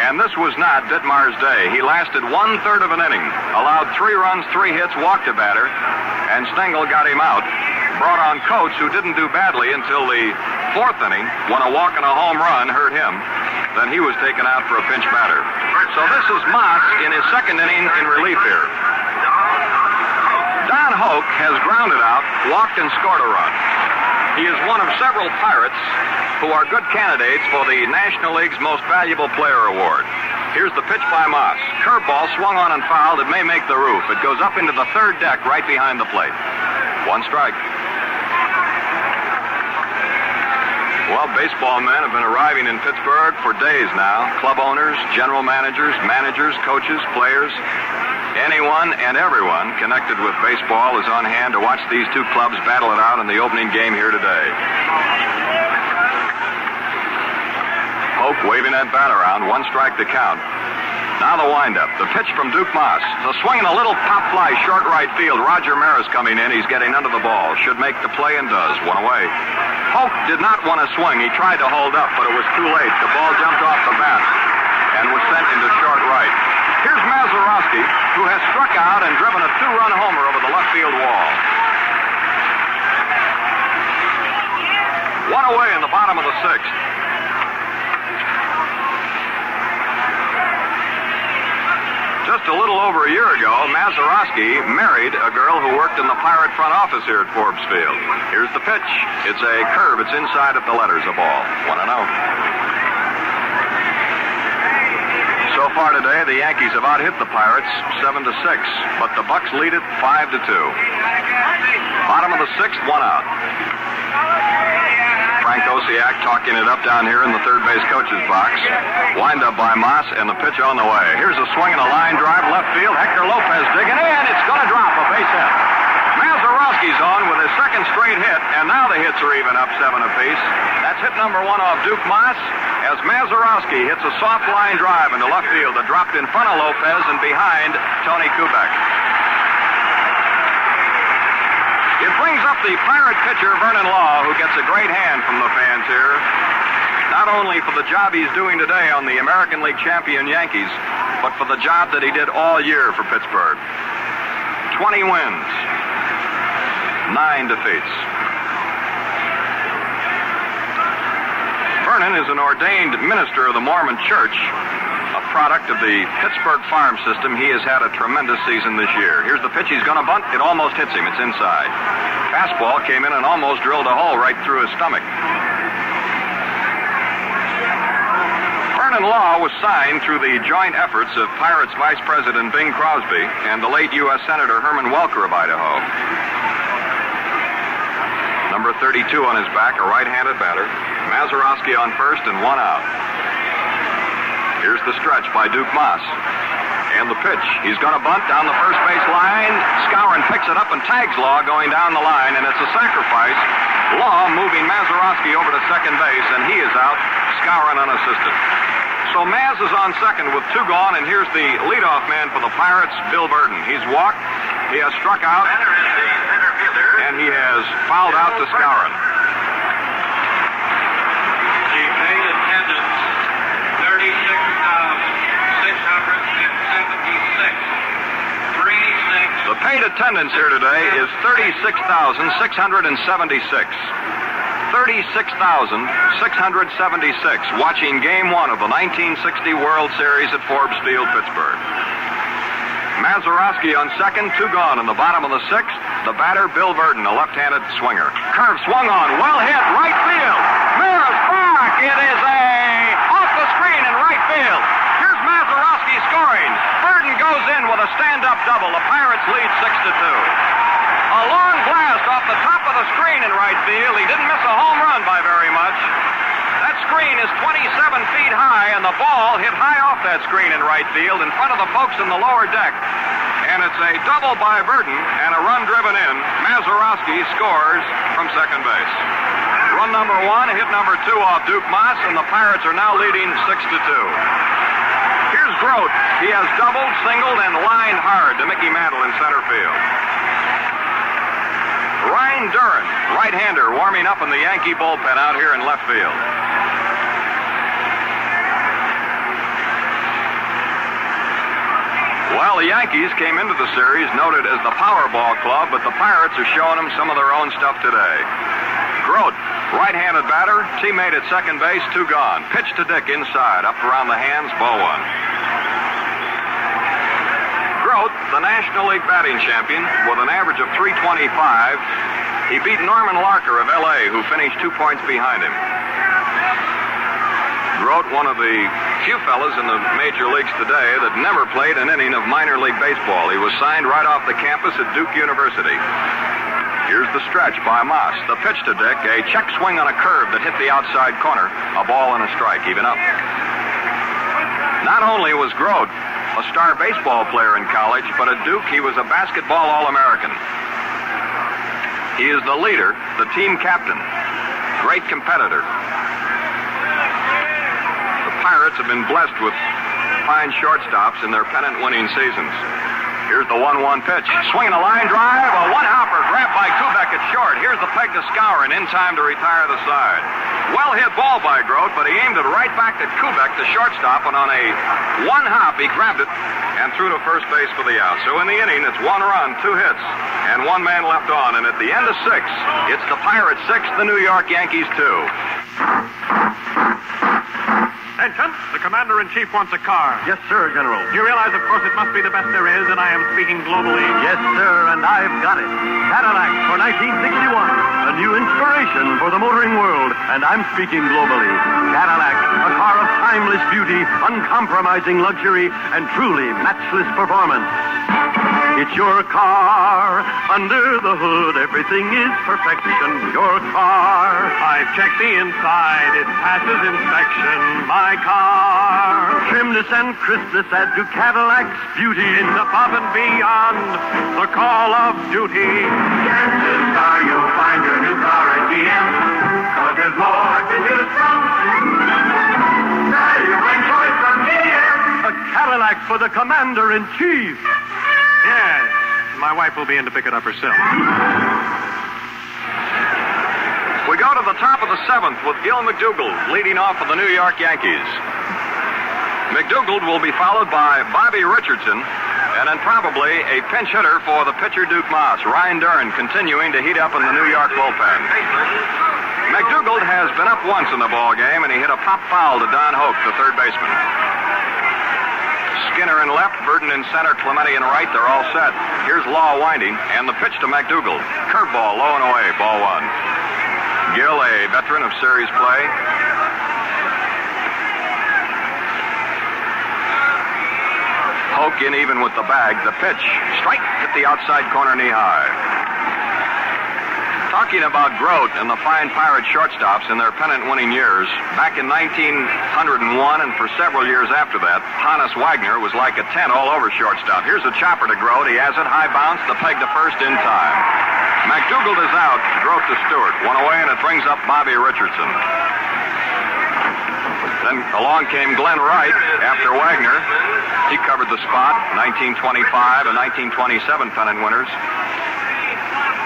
and this was not Ditmar's day. He lasted 1/3 of an inning, allowed 3 runs, 3 hits, walked a batter, and Stengel got him out. brought on Coates, who didn't do badly until the fourth inning when a walk and a home run hurt him. Then he was taken out for a pinch batter. So this is Moss in his second inning in relief here. Don Hoke has grounded out, walked, and scored a run. He is one of several Pirates who are good candidates for the National League's Most Valuable Player Award. Here's the pitch by Moss. Curveball swung on and fouled. It may make the roof. It goes up into the third deck right behind the plate. One strike. Well, baseball men have been arriving in Pittsburgh for days now. Club owners, general managers, coaches, players. Anyone and everyone connected with baseball is on hand to watch these two clubs battle it out in the opening game here today. Hoke waving that bat around. One strike to count. Now the windup. The pitch from Duke Moss. The swing and a little pop fly short right field. Roger Maris coming in. He's getting under the ball. Should make the play and does. One away. Hoke did not want to swing. He tried to hold up, but it was too late. The ball jumped off the bat and was sent into short right. Here's Mazeroski, who has struck out and driven a two-run homer over the left field wall. One away in the bottom of the sixth. Just a little over a year ago, Mazeroski married a girl who worked in the Pirate front office here at Forbes Field. Here's the pitch. It's a curve. It's inside at the letters, a ball. 1-0. So far today, the Yankees have out-hit the Pirates 7-6, but the Bucks lead it 5-2. Bottom of the sixth, one out. Frank Osiak talking it up down here in the third base coach's box. Wind up by Moss, and the pitch on the way. Here's a swing and a line drive left field. Hector Lopez digging in. It's going to drop a base hit. Mazeroski's on with his second straight hit, and now the hits are even up 7 apiece. That's hit number 1 off Duke Moss, as Mazeroski hits a soft line drive into left field that dropped in front of Lopez and behind Tony Kubek. It brings up the Pirate pitcher, Vernon Law, who gets a great hand from the fans here, not only for the job he's doing today on the American League champion Yankees, but for the job that he did all year for Pittsburgh. 20 wins, 9 defeats. Vernon is an ordained minister of the Mormon Church, a product of the Pittsburgh farm system. He has had a tremendous season this year. Here's the pitch. He's going to bunt. It almost hits him. It's inside. Fastball came in and almost drilled a hole right through his stomach. Vernon Law was signed through the joint efforts of Pirates Vice President Bing Crosby and the late U.S. Senator Herman Welker of Idaho. Number 32 on his back, a right-handed batter. Mazeroski on first and one out. Here's the stretch by Duke Moss. And the pitch. He's going to bunt down the first base line. Skowron picks it up and tags Law going down the line, and it's a sacrifice. Law moving Mazeroski over to second base, and he is out. Skowron unassisted. So Maz is on second with 2 gone, and here's the leadoff man for the Pirates, Bill Burton. He's walked, he has struck out, and he has fouled out to Skowron. The paid attendance, 36,676. 36. The paid attendance here today is 36,676. 36,676 watching Game 1 of the 1960 World Series at Forbes Field, Pittsburgh. Mazeroski on second, 2 gone in the bottom of the sixth. The batter, Bill Burton, a left-handed swinger. Curve swung on, well hit, right field. Maris back. It is off the screen in right field. Here's Mazeroski scoring. Burton goes in with a stand-up double. The Pirates lead 6-2. A long blast off the top of the screen in right field. He didn't miss a home run by very much. That screen is 27 feet high, and the ball hit high off that screen in right field in front of the folks in the lower deck. And it's a double by Burton and a run driven in. Mazeroski scores from second base. Run number 1, hit number 2 off Duke Moss, and the Pirates are now leading 6-2. Here's Grote. He has doubled, singled, and lined hard to Mickey Mantle in center field. Ryan Duran, right-hander, warming up in the Yankee bullpen out here in left field. Well, Well, the Yankees came into the series noted as the Powerball Club, but the Pirates are showing them some of their own stuff today. Grote, right-handed batter, teammate at second base, 2 gone. Pitch to Dick inside, up around the hands, ball 1. Grote, the National League batting champion, with an average of .325, he beat Norman Larker of L.A., who finished 2 points behind him. Grote, one of the few fellas in the major leagues today that never played an inning of minor league baseball. He was signed right off the campus at Duke University. Here's the stretch by Moss. The pitch to Dick, a check swing on a curve that hit the outside corner. A ball and a strike, even up. Not only was Grote a star baseball player in college, but at Duke he was a basketball All-American. He is the leader, the team captain, great competitor. Pirates have been blessed with fine shortstops in their pennant-winning seasons. Here's the 1-1 pitch. Swinging a line drive, a one-hopper grabbed by Kubek at short. Here's the peg to Skowron in time to retire the side. Well-hit ball by Grote, but he aimed it right back at Kubek, the shortstop, and on a one-hop, he grabbed it and threw to first base for the out. So in the inning, it's 1 run, 2 hits, and 1 man left on. And at the end of 6, it's the Pirates 6, the New York Yankees 2. Attention, the Commander-in-Chief wants a car. Yes, sir, General. You realize, of course, it must be the best there is, and I am speaking globally. Yes, sir, and I've got it. Cadillac for 1961. A new inspiration for the motoring world, and I'm speaking globally. Cadillac, a car of timeless beauty, uncompromising luxury, and truly matchless performance. It's your car. Under the hood, everything is perfection. Your car. I've checked the inside. It passes inspection. My car. Trimness and crispness add to Cadillac's beauty. It's above and beyond the call of duty. Chances are you'll find your new car at GM, 'cause there's more to choose from. Value and choice from GM. A Cadillac for the Commander-in-Chief. Yes, my wife will be in to pick it up herself. We go to the top of the 7th with Gil McDougald leading off for the New York Yankees. McDougald will be followed by Bobby Richardson, and then probably a pinch hitter for the pitcher Duke Moss. Ryan Dern continuing to heat up in the New York bullpen. McDougald has been up once in the ball game, and he hit a pop foul to Don Hoke, the third baseman. Skinner in left, Burden in center, Clemente in right. They're all set. Here's Law winding, and the pitch to McDougald. Curveball, low and away, ball 1. Gil, a veteran of series play. Hoke in even with the bag. The pitch, strike, hit the outside corner knee high. Talking about Grote and the fine Pirate shortstops in their pennant-winning years, back in 1901 and for several years after that, Hannes Wagner was like a tent all over shortstop. Here's a chopper to Grote. He has it, high bounce, the peg to first in time. McDougald is out, Grote to Stewart. 1 away, and it brings up Bobby Richardson. Then along came Glenn Wright after Wagner. He covered the spot, 1925 and 1927 pennant winners.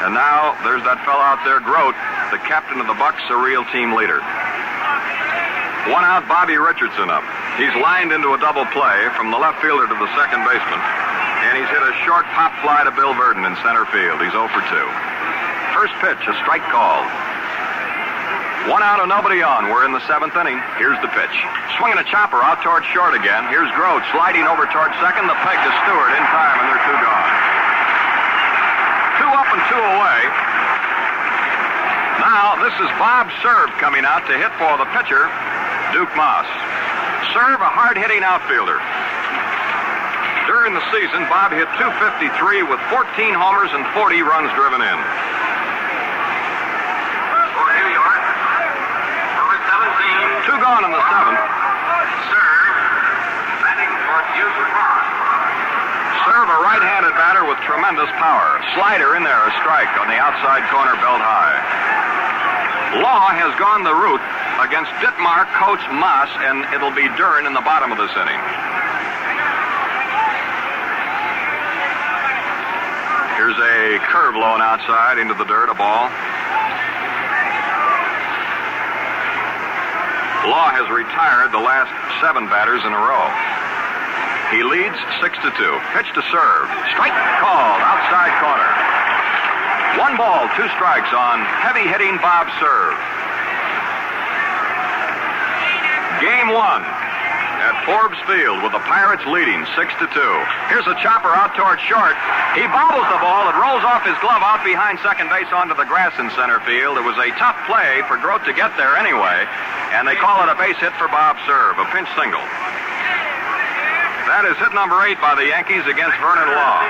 And now, there's that fellow out there, Grote, the captain of the Bucks, a real team leader. 1 out, Bobby Richardson up. He's lined into a double play from the left fielder to the second baseman. And he's hit a short pop fly to Bill Burden in center field. He's 0 for 2. First pitch, a strike called. 1 out and nobody on. We're in the 7th inning. Here's the pitch. Swinging a chopper out towards short again. Here's Grote sliding over towards second. The peg to Stewart in time, and they're 2 gone. 2 up and 2 away. Now, this is Bob Serve coming out to hit for the pitcher, Duke Moss. Serve, a hard-hitting outfielder. During the season, Bob hit .253 with 14 homers and 40 runs driven in. For New York, number 17. 2 gone in the 7th. Serve, batting for Duke Moss. Serve, a right-handed batter with tremendous power. Slider in there, a strike on the outside corner, belt high. Law has gone the route against Ditmar, Coates, Moss, and it'll be Dern in the bottom of this inning. Here's a curve low and outside into the dirt, a ball. Law has retired the last 7 batters in a row. He leads 6-2. Pitch to serve. Strike called outside corner. 1 ball, 2 strikes on heavy-hitting Bob Serve. Game 1 at Forbes Field with the Pirates leading 6-2. Here's a chopper out toward short. He bobbles the ball. It rolls off his glove out behind second base onto the grass in center field. It was a tough play for Grote to get there anyway, and they call it a base hit for Bob Serve, a pinch single. That is hit number 8 by the Yankees against Vernon Law.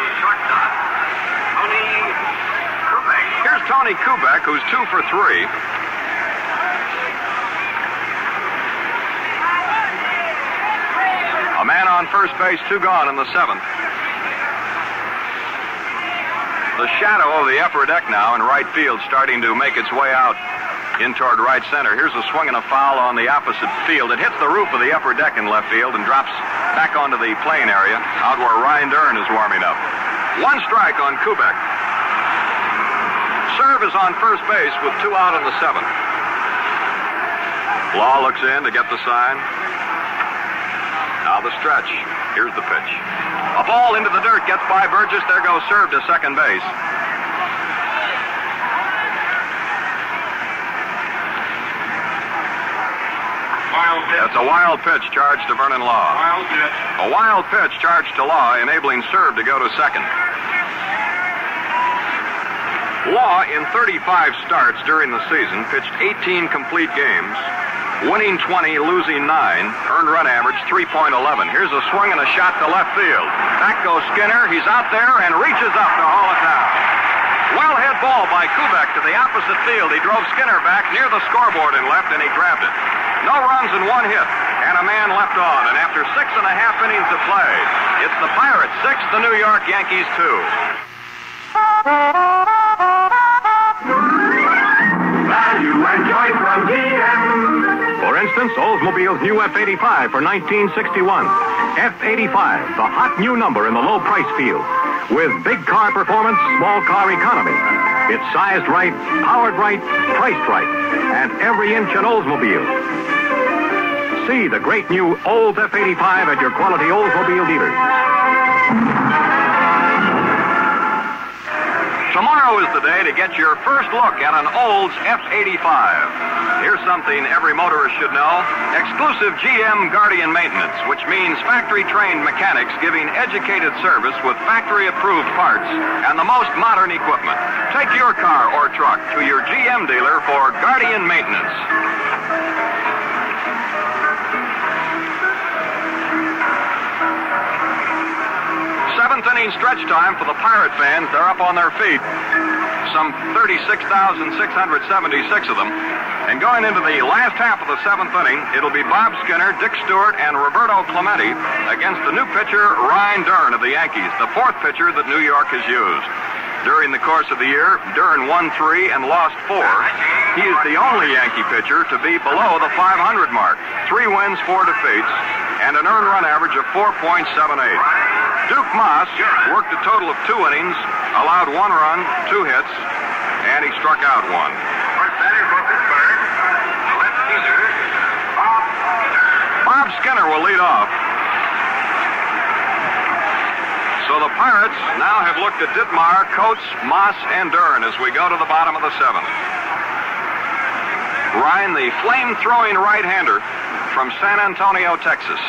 Here's Tony Kubek, who's 2 for 3. A man on first base, 2 gone in the 7th. The shadow of the upper deck now in right field starting to make its way out in toward right center. Here's a swing and a foul on the opposite field. It hits the roof of the upper deck in left field and drops back onto the playing area out where Ryan Dern is warming up. 1 strike on Kubek. Serve is on first base with 2 out in the 7th. Law looks in to get the sign. Now the stretch. Here's the pitch. A ball into the dirt, gets by Burgess. There goes Serve to second base. That's a wild pitch charged to Vernon Law. A wild pitch charged to Law, enabling Serve to go to second. Law, in 35 starts during the season, pitched 18 complete games, winning 20, losing 9, earned run average 3.11. Here's a swing and a shot to left field. Back goes Skinner. He's out there and reaches up to haul it down. Well-hit ball by Kubek to the opposite field. He drove Skinner back near the scoreboard in left, and he grabbed it. No runs and 1 hit, and a man left on. And after 6.5 innings of play, it's the Pirates 6, the New York Yankees 2. Value and joy from GM. For instance, Oldsmobile's new F-85 for 1961. F-85, the hot new number in the low price field. With big car performance, small car economy. It's sized right, powered right, priced right, and every inch an Oldsmobile. See the great new Olds F-85 at your quality Oldsmobile dealers. Tomorrow is the day to get your first look at an Olds F-85. Here's something every motorist should know. Exclusive GM Guardian maintenance, which means factory-trained mechanics giving educated service with factory-approved parts and the most modern equipment. Take your car or truck to your GM dealer for Guardian maintenance. Seventh inning stretch time for the Pirate fans. They're up on their feet. Some 36,676 of them. And going into the last half of the 7th inning, it'll be Bob Skinner, Dick Stewart, and Roberto Clemente against the new pitcher, Ryan Dern of the Yankees, the 4th pitcher that New York has used. During the course of the year, Dern won 3 and lost 4. He is the only Yankee pitcher to be below the 500 mark. 3 wins, 4 defeats, and an earned run average of 4.78. Duke Moss worked a total of 2 innings, allowed 1 run, 2 hits, and he struck out 1. Bob Skinner will lead off. So the Pirates now have looked at Ditmar, Coates, Moss, and Dern as we go to the bottom of the 7th. Ryan, the flame-throwing right-hander from San Antonio, Texas.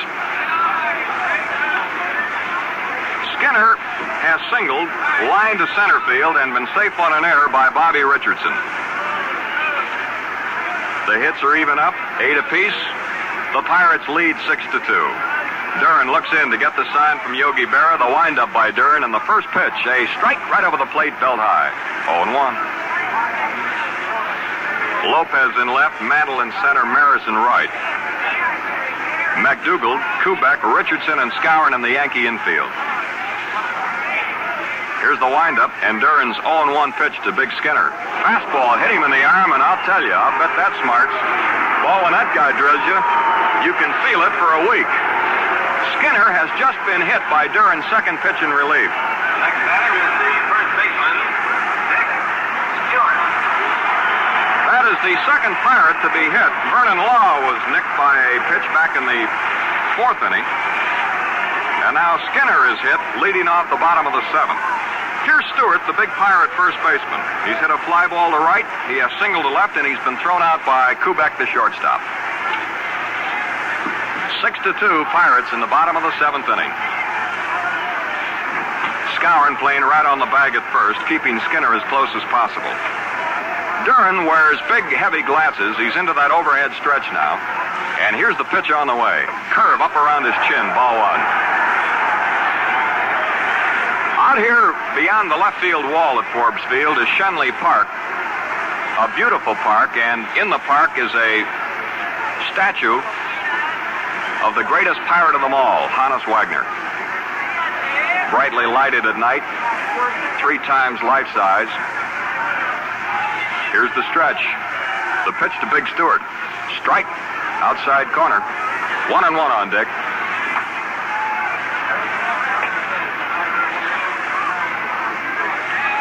Skinner has singled, lined to center field, and been safe on an error by Bobby Richardson. The hits are even up, 8 apiece. The Pirates lead 6-2. Dern looks in to get the sign from Yogi Berra. The windup by Dern, and the first pitch, a strike right over the plate, belt high. 0-1. Lopez in left, Mantle in center, Maris in right. McDougal, Kubek, Richardson, and Skowron in the Yankee infield. Here's the windup, and Dern's 0-1 pitch to Big Skinner. Fastball hit him in the arm, and I'll tell you, I'll bet that smarts. Boy, when that guy drills you, you can feel it for a week. Skinner has just been hit by Dern's second pitch in relief. Next batter is the first baseman, Dick Stewart. That is the second Pirate to be hit. Vernon Law was nicked by a pitch back in the 4th inning. And now Skinner is hit, leading off the bottom of the seventh. Here's Stewart, the big Pirate first baseman. He's hit a fly ball to right, he has singled to left, and he's been thrown out by Kubek, the shortstop. 6-2 Pirates in the bottom of the seventh inning. Skowron playing right on the bag at first, keeping Skinner as close as possible. Duran wears big, heavy glasses. He's into that overhead stretch now. And here's the pitch on the way. Curve up around his chin, ball one. Out here beyond the left field wall at Forbes Field is Shenley Park, a beautiful park, and in the park is a statue of the greatest pirate of them all, Hannes Wagner. Brightly lighted at night, 3 times life size. Here's the stretch. The pitch to Big Stewart. Strike, outside corner. 1-1 on Dick.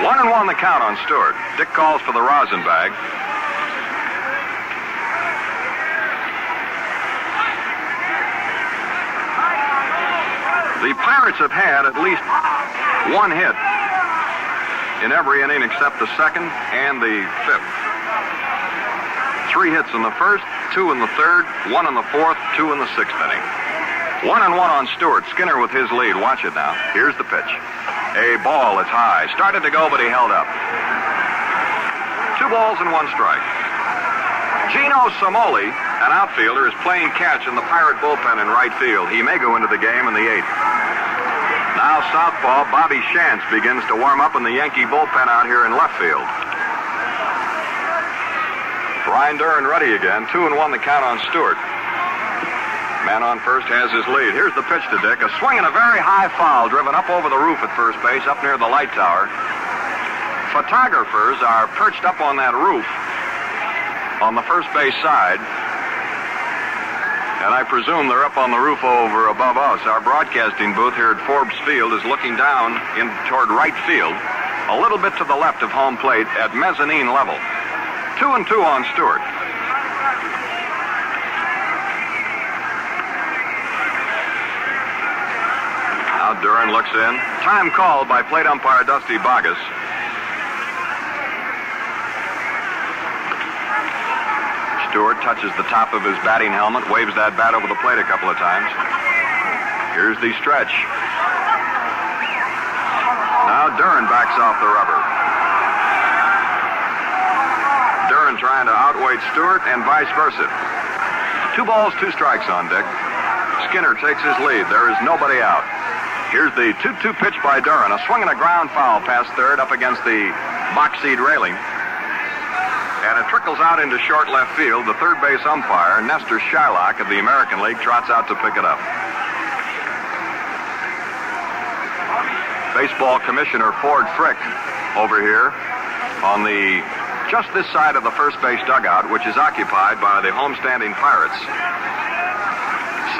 One and one the count on Stewart. Dick calls for the rosin bag. The Pirates have had at least one hit in every inning except the second and the fifth. 3 hits in the first, 2 in the third, 1 in the fourth, 2 in the sixth inning. 1-1 on Stewart. Skinner with his lead. Watch it now. Here's the pitch. A ball that's high. Started to go, but he held up. 2 balls and 1 strike. Gino Somoli, an outfielder, is playing catch in the Pirate bullpen in right field. He may go into the game in the 8th. Now southpaw Bobby Shantz begins to warm up in the Yankee bullpen out here in left field. Ryan Duran ready again. 2-1 the count on Stewart. Man on first has his lead. Here's the pitch to Dick. A swing and a very high foul driven up over the roof at first base, up near the light tower. Photographers are perched up on that roof on the first base side. And I presume they're up on the roof over above us. Our broadcasting booth here at Forbes Field is looking down in toward right field, a little bit to the left of home plate at mezzanine level. 2-2 on Stewart. Now Duran looks in. Time called by plate umpire Dusty Bogus. Stewart touches the top of his batting helmet, waves that bat over the plate a couple of times. Here's the stretch. Now Duran backs off the rubber. Duran trying to outweight Stewart and vice versa. 2 balls, 2 strikes on Dick. Skinner takes his lead. There is nobody out. Here's the 2-2 pitch by Duran. A swing and a ground foul past third up against the box seat railing. And it trickles out into short left field. The third base umpire, Nestor Shylock of the American League, trots out to pick it up. Baseball Commissioner Ford Frick over here on the just this side of the first base dugout, which is occupied by the homestanding Pirates.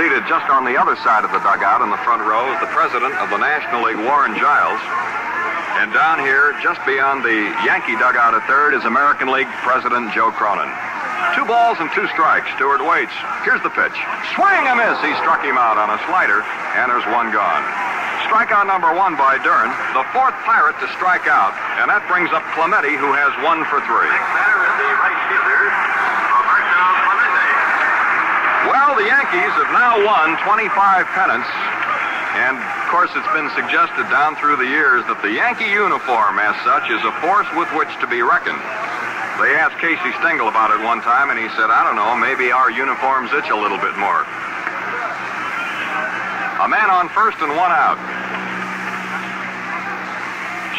Seated just on the other side of the dugout in the front row is the president of the National League, Warren Giles. And down here, just beyond the Yankee dugout at third, is American League President Joe Cronin. 2 balls and 2 strikes. Stewart waits. Here's the pitch. Swing and miss. He struck him out on a slider, and there's 1 gone. Strikeout number 1 by Duran, the 4th Pirate to strike out, and that brings up Clemente, who has 1 for 3. Well, the Yankees have now won 25 pennants. And, of course, it's been suggested down through the years that the Yankee uniform, as such, is a force with which to be reckoned. They asked Casey Stengel about it one time, and he said, I don't know, maybe our uniforms itch a little bit more. A man on first and 1 out.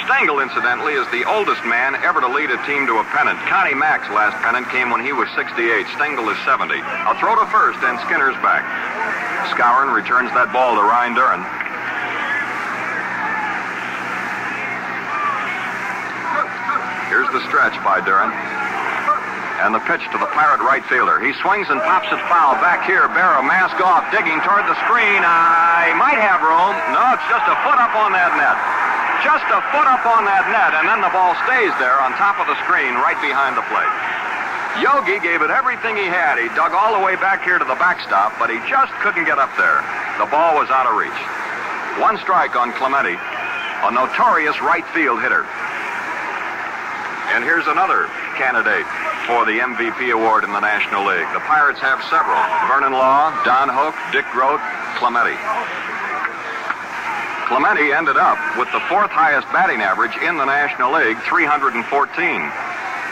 Stengel, incidentally, is the oldest man ever to lead a team to a pennant. Connie Mack's last pennant came when he was 68. Stengel is 70. A throw to first, and Skinner's back. Skowron returns that ball to Ryan Duran. Here's the stretch by Duran. And the pitch to the Pirate right fielder. He swings and pops it foul. Back here, Barrow, mask off, digging toward the screen. I might have room. No, it's just a foot up on that net. Just a foot up on that net, and then the ball stays there on top of the screen right behind the plate. Yogi gave it everything he had. He dug all the way back here to the backstop, but he just couldn't get up there. The ball was out of reach. One strike on Clemente, a notorious right field hitter. And here's another candidate for the MVP award in the National League. The Pirates have several. Vernon Law, Don Hook, Dick Grote, Clemente. Clemente ended up with the fourth highest batting average in the National League, 314.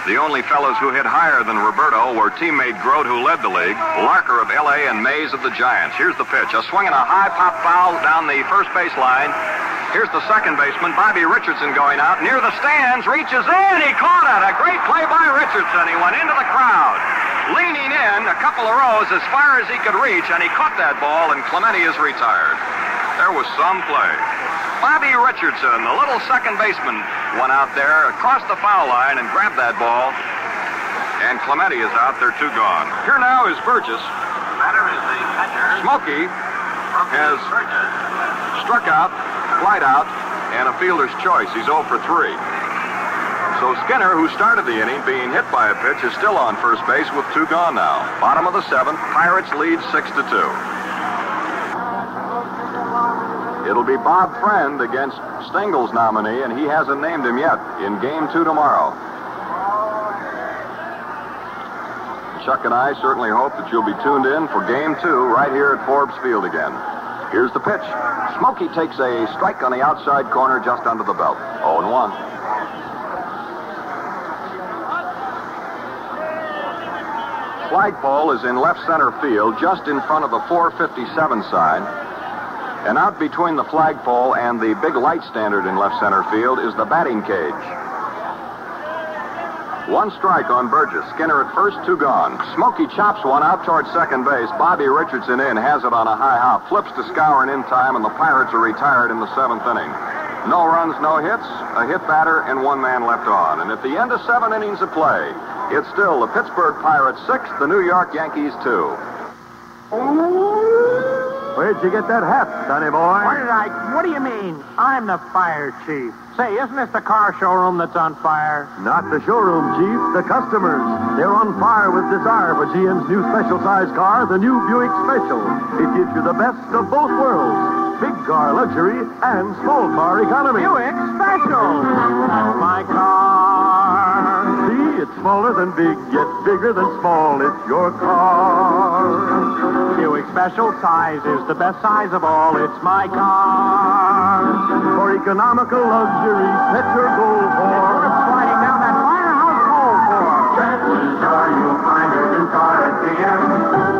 The only fellows who hit higher than Roberto were teammate Grote, who led the league, Larker of L.A., and Mays of the Giants. Here's the pitch. A swing and a high pop foul down the first base line. Here's the second baseman, Bobby Richardson, going out near the stands, reaches in. He caught it. A great play by Richardson. He went into the crowd, leaning in a couple of rows as far as he could reach, and he caught that ball, and Clemente is retired. There was some play. Bobby Richardson, the little second baseman, went out there across the foul line and grabbed that ball. And Clemente is out there, 2 gone. Here now is Burgess. Smokey has struck out, flied out, and a fielder's choice. He's 0 for 3. So Skinner, who started the inning being hit by a pitch, is still on first base with 2 gone now. Bottom of the 7th, Pirates lead 6-2. It'll be Bob Friend against Stengel's nominee, and he hasn't named him yet, in Game 2 tomorrow. Chuck and I certainly hope that you'll be tuned in for Game 2 right here at Forbes Field again. Here's the pitch. Smokey takes a strike on the outside corner just under the belt. 0-1. Flagpole is in left center field, just in front of the 457 sign. And out between the flagpole and the big light standard in left center field is the batting cage. 1 strike on Burgess. Skinner at first, 2 gone. Smokey chops one out towards second base. Bobby Richardson in, has it on a high hop, flips to Skowron in time, and the Pirates are retired in the 7th inning. No runs, no hits, a hit batter, and 1 man left on. And at the end of 7 innings of play, it's still the Pittsburgh Pirates 6, the New York Yankees 2. Where'd you get that hat, Sonny boy? What do you mean? I'm the fire chief. Say, isn't this the car showroom that's on fire? Not the showroom, Chief. The customers. They're on fire with desire for GM's new special-size car, the new Buick Special. It gives you the best of both worlds. Big car luxury and small car economy. Buick Special! My car. See, it's smaller than big, yet bigger than small. It's your car. Buick Special size is the best size of all. It's my car. For economical luxury, set your goal for. It's sliding down that firehouse hole for. Chances are you'll find your new car at GM,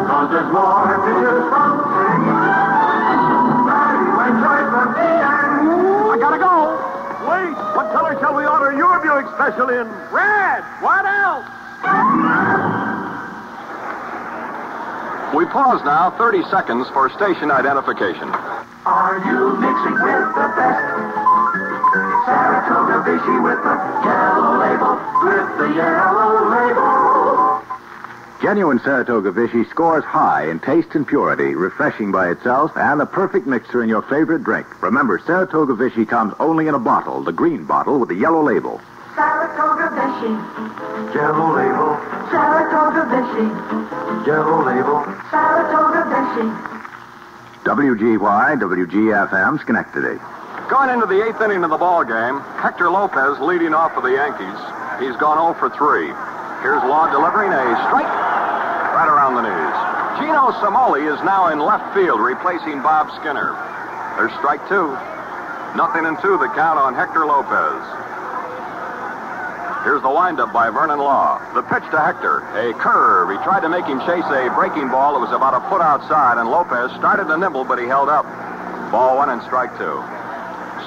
'cause there's more to choose from. I gotta go. Wait, what color shall we order your Buick Special in? Red. What else? We pause now 30 seconds for station identification. Are you mixing with the best? Saratoga Vichy with the yellow label, with the yellow label. Genuine Saratoga Vichy scores high in taste and purity, refreshing by itself, and the perfect mixer in your favorite drink. Remember, Saratoga Vichy comes only in a bottle, the green bottle with the yellow label. Saratoga Vichy, yellow label. Saratoga Vichy, yellow label. Saratoga Vichy. WGY, WGFM, Schenectady. Going into the 8th inning of the ball game, Hector Lopez leading off for the Yankees. He's gone 0 for 3. Here's Law delivering a strike right around the knees. Gino Samoli is now in left field, replacing Bob Skinner. There's strike 2. 0-2 the count on Hector Lopez. Here's the windup by Vernon Law. The pitch to Hector, a curve. He tried to make him chase a breaking ball that was about a foot outside, and Lopez started to nibble, but he held up. Ball 1 and strike 2.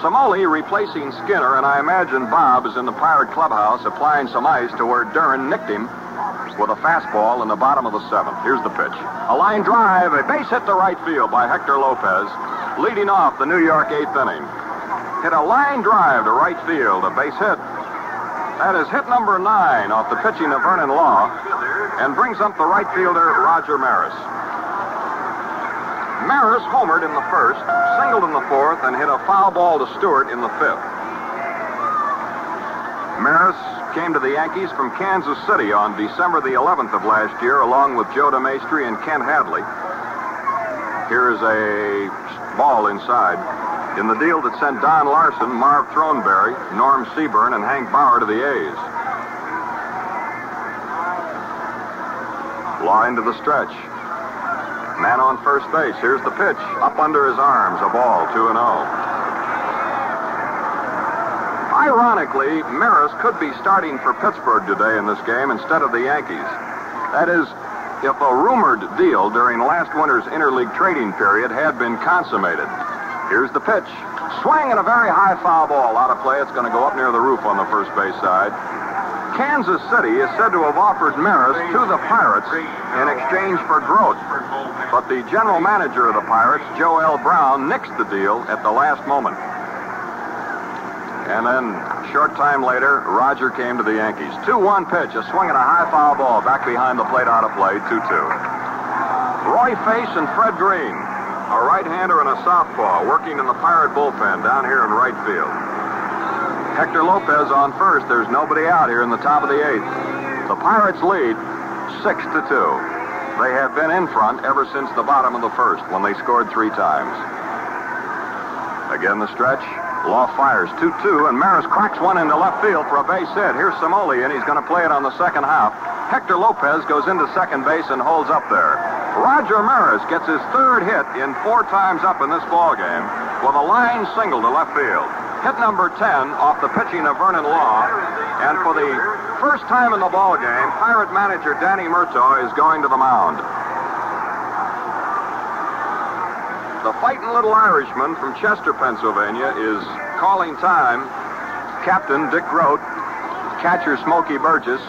Samoli replacing Skinner, and I imagine Bob is in the Pirate clubhouse applying some ice to where Duran nicked him with a fastball in the bottom of the 7th. Here's the pitch. A line drive, a base hit to right field by Hector Lopez, leading off the New York 8th inning. Hit a line drive to right field, a base hit. That is hit number 9 off the pitching of Vernon Law, and brings up the right fielder, Roger Maris. Maris homered in the 1st, singled in the 4th, and hit a foul ball to Stewart in the 5th. Maris came to the Yankees from Kansas City on December the 11th of last year, along with Joe DeMaestri and Kent Hadley. Here is a ball inside. in the deal that sent Don Larson, Marv Throneberry, Norm Seaburn, and Hank Bauer to the A's. Law into the stretch. Man on first base. Here's the pitch. Up under his arms. A ball, 2-0. Ironically, Maris could be starting for Pittsburgh today in this game instead of the Yankees. That is, if a rumored deal during last winter's interleague trading period had been consummated. Here's the pitch. Swing and a very high foul ball. Out of play. It's going to go up near the roof on the first base side. Kansas City is said to have offered Maris to the Pirates in exchange for Grote. But the general manager of the Pirates, Joe L. Brown, nixed the deal at the last moment. And then, short time later, Roger came to the Yankees. 2-1 pitch, a swing and a high foul ball back behind the plate, out of play, 2-2. Roy Face and Fred Green, a right-hander and a southpaw, working in the Pirate bullpen down here in right field. Hector Lopez on first. There's nobody out here in the top of the eighth. The Pirates lead 6-2. They have been in front ever since the bottom of the first when they scored 3 times. Again the stretch. Law fires 2-2, and Maris cracks one into left field for a base hit. Here's Somoli, and he's going to play it on the second half. Hector Lopez goes into second base and holds up there. Roger Maris gets his 3rd hit in 4 times up in this ballgame with a line single to left field. Hit number 10 off the pitching of Vernon Law, and for the first time in the ballgame, Pirate manager Danny Murtaugh is going to the mound. The fighting little Irishman from Chester, Pennsylvania, is calling time. Captain Dick Grote, catcher Smokey Burgess,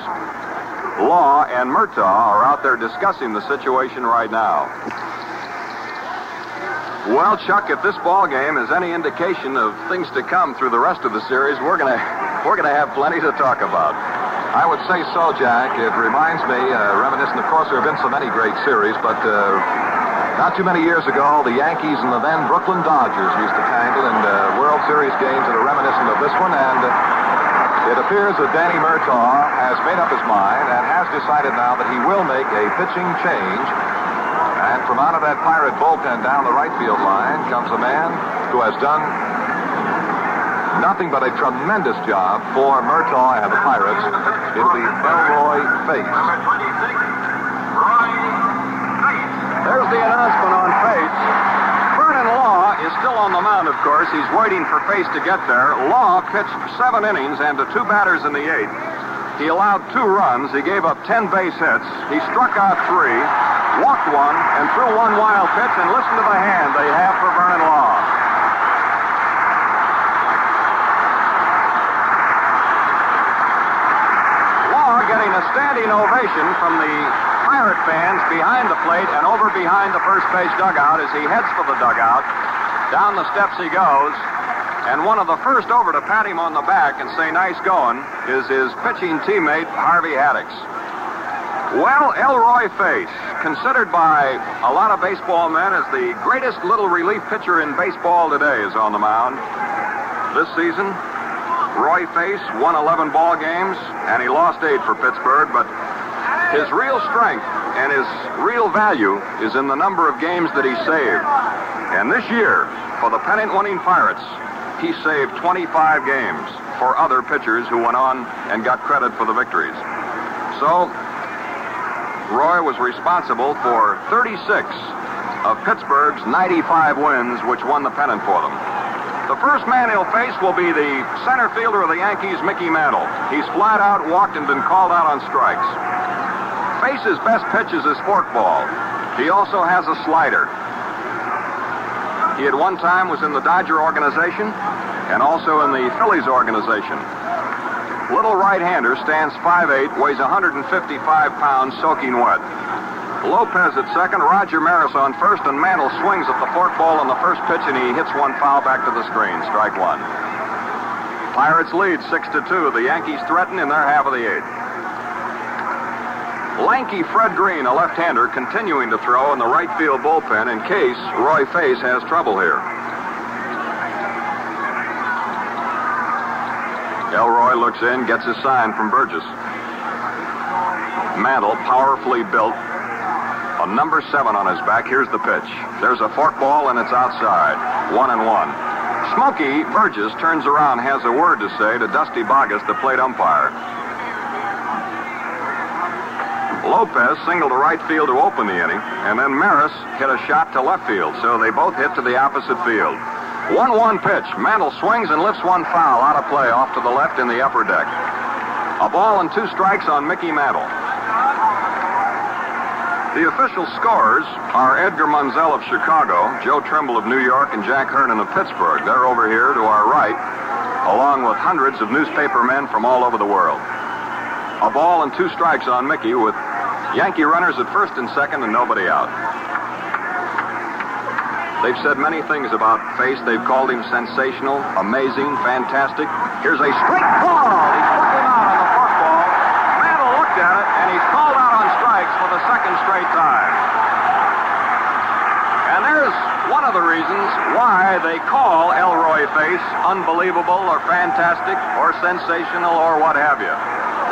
Law, and Murtaugh are out there discussing the situation right now. Well, Chuck, if this ball game is any indication of things to come through the rest of the series, we're gonna have plenty to talk about. I would say so, Jack. It reminds me, reminiscent, of course, there have been so many great series, but not too many years ago, the Yankees and the then Brooklyn Dodgers used to tangle in World Series games that are reminiscent of this one, and it appears that Danny Murtaugh has made up his mind and has decided now that he will make a pitching change. And from out of that Pirate bullpen down the right field line comes a man who has done nothing but a tremendous job for Murtaugh and the Pirates. It'll be Elroy Face. There's the announcement on Face. Vernon Law is still on the mound, of course. He's waiting for Face to get there. Law pitched 7 innings and to 2 batters in the 8th. He allowed 2 runs. He gave up 10 base hits. He struck out 3, walked 1, and threw 1 wild pitch. And listen to the hand they have for Vernon Law. Law getting a standing ovation from the Pirate fans behind the plate and over behind the first base dugout as he heads for the dugout. Down the steps he goes. And one of the first over to pat him on the back and say nice going is his pitching teammate, Harvey Haddix. Well, Elroy Face, considered by a lot of baseball men as the greatest little relief pitcher in baseball today, is on the mound. This season, Roy Face won 11 ball games, and he lost 8 for Pittsburgh, but his real strength and his real value is in the number of games that he saved. And this year, for the pennant-winning Pirates, he saved 25 games for other pitchers who went on and got credit for the victories. So, Roy was responsible for 36 of Pittsburgh's 95 wins, which won the pennant for them. The first man he'll face will be the center fielder of the Yankees, Mickey Mantle. He's flat out walked and been called out on strikes. Face's best pitch is his forkball. He also has a slider. He at one time was in the Dodger organization and also in the Phillies organization. Little right-hander, stands 5'8", weighs 155 pounds, soaking wet. Lopez at second, Roger Maris on first, and Mantle swings at the forkball on the first pitch, and he hits one foul back to the screen. Strike 1. Pirates lead 6-2. The Yankees threaten in their half of the 8th. Lanky Fred Green, a left-hander, continuing to throw in the right field bullpen in case Roy Face has trouble here. Elroy looks in, gets his sign from Burgess. Mantle, powerfully built, a number 7 on his back. Here's the pitch. There's a forkball, and it's outside. 1-1. Smokey Burgess turns around, has a word to say to Dusty Boggess, the plate umpire. Lopez singled to right field to open the inning, and then Maris hit a shot to left field, so they both hit to the opposite field. 1-1 pitch. Mantle swings and lifts one foul out of play off to the left in the upper deck. A ball and 2 strikes on Mickey Mantle. The official scorers are Edgar Munzel of Chicago, Joe Trimble of New York, and Jack Hernan of Pittsburgh. They're over here to our right, along with hundreds of newspaper men from all over the world. A ball and 2 strikes on Mickey with Yankee runners at first and second and nobody out. They've said many things about Face. They've called him sensational, amazing, fantastic. Here's a straight ball. He struck him out on the forkball. Mantle looked at it, and he's called out on strikes for the second straight time. And there's one of the reasons why they call Elroy Face unbelievable or fantastic or sensational or what have you.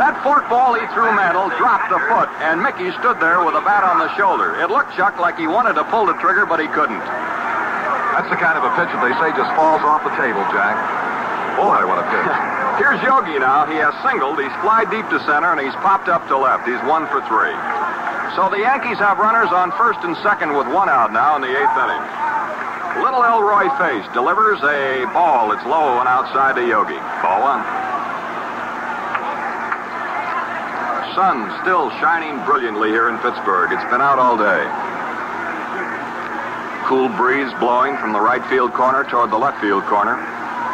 That forkball he threw Mantle dropped a foot, and Mickey stood there with a bat on the shoulder. It looked, Chuck, like he wanted to pull the trigger, but he couldn't. That's the kind of a pitch that they say just falls off the table, Jack. Boy, what a pitch. Here's Yogi now. He has singled. He's fly deep to center, and he's popped up to left. He's 1 for 3. So the Yankees have runners on first and second with 1 out now in the 8th inning. Little Elroy Face delivers a ball. It's low and outside to Yogi. Ball 1. Sun still shining brilliantly here in Pittsburgh. It's been out all day. Cool breeze blowing from the right field corner toward the left field corner.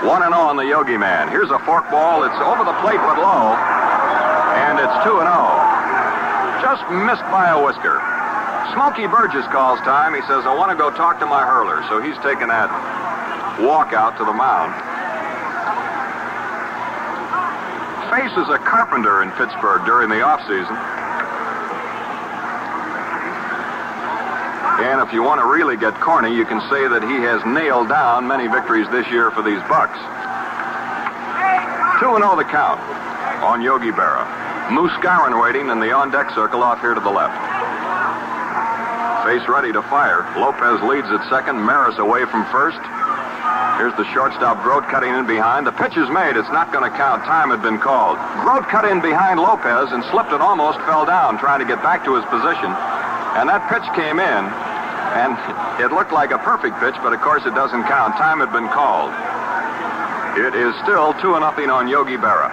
1-0 on the Yogi man. Here's a forkball. It's over the plate but low. And it's 2-0. Just missed by a whisker. Smokey Burgess calls time. He says, I want to go talk to my hurler. So he's taking that walk out to the mound. Face is a carpenter in Pittsburgh during the offseason. And if you want to really get corny, you can say that he has nailed down many victories this year for these Bucks. 2-0 the count on Yogi Berra. Moose Skowron waiting in the on-deck circle off here to the left. Face ready to fire. Lopez leads at second. Maris away from first. Here's the shortstop, Grote, cutting in behind. The pitch is made. It's not going to count. Time had been called. Grote cut in behind Lopez and slipped and almost fell down trying to get back to his position. And that pitch came in, and it looked like a perfect pitch, but of course it doesn't count. Time had been called. It is still 2-0 on Yogi Berra.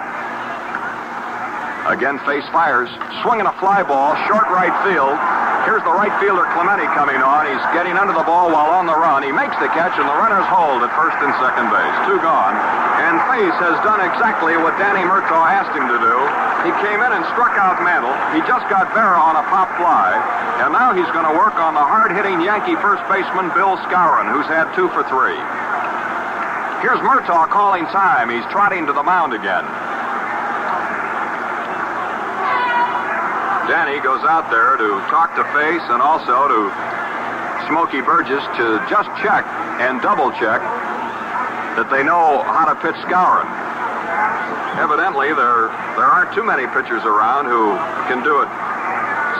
Again, Face fires. Swinging a fly ball, short right field. Here's the right fielder, Clemente, coming on. He's getting under the ball while on the run. He makes the catch, and the runners hold at first and second base. 2 gone. And Face has done exactly what Danny Murtaugh asked him to do. He came in and struck out Mantle. He just got Berra on a pop fly. And now he's going to work on the hard-hitting Yankee first baseman, Bill Skowron, who's had 2 for 3. Here's Murtaugh calling time. He's trotting to the mound again. Danny goes out there to talk to Face and also to Smokey Burgess to just check and double check that they know how to pitch Skowron. Evidently, there aren't too many pitchers around who can do it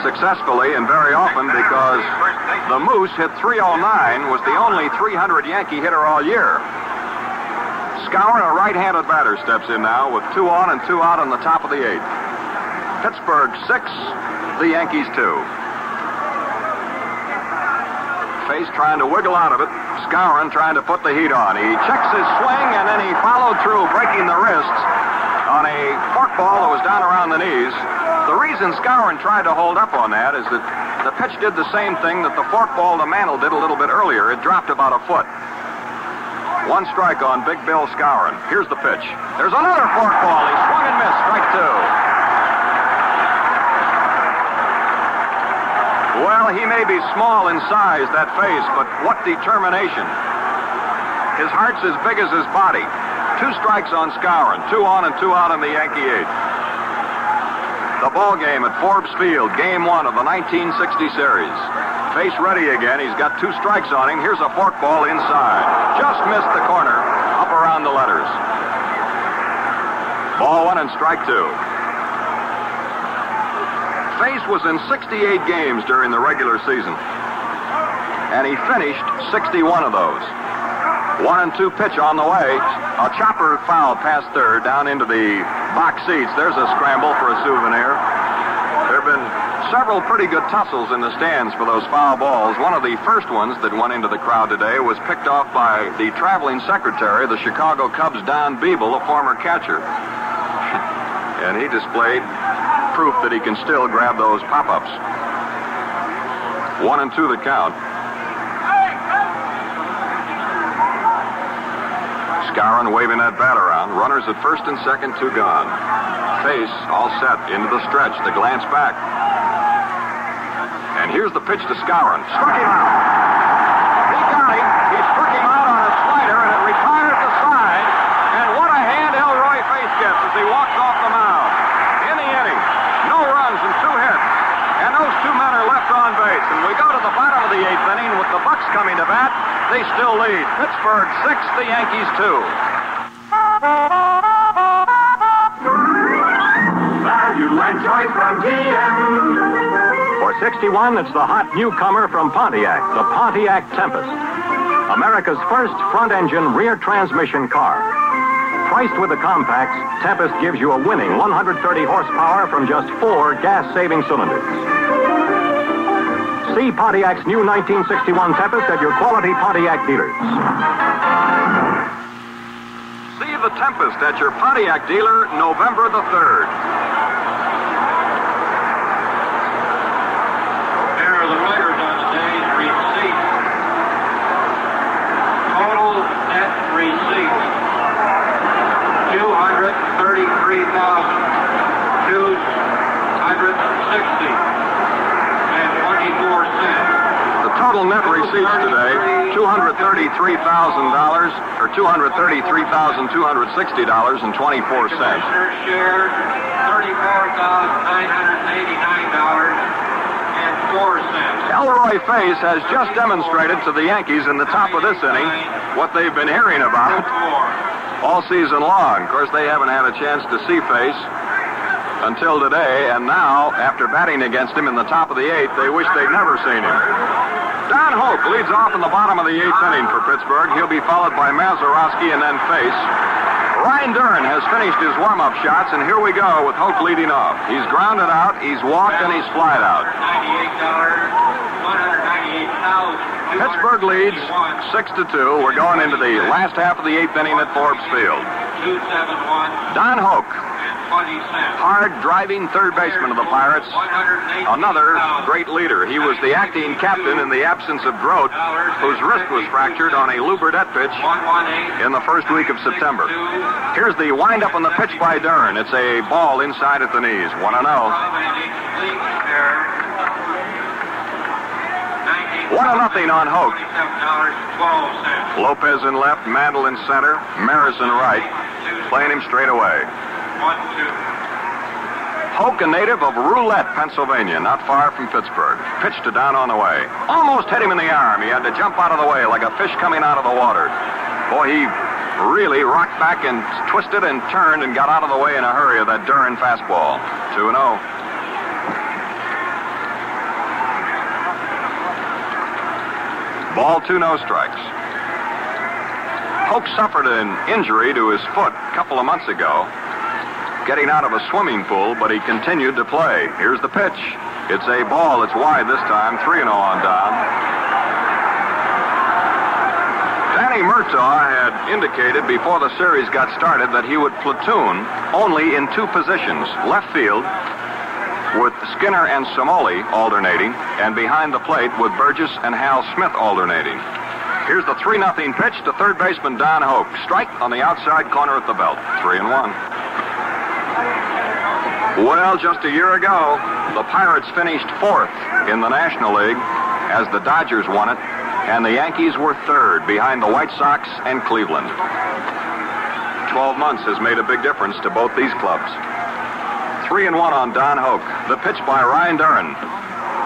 successfully and very often, because the Moose hit .309, was the only 300 Yankee hitter all year. Skowron, a right-handed batter, steps in now with 2 on and 2 out on the top of the 8th. Pittsburgh 6, the Yankees 2. Face trying to wiggle out of it. Skowron trying to put the heat on. He checks his swing, and then he followed through, breaking the wrists on a forkball that was down around the knees. The reason Skowron tried to hold up on that is that the pitch did the same thing that the forkball to Mantle did a little bit earlier. It dropped about a foot. 1 strike on Big Bill Skowron. Here's the pitch. There's another forkball. He swung and missed. Strike 2. Well, he may be small in size, that Face, but what determination. His heart's as big as his body. 2 strikes on Skowron. 2 on and 2 out in the Yankee 8th. The ball game at Forbes Field, Game 1 of the 1960 series. Face ready again. He's got 2 strikes on him. Here's a forkball inside. Just missed the corner, up around the letters. Ball 1 and strike 2. Face was in 68 games during the regular season, and he finished 61 of those. 1-2 pitch on the way. A chopper foul past third down into the box seats. There's a scramble for a souvenir. There have been several pretty good tussles in the stands for those foul balls. One of the first ones that went into the crowd today was picked off by the traveling secretary of the Chicago Cubs, Don Beeble, a former catcher. And he displayed proof that he can still grab those pop-ups. 1-2 the count. Skowron waving that bat around. Runners at first and second, 2 gone. Face all set into the stretch. The glance back. And here's the pitch to Skowron. Struck him out. He got him. He struck him out on a slider, and it retired the side. And what a hand Elroy Face gets as he walks off the mound. In the inning, no runs and 2 hits. And those 2 men are left on base. And we go to the bottom of the 8th inning with the Bucks coming to bat. They still lead. Pittsburgh 6, the Yankees 2. Value and choice from GM. For 61, it's the hot newcomer from Pontiac, the Pontiac Tempest. America's first front-engine rear transmission car. Priced with the compacts, Tempest gives you a winning 130 horsepower from just 4 gas-saving cylinders. See Pontiac's new 1961 Tempest at your quality Pontiac dealers. See the Tempest at your Pontiac dealer November the 3rd. There are the figures on today's receipts. Total net receipts, $233,260.24. The total net receipts today, $233,000 or $233,260.24. Share $34,989.04. Elroy Face has just demonstrated to the Yankees in the top of this inning what they've been hearing about all season long. Of course, they haven't had a chance to see Face until today, and now, after batting against him in the top of the 8th, they wish they'd never seen him. Don Hope leads off in the bottom of the 8th inning for Pittsburgh. He'll be followed by Mazeroski and then Face. Ryan Dern has finished his warm-up shots, and here we go with Hope leading off. He's grounded out, he's walked, and he's flied out. Pittsburgh leads 6-2. We're going into the last half of the 8th inning at Forbes Field. Don Hope, hard driving third baseman of the Pirates, another great leader. He was the acting captain in the absence of Grote, whose wrist was fractured on a Lou Burdett pitch in the first week of September. Here's the windup on the pitch by Dern. It's a ball inside at the knees. 1-0. 1-0 on Hope. Lopez in left, Mandel in center, Maris in right, playing him straight away. Hoke, a native of Roulette, Pennsylvania, not far from Pittsburgh. Pitched to Don on the way. Almost hit him in the arm. He had to jump out of the way like a fish coming out of the water. Boy, he really rocked back and twisted and turned and got out of the way in a hurry of that Dern fastball. 2-0. Ball 2, no strikes. Hoke suffered an injury to his foot a couple of months ago, getting out of a swimming pool, but he continued to play. Here's the pitch. It's a ball. It's wide this time. 3-0 on Don. Danny Murtaugh had indicated before the series got started that he would platoon only in 2 positions, left field with Skinner and Somoli alternating, and behind the plate with Burgess and Hal Smith alternating. Here's the 3-0 pitch to third baseman Don Hope. Strike on the outside corner at the belt. 3-1. Well, just a year ago, the Pirates finished 4th in the National League as the Dodgers won it, and the Yankees were 3rd behind the White Sox and Cleveland. 12 months has made a big difference to both these clubs. 3-1 on Don Hope. The pitch by Ryan Dern.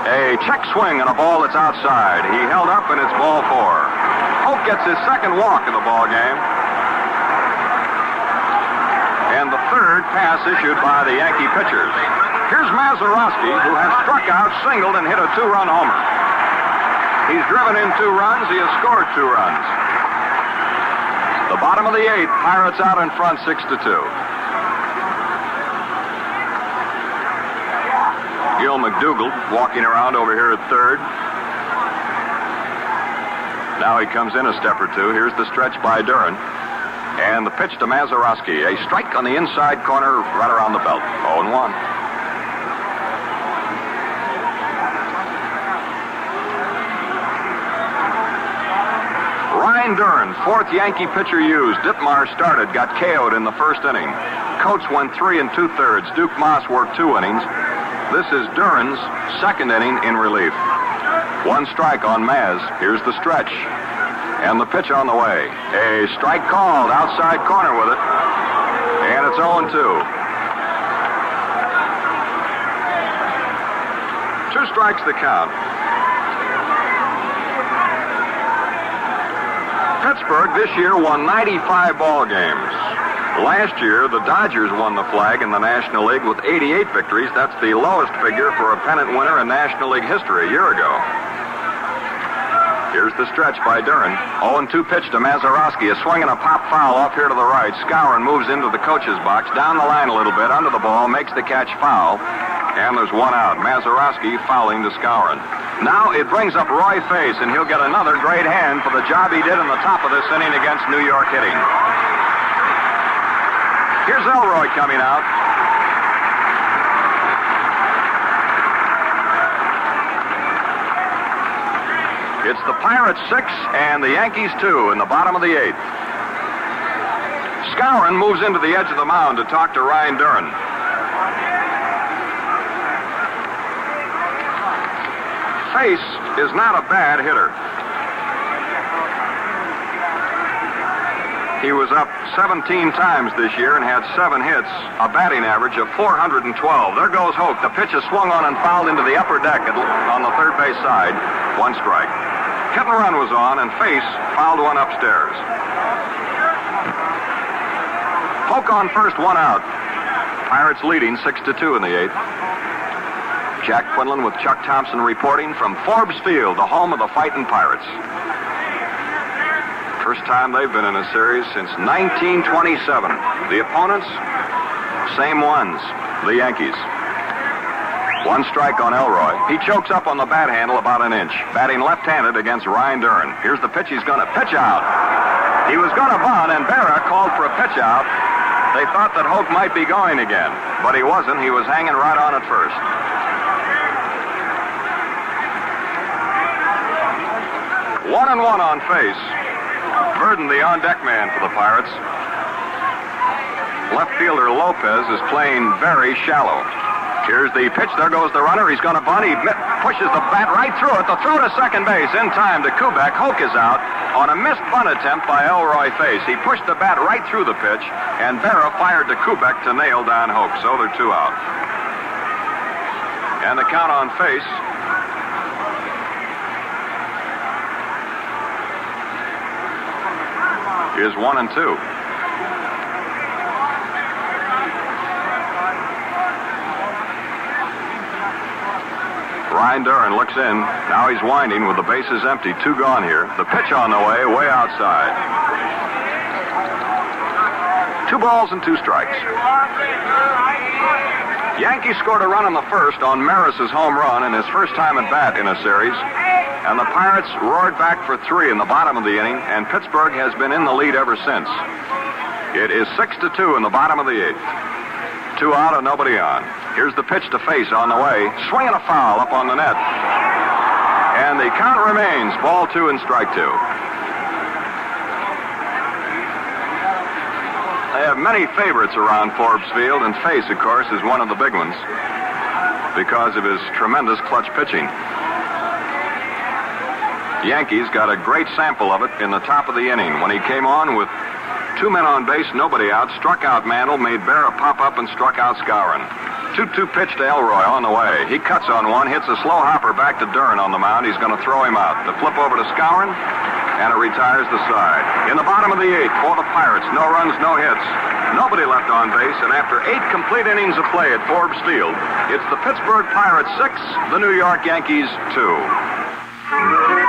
A check swing and a ball that's outside. He held up and it's ball 4. Hope gets his second walk of the ball game. And the third pass issued by the Yankee pitchers. Here's Mazeroski, who has struck out, singled, and hit a 2-run homer. He's driven in 2 runs. He has scored 2 runs. The bottom of the 8th, Pirates out in front 6-2. Gil McDougald walking around over here at third. Now he comes in a step or two. Here's the stretch by Duran. And the pitch to Mazeroski. A strike on the inside corner right around the belt. 0-1. Ryan Duran, fourth Yankee pitcher used. Ditmar started, got KO'd in the first inning. Coates went 3 2/3. Duke Moss worked 2 innings. This is Duran's second inning in relief. 1 strike on Maz. Here's the stretch. And the pitch on the way. A strike called, outside corner with it. And it's 0-2. 2 strikes to count. Pittsburgh this year won 95 ball games. Last year, the Dodgers won the flag in the National League with 88 victories. That's the lowest figure for a pennant winner in National League history a year ago. Here's the stretch by Duran. 0-2 pitch to Mazeroski. A swing and a pop foul off here to the right. Skowron moves into the coach's box, down the line a little bit, under the ball, makes the catch foul. And there's 1 out. Mazeroski fouling to Skowron. Now it brings up Roy Face, and he'll get another great hand for the job he did in the top of this inning against New York hitting. Here's Elroy coming out. It's the Pirates 6 and the Yankees 2 in the bottom of the 8th. Skowron moves into the edge of the mound to talk to Ryan Duran. Face is not a bad hitter. He was up 17 times this year and had 7 hits, a batting average of 412. There goes Hoke. The pitch is swung on and fouled into the upper deck on the third base side. 1 strike. Hit and run was on, and Face fouled one upstairs. Hoke on first, 1 out. Pirates leading 6-2 in the 8th. Jack Quinlan with Chuck Thompson reporting from Forbes Field, the home of the Fightin' Pirates. First time they've been in a series since 1927. The opponents, same ones, the Yankees. 1 strike on Elroy. He chokes up on the bat handle about an inch, batting left-handed against Ryan Duran. Here's the pitch. He's going to pitch out. He was going to bunt, and Berra called for a pitch out. They thought that Hoke might be going again, but he wasn't. He was hanging right on at first. 1-1 on Face. Verdon, the on-deck man for the Pirates. Left fielder Lopez is playing very shallow. Here's the pitch. There goes the runner. He's going to bunt. He pushes the bat right through it. The throw to second base in time to Kubek. Hoke is out on a missed bunt attempt by Elroy Face. He pushed the bat right through the pitch, and Berra fired to Kubek to nail down Hoke. So they're 2 out. And the count on Face is 1-2. Ryan Duran looks in. Now he's winding with the bases empty. 2 gone here. The pitch on the way outside. 2 balls and 2 strikes. Yankees scored a run in the first on Maris's home run in his first time at bat in a series. And the Pirates roared back for 3 in the bottom of the inning, and Pittsburgh has been in the lead ever since. It is 6-2 in the bottom of the 8th. 2 out and nobody on. Here's the pitch to Face on the way. Swinging a foul up on the net. And the count remains ball 2 and strike 2. They have many favorites around Forbes Field, and Face, of course, is one of the big ones because of his tremendous clutch pitching. The Yankees got a great sample of it in the top of the inning when he came on with 2 men on base, nobody out, struck out Mantle, made Berra pop up, and struck out Skowron. 2-2 pitch to Elroy on the way. He cuts on one, hits a slow hopper back to Duran on the mound. He's going to throw him out. The flip over to Skowron, and it retires the side. In the bottom of the 8th for the Pirates, no runs, no hits. Nobody left on base, and after 8 complete innings of play at Forbes Field, it's the Pittsburgh Pirates 6, the New York Yankees 2.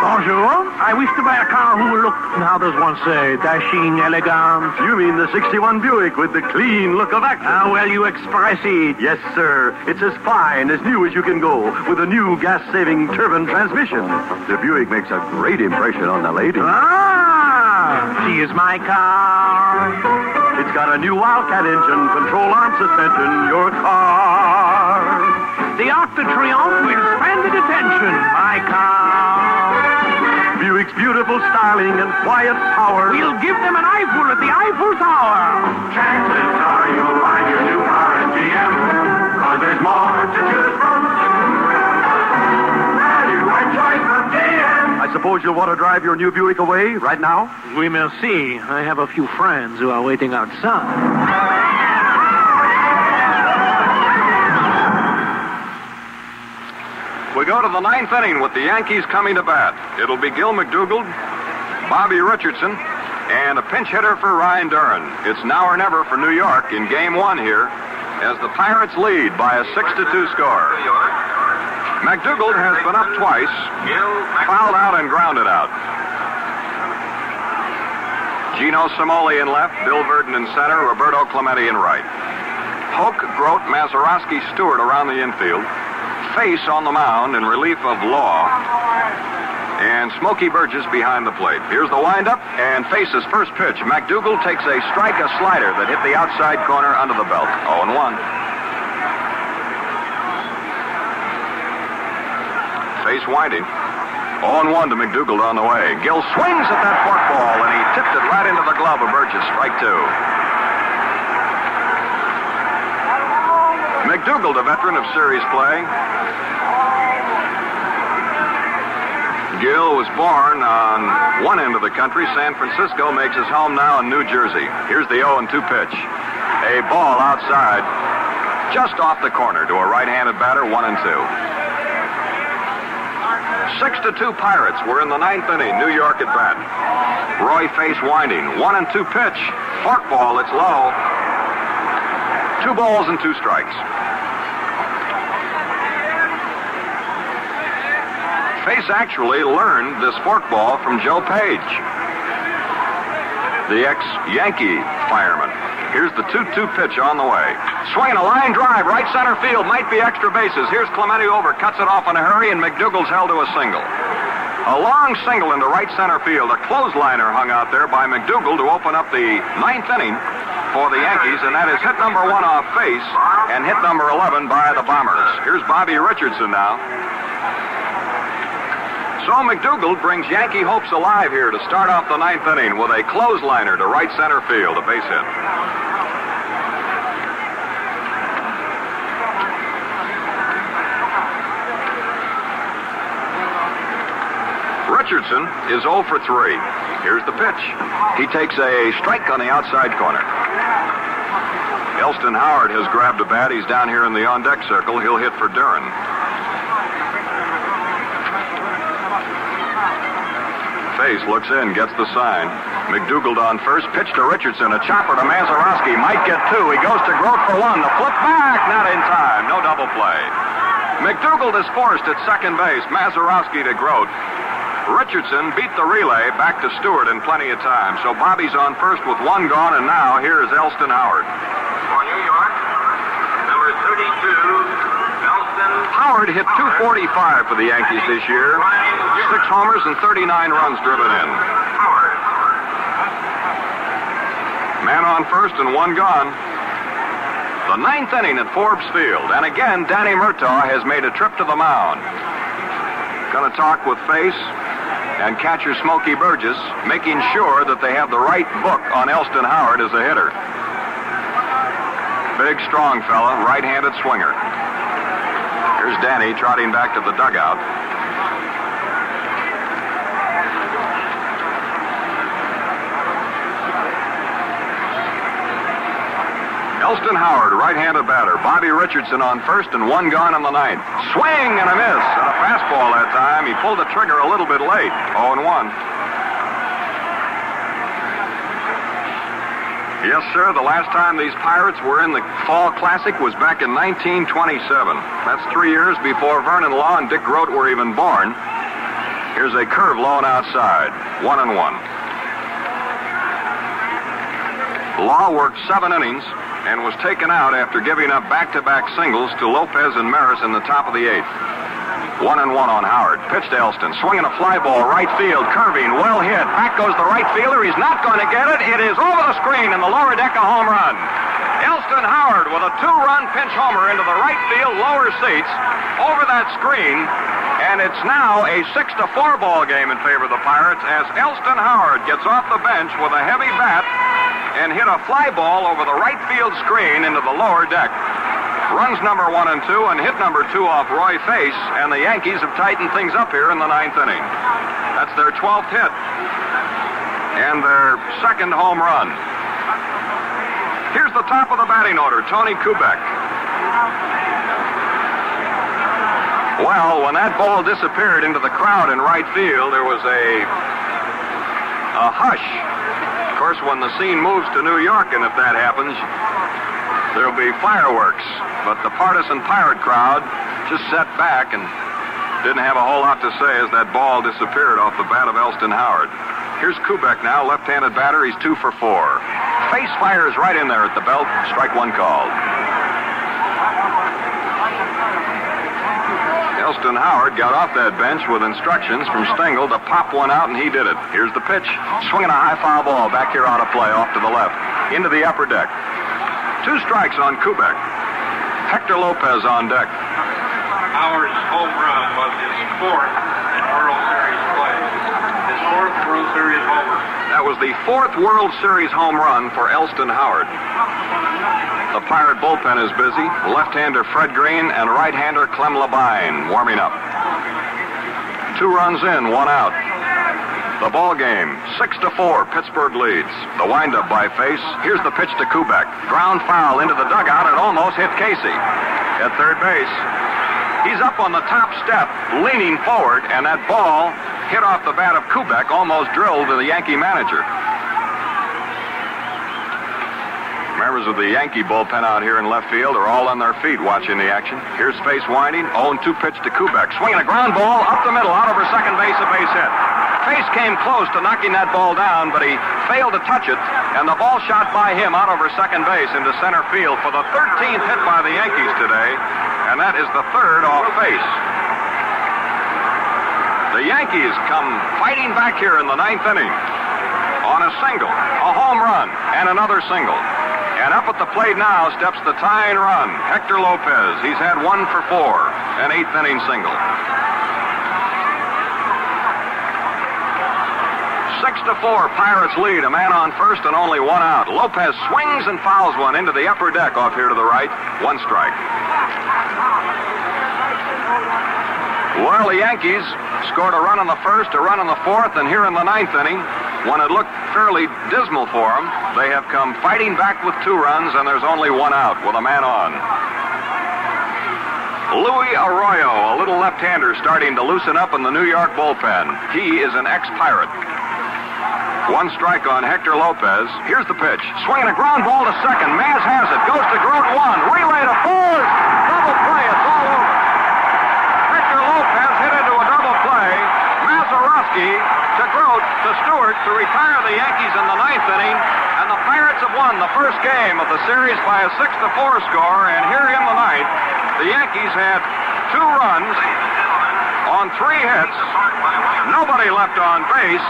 Bonjour, I wish to buy a car who will look, how does one say, dashing, elegant. You mean the 61 Buick with the clean look of action? How well you express it. Yes, sir. It's as fine, as new as you can go, with a new gas-saving turbine transmission. The Buick makes a great impression on the lady. Ah, she is my car. It's got a new Wildcat engine, control arm suspension, your car. The Arc de Triomphe will stand at attention, my car. Buick's beautiful styling and quiet power. We'll give them an eyeful at the Eiffel Tower. Chances are you'll find your new car at GM, 'cause there's more to choose from. Value and choice from GM. I suppose you'll want to drive your new Buick away right now? We may see. I have a few friends who are waiting outside. We go to the ninth inning with the Yankees coming to bat. It'll be Gil McDougald, Bobby Richardson, and a pinch hitter for Ryan Duran. It's now or never for New York in Game 1 here as the Pirates lead by a 6-2 score. McDougald has been up twice, fouled out and grounded out. Gino Cimoli in left, Bill Verdon in center, Roberto Clemente in right. Hoke, Grote, Mazeroski, Stewart around the infield. Face on the mound in relief of Law, and Smokey Burgess behind the plate. Here's the windup, and Face's first pitch. McDougald takes a slider that hit the outside corner under the belt. 0-1. Face winding. 0-1 to McDougald on the way. Gill swings at that forkball, and he tipped it right into the glove of Burgess. Strike 2. McDougald, a veteran of series play. Gill was born on one end of the country. San Francisco, makes his home now in New Jersey. Here's the 0-2 pitch. A ball outside, just off the corner to a right-handed batter, 1-2. 6-2 Pirates. We're in the ninth inning. New York at bat. Roy Face winding. 1-2 pitch. Forkball, it's low. 2 balls and 2 strikes. Face actually learned this forkball from Joe Page, the ex-Yankee fireman. Here's the 2-2 pitch on the way. Swing, a line drive, right center field, might be extra bases. Here's Clemente over, cuts it off in a hurry, and McDougald's held to a single. A long single into right center field. A clothesliner hung out there by McDougald to open up the ninth inning for the Yankees, and that is hit number 1 off Face and hit number 11 by the Bombers. Here's Bobby Richardson now. So McDougald brings Yankee hopes alive here to start off the ninth inning with a clothesliner to right center field, a base hit. Richardson is 0 for 3. Here's the pitch. He takes a strike on the outside corner. Elston Howard has grabbed a bat. He's down here in the on-deck circle. He'll hit for Duran. Face looks in, gets the sign. McDougald on first, pitch to Richardson, a chopper to Mazeroski, might get 2. He goes to Grote for 1. The flip back, not in time. No double play. McDougald is forced at second base. Mazeroski to Grote. Richardson beat the relay back to Stewart in plenty of time. So Bobby's on first with 1 gone, and now here is Elston Howard. For New York, number 32. Howard hit .245 for the Yankees this year. 6 homers and 39 runs driven in. Man on first and 1 gone. The ninth inning at Forbes Field. And again, Danny Murtaugh has made a trip to the mound. Going to talk with Face and catcher Smokey Burgess, making sure that they have the right book on Elston Howard as a hitter. Big, strong fella, right-handed swinger. Here's Danny trotting back to the dugout. Elston Howard, right-handed batter. Bobby Richardson on first and 1 gone in the ninth. Swing and a miss. And a fastball that time. He pulled the trigger a little bit late. 0-1. Yes, sir. The last time these Pirates were in the Fall Classic was back in 1927. That's 3 years before Vernon Law and Dick Grote were even born. Here's a curve low and outside. 1-1. Law worked 7 innings and was taken out after giving up back-to-back singles to Lopez and Maris in the top of the 8th. 1-1 on Howard. Pitch to Elston. Swinging a fly ball right field. Curving. Well hit. Back goes the right fielder. He's not going to get it. It is over the screen in the lower deck, a home run. Elston Howard with a 2-run pinch homer into the right field lower seats over that screen. And it's now a 6-4 ball game in favor of the Pirates as Elston Howard gets off the bench with a heavy bat and hit a fly ball over the right field screen into the lower deck. Runs number 1 and 2 and hit number 2 off Roy Face, and the Yankees have tightened things up here in the 9th inning. That's their 12th hit and their 2nd home run. Here's the top of the batting order, Tony Kubek. Well, when that ball disappeared into the crowd in right field, there was a hush. Of course, when the scene moves to New York, and if that happens, there'll be fireworks. But the partisan Pirate crowd just sat back and didn't have a whole lot to say as that ball disappeared off the bat of Elston Howard. Here's Kubek now, left-handed batter. He's 2 for 4. Face fires right in there at the belt. Strike 1 called. Elston Howard got off that bench with instructions from Stengel to pop one out, and he did it. Here's the pitch. Swinging a high foul ball back here out of play off to the left. Into the upper deck. 2 strikes on Kubek. Hector Lopez on deck. Howard's home run was his 4th in World Series play. His 4th World Series homer. That was the 4th World Series home run for Elston Howard. The Pirate bullpen is busy. Left-hander Fred Green and right-hander Clem Labine warming up. 2 runs in, 1 out. The ball game, 6-4, Pittsburgh leads. The windup by Face. Here's the pitch to Kubek. Ground foul into the dugout and almost hit Casey. At third base, he's up on the top step, leaning forward, and that ball hit off the bat of Kubek, almost drilled to the Yankee manager. Members of the Yankee bullpen out here in left field are all on their feet watching the action. Here's Face winding. 0-2 pitch to Kubek. Swinging a ground ball up the middle, out over second base, a base hit. Face came close to knocking that ball down, but he failed to touch it, and the ball shot by him out over second base into center field for the 13th hit by the Yankees today, and that is the 3rd off Face. The Yankees come fighting back here in the 9th inning on a single, a home run, and another single. And up at the plate now steps the tying run, Hector Lopez. He's had 1 for 4, an 8th inning single. 6-4, Pirates lead. A man on first and only 1 out. Lopez swings and fouls one into the upper deck off here to the right. 1 strike. Well, the Yankees scored a run in the 1st, a run in the 4th, and here in the 9th inning, when it looked fairly dismal for them, they have come fighting back with 2 runs, and there's only 1 out with a man on. Louis Arroyo, a little left-hander, starting to loosen up in the New York bullpen. He is an ex-Pirate. 1 strike on Hector Lopez. Here's the pitch. Swinging a ground ball to second. Maz has it. Goes to Grote 1. Relay to 4th. Double play. It's all over. Hector Lopez hit into a double play. Mazeroski to Grote to Stewart to retire the Yankees in the 9th inning. And the Pirates have won the first game of the series by a 6-4 score. And here in the 9th, the Yankees had 2 runs on 3 hits. Nobody left on base.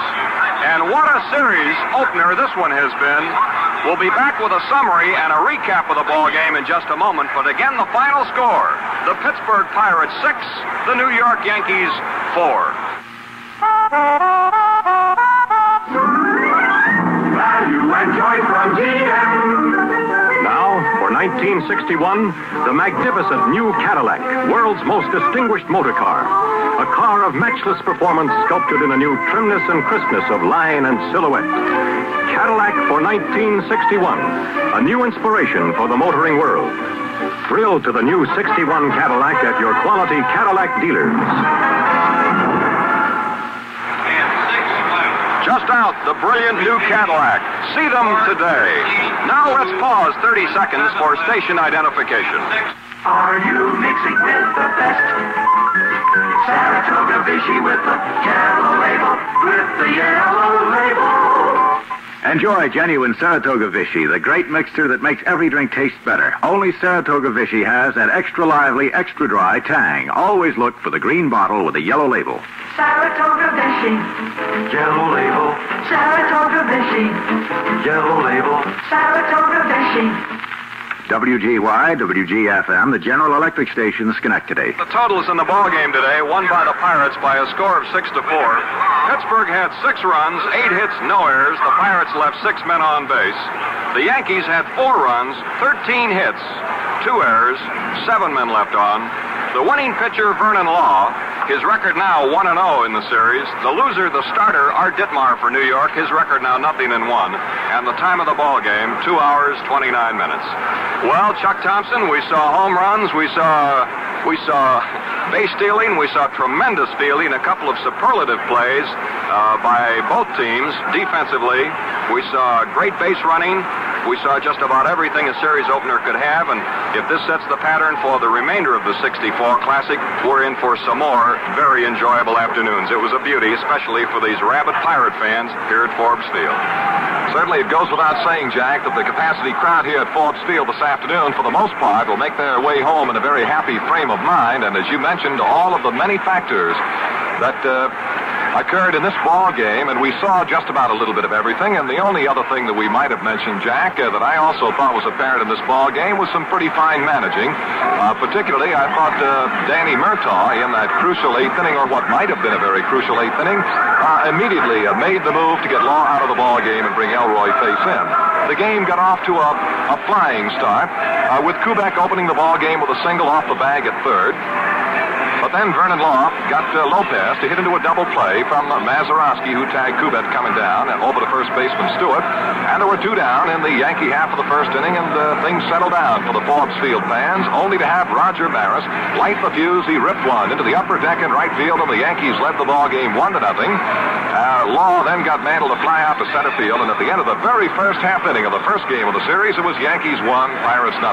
And what a series opener this one has been. We'll be back with a summary and a recap of the ball game in just a moment. But again, the final score. The Pittsburgh Pirates 6, the New York Yankees 4. Value and joy from GM. Now, for 1961, the magnificent new Cadillac, world's most distinguished motor car. A car of matchless performance sculpted in a new trimness and crispness of line and silhouette. Cadillac for 1961, a new inspiration for the motoring world. Thrill to the new 61 Cadillac at your quality Cadillac dealers. Just out, the brilliant new Cadillac. See them today. Now let's pause 30 seconds for station identification. Are you mixing with the best? Saratoga Vichy with the yellow label, with the yellow label. Enjoy genuine Saratoga Vichy, the great mixture that makes every drink taste better. Only Saratoga Vichy has that extra lively, extra dry tang. Always look for the green bottle with the yellow label. Saratoga Vichy, yellow label. Saratoga Vichy, yellow label. Saratoga Vichy. WGY, WGFM, the General Electric Station, Schenectady. The totals in the ball game today, won by the Pirates by a score of 6-4. Pittsburgh had 6 runs, 8 hits, no errors. The Pirates left 6 men on base. The Yankees had 4 runs, 13 hits, 2 errors, 7 men left on. The winning pitcher, Vernon Law, his record now 1-0 in the series. The loser, the starter, Art Ditmar for New York, his record now 0-1. And the time of the ball game, 2 hours, 29 minutes. Well, Chuck Thompson, we saw home runs, we saw base stealing, we saw tremendous fielding, a couple of superlative plays by both teams defensively. We saw great base running. We saw just about everything a series opener could have, and if this sets the pattern for the remainder of the 64 Classic, we're in for some more very enjoyable afternoons. It was a beauty, especially for these rabid Pirate fans here at Forbes Field. Certainly, it goes without saying, Jack, that the capacity crowd here at Forbes Field this afternoon, for the most part, will make their way home in a very happy frame of mind, and as you mentioned, all of the many factors that occurred in this ball game, and we saw just about a little bit of everything. And the only other thing that we might have mentioned, Jack, that I also thought was apparent in this ball game was some pretty fine managing. Particularly, I thought Danny Murtaugh in that crucial 8th inning, or what might have been a very crucial 8th inning, immediately made the move to get Law out of the ball game and bring Elroy Face in. The game got off to a flying start, with Kubek opening the ball game with a single off the bag at third. But then Vernon Law got Lopez to hit into a double play from Mazeroski, who tagged Kubek coming down, and over to first baseman Stewart. And there were 2 down in the Yankee half of the first inning, and things settled down for the Forbes Field fans, only to have Roger Maris light the fuse. He ripped one into the upper deck in right field, and the Yankees led the ball game 1-0. Law then got Mantle to fly out to center field, and at the end of the very first half inning of the first game of the series, it was Yankees 1, Pirates 0.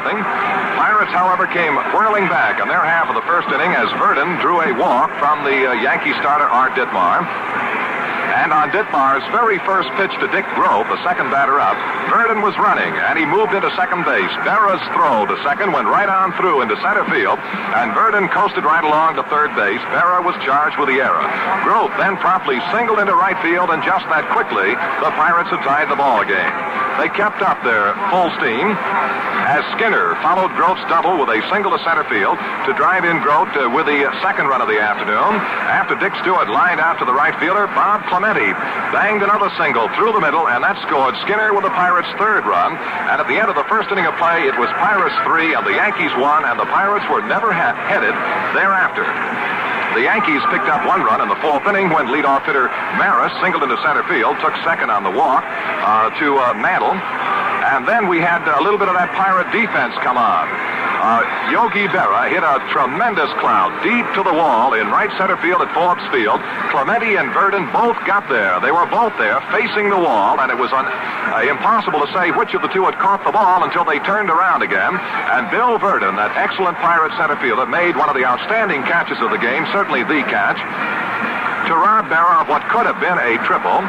Pirates, however, came whirling back in their half of the first inning as Verdon drew a walk from the Yankee starter, Art Ditmar. And on Ditmar's very first pitch to Dick Grove, the second batter up, Verdon was running, and he moved into second base. Berra's throw to second went right on through into center field, and Verdon coasted right along to third base. Berra was charged with the error. Grove then promptly singled into right field, and just that quickly, the Pirates had tied the ball game. They kept up their full steam as Skinner followed Grote's double with a single to center field to drive in Grote with the second run of the afternoon. After Dick Stewart lined out to the right fielder, Bob Clemente banged another single through the middle, and that scored Skinner with the Pirates' third run. And at the end of the first inning of play, it was Pirates 3 and the Yankees 1, and the Pirates were never headed thereafter. The Yankees picked up 1 run in the 4th inning when leadoff hitter Maris singled into center field, took second on the walk to Mantle. And then we had a little bit of that Pirate defense come on. Yogi Berra hit a tremendous cloud deep to the wall in right center field at Forbes Field. Clemente and Verdon both got there. They were both there facing the wall, and it was impossible to say which of the two had caught the ball until they turned around again. And Bill Verdon, that excellent Pirate center fielder, made one of the outstanding catches of the game, certainly the catch, to rob Berra of what could have been a triple.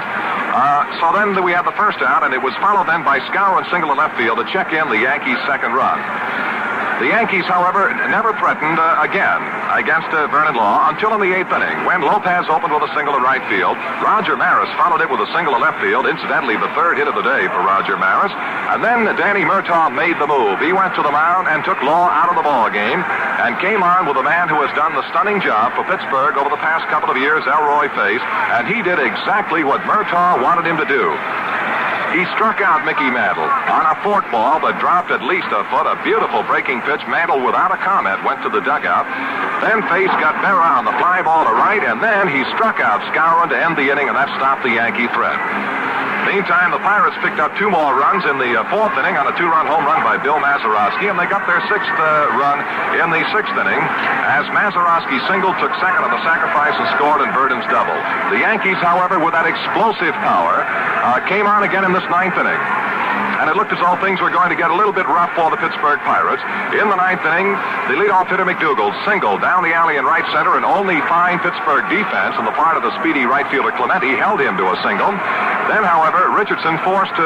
So then we had the first out, and it was followed then by Skowron single to left field to check in the Yankees' second run. The Yankees, however, never threatened again against Vernon Law until in the 8th inning when Lopez opened with a single to right field. Roger Maris followed it with a single to left field, incidentally the third hit of the day for Roger Maris. And then Danny Murtaugh made the move. He went to the mound and took Law out of the ball game and came on with a man who has done the stunning job for Pittsburgh over the past couple of years, Elroy Face, and he did exactly what Murtaugh wanted him to do. He struck out Mickey Mantle on a forkball that dropped at least a foot. A beautiful breaking pitch. Mantle, without a comment, went to the dugout. Then Face got Berra on the fly ball to right, and then he struck out Skowron to end the inning, and that stopped the Yankee threat. Meantime, the Pirates picked up 2 more runs in the 4th inning on a 2-run home run by Bill Mazeroski, and they got their 6th run in the 6th inning as Mazeroski singled, took second on the sacrifice, and scored in Verdon's double. The Yankees, however, with that explosive power, came on again in this 9th inning. and it looked as though things were going to get a little bit rough for the Pittsburgh Pirates. In the ninth inning, the leadoff hitter McDougal singled down the alley in right center, and only fine Pittsburgh defense on the part of the speedy right fielder Clemente held him to a single. Then, however, Richardson forced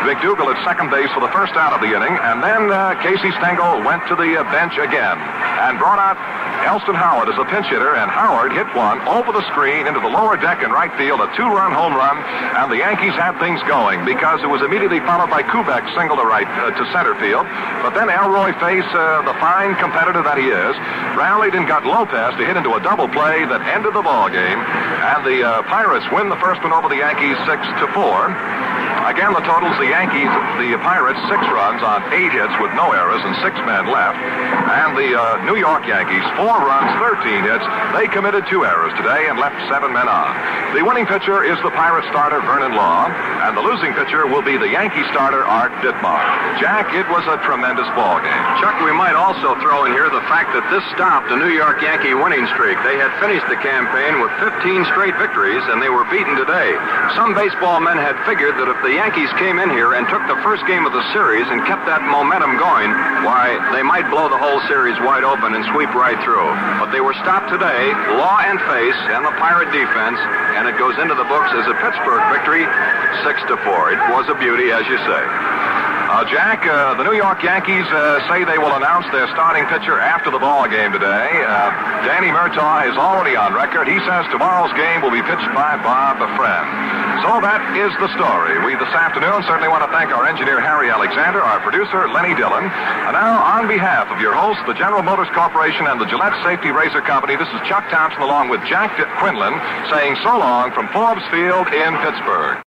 McDougal at second base for the first out of the inning, and then Casey Stengel went to the bench again and brought out Elston Howard as a pinch hitter, and Howard hit one over the screen into the lower deck in right field, a two-run home run, and the Yankees had things going because it was immediately followed by Kubek single to center field. But then Elroy Face, the fine competitor that he is, rallied and got Lopez to hit into a double play that ended the ball game, and the Pirates win the first one over the Yankees 6-4. Again, the totals, the Pirates, 6 runs on 8 hits with no errors and 6 men left. And the New York Yankees, 4 runs, 13 hits. They committed 2 errors today and left 7 men on. The winning pitcher is the Pirate starter, Vernon Law, and the losing pitcher will be the Yankee starter, Art Ditmar. Jack, it was a tremendous ball game. Chuck, we might also throw in here the fact that this stopped a New York Yankee winning streak. They had finished the campaign with 15 straight victories, and they were beaten today. Some baseball men had figured that if the Yankees came in here and took the first game of the series and kept that momentum going, why, they might blow the whole series wide open and sweep right through. But they were stopped today, Law and Face and the Pirate defense, and it goes into the books as a Pittsburgh victory, 6-4. It was a beauty, as you say. Jack, the New York Yankees say they will announce their starting pitcher after the ball game today. Danny Murtaugh is already on record. He says tomorrow's game will be pitched by Bob Friend. So that is the story. We this afternoon certainly want to thank our engineer Harry Alexander, our producer Lenny Dillon. And now, on behalf of your host, the General Motors Corporation and the Gillette Safety Razor Company, this is Chuck Thompson along with Jack Quinlan saying so long from Forbes Field in Pittsburgh.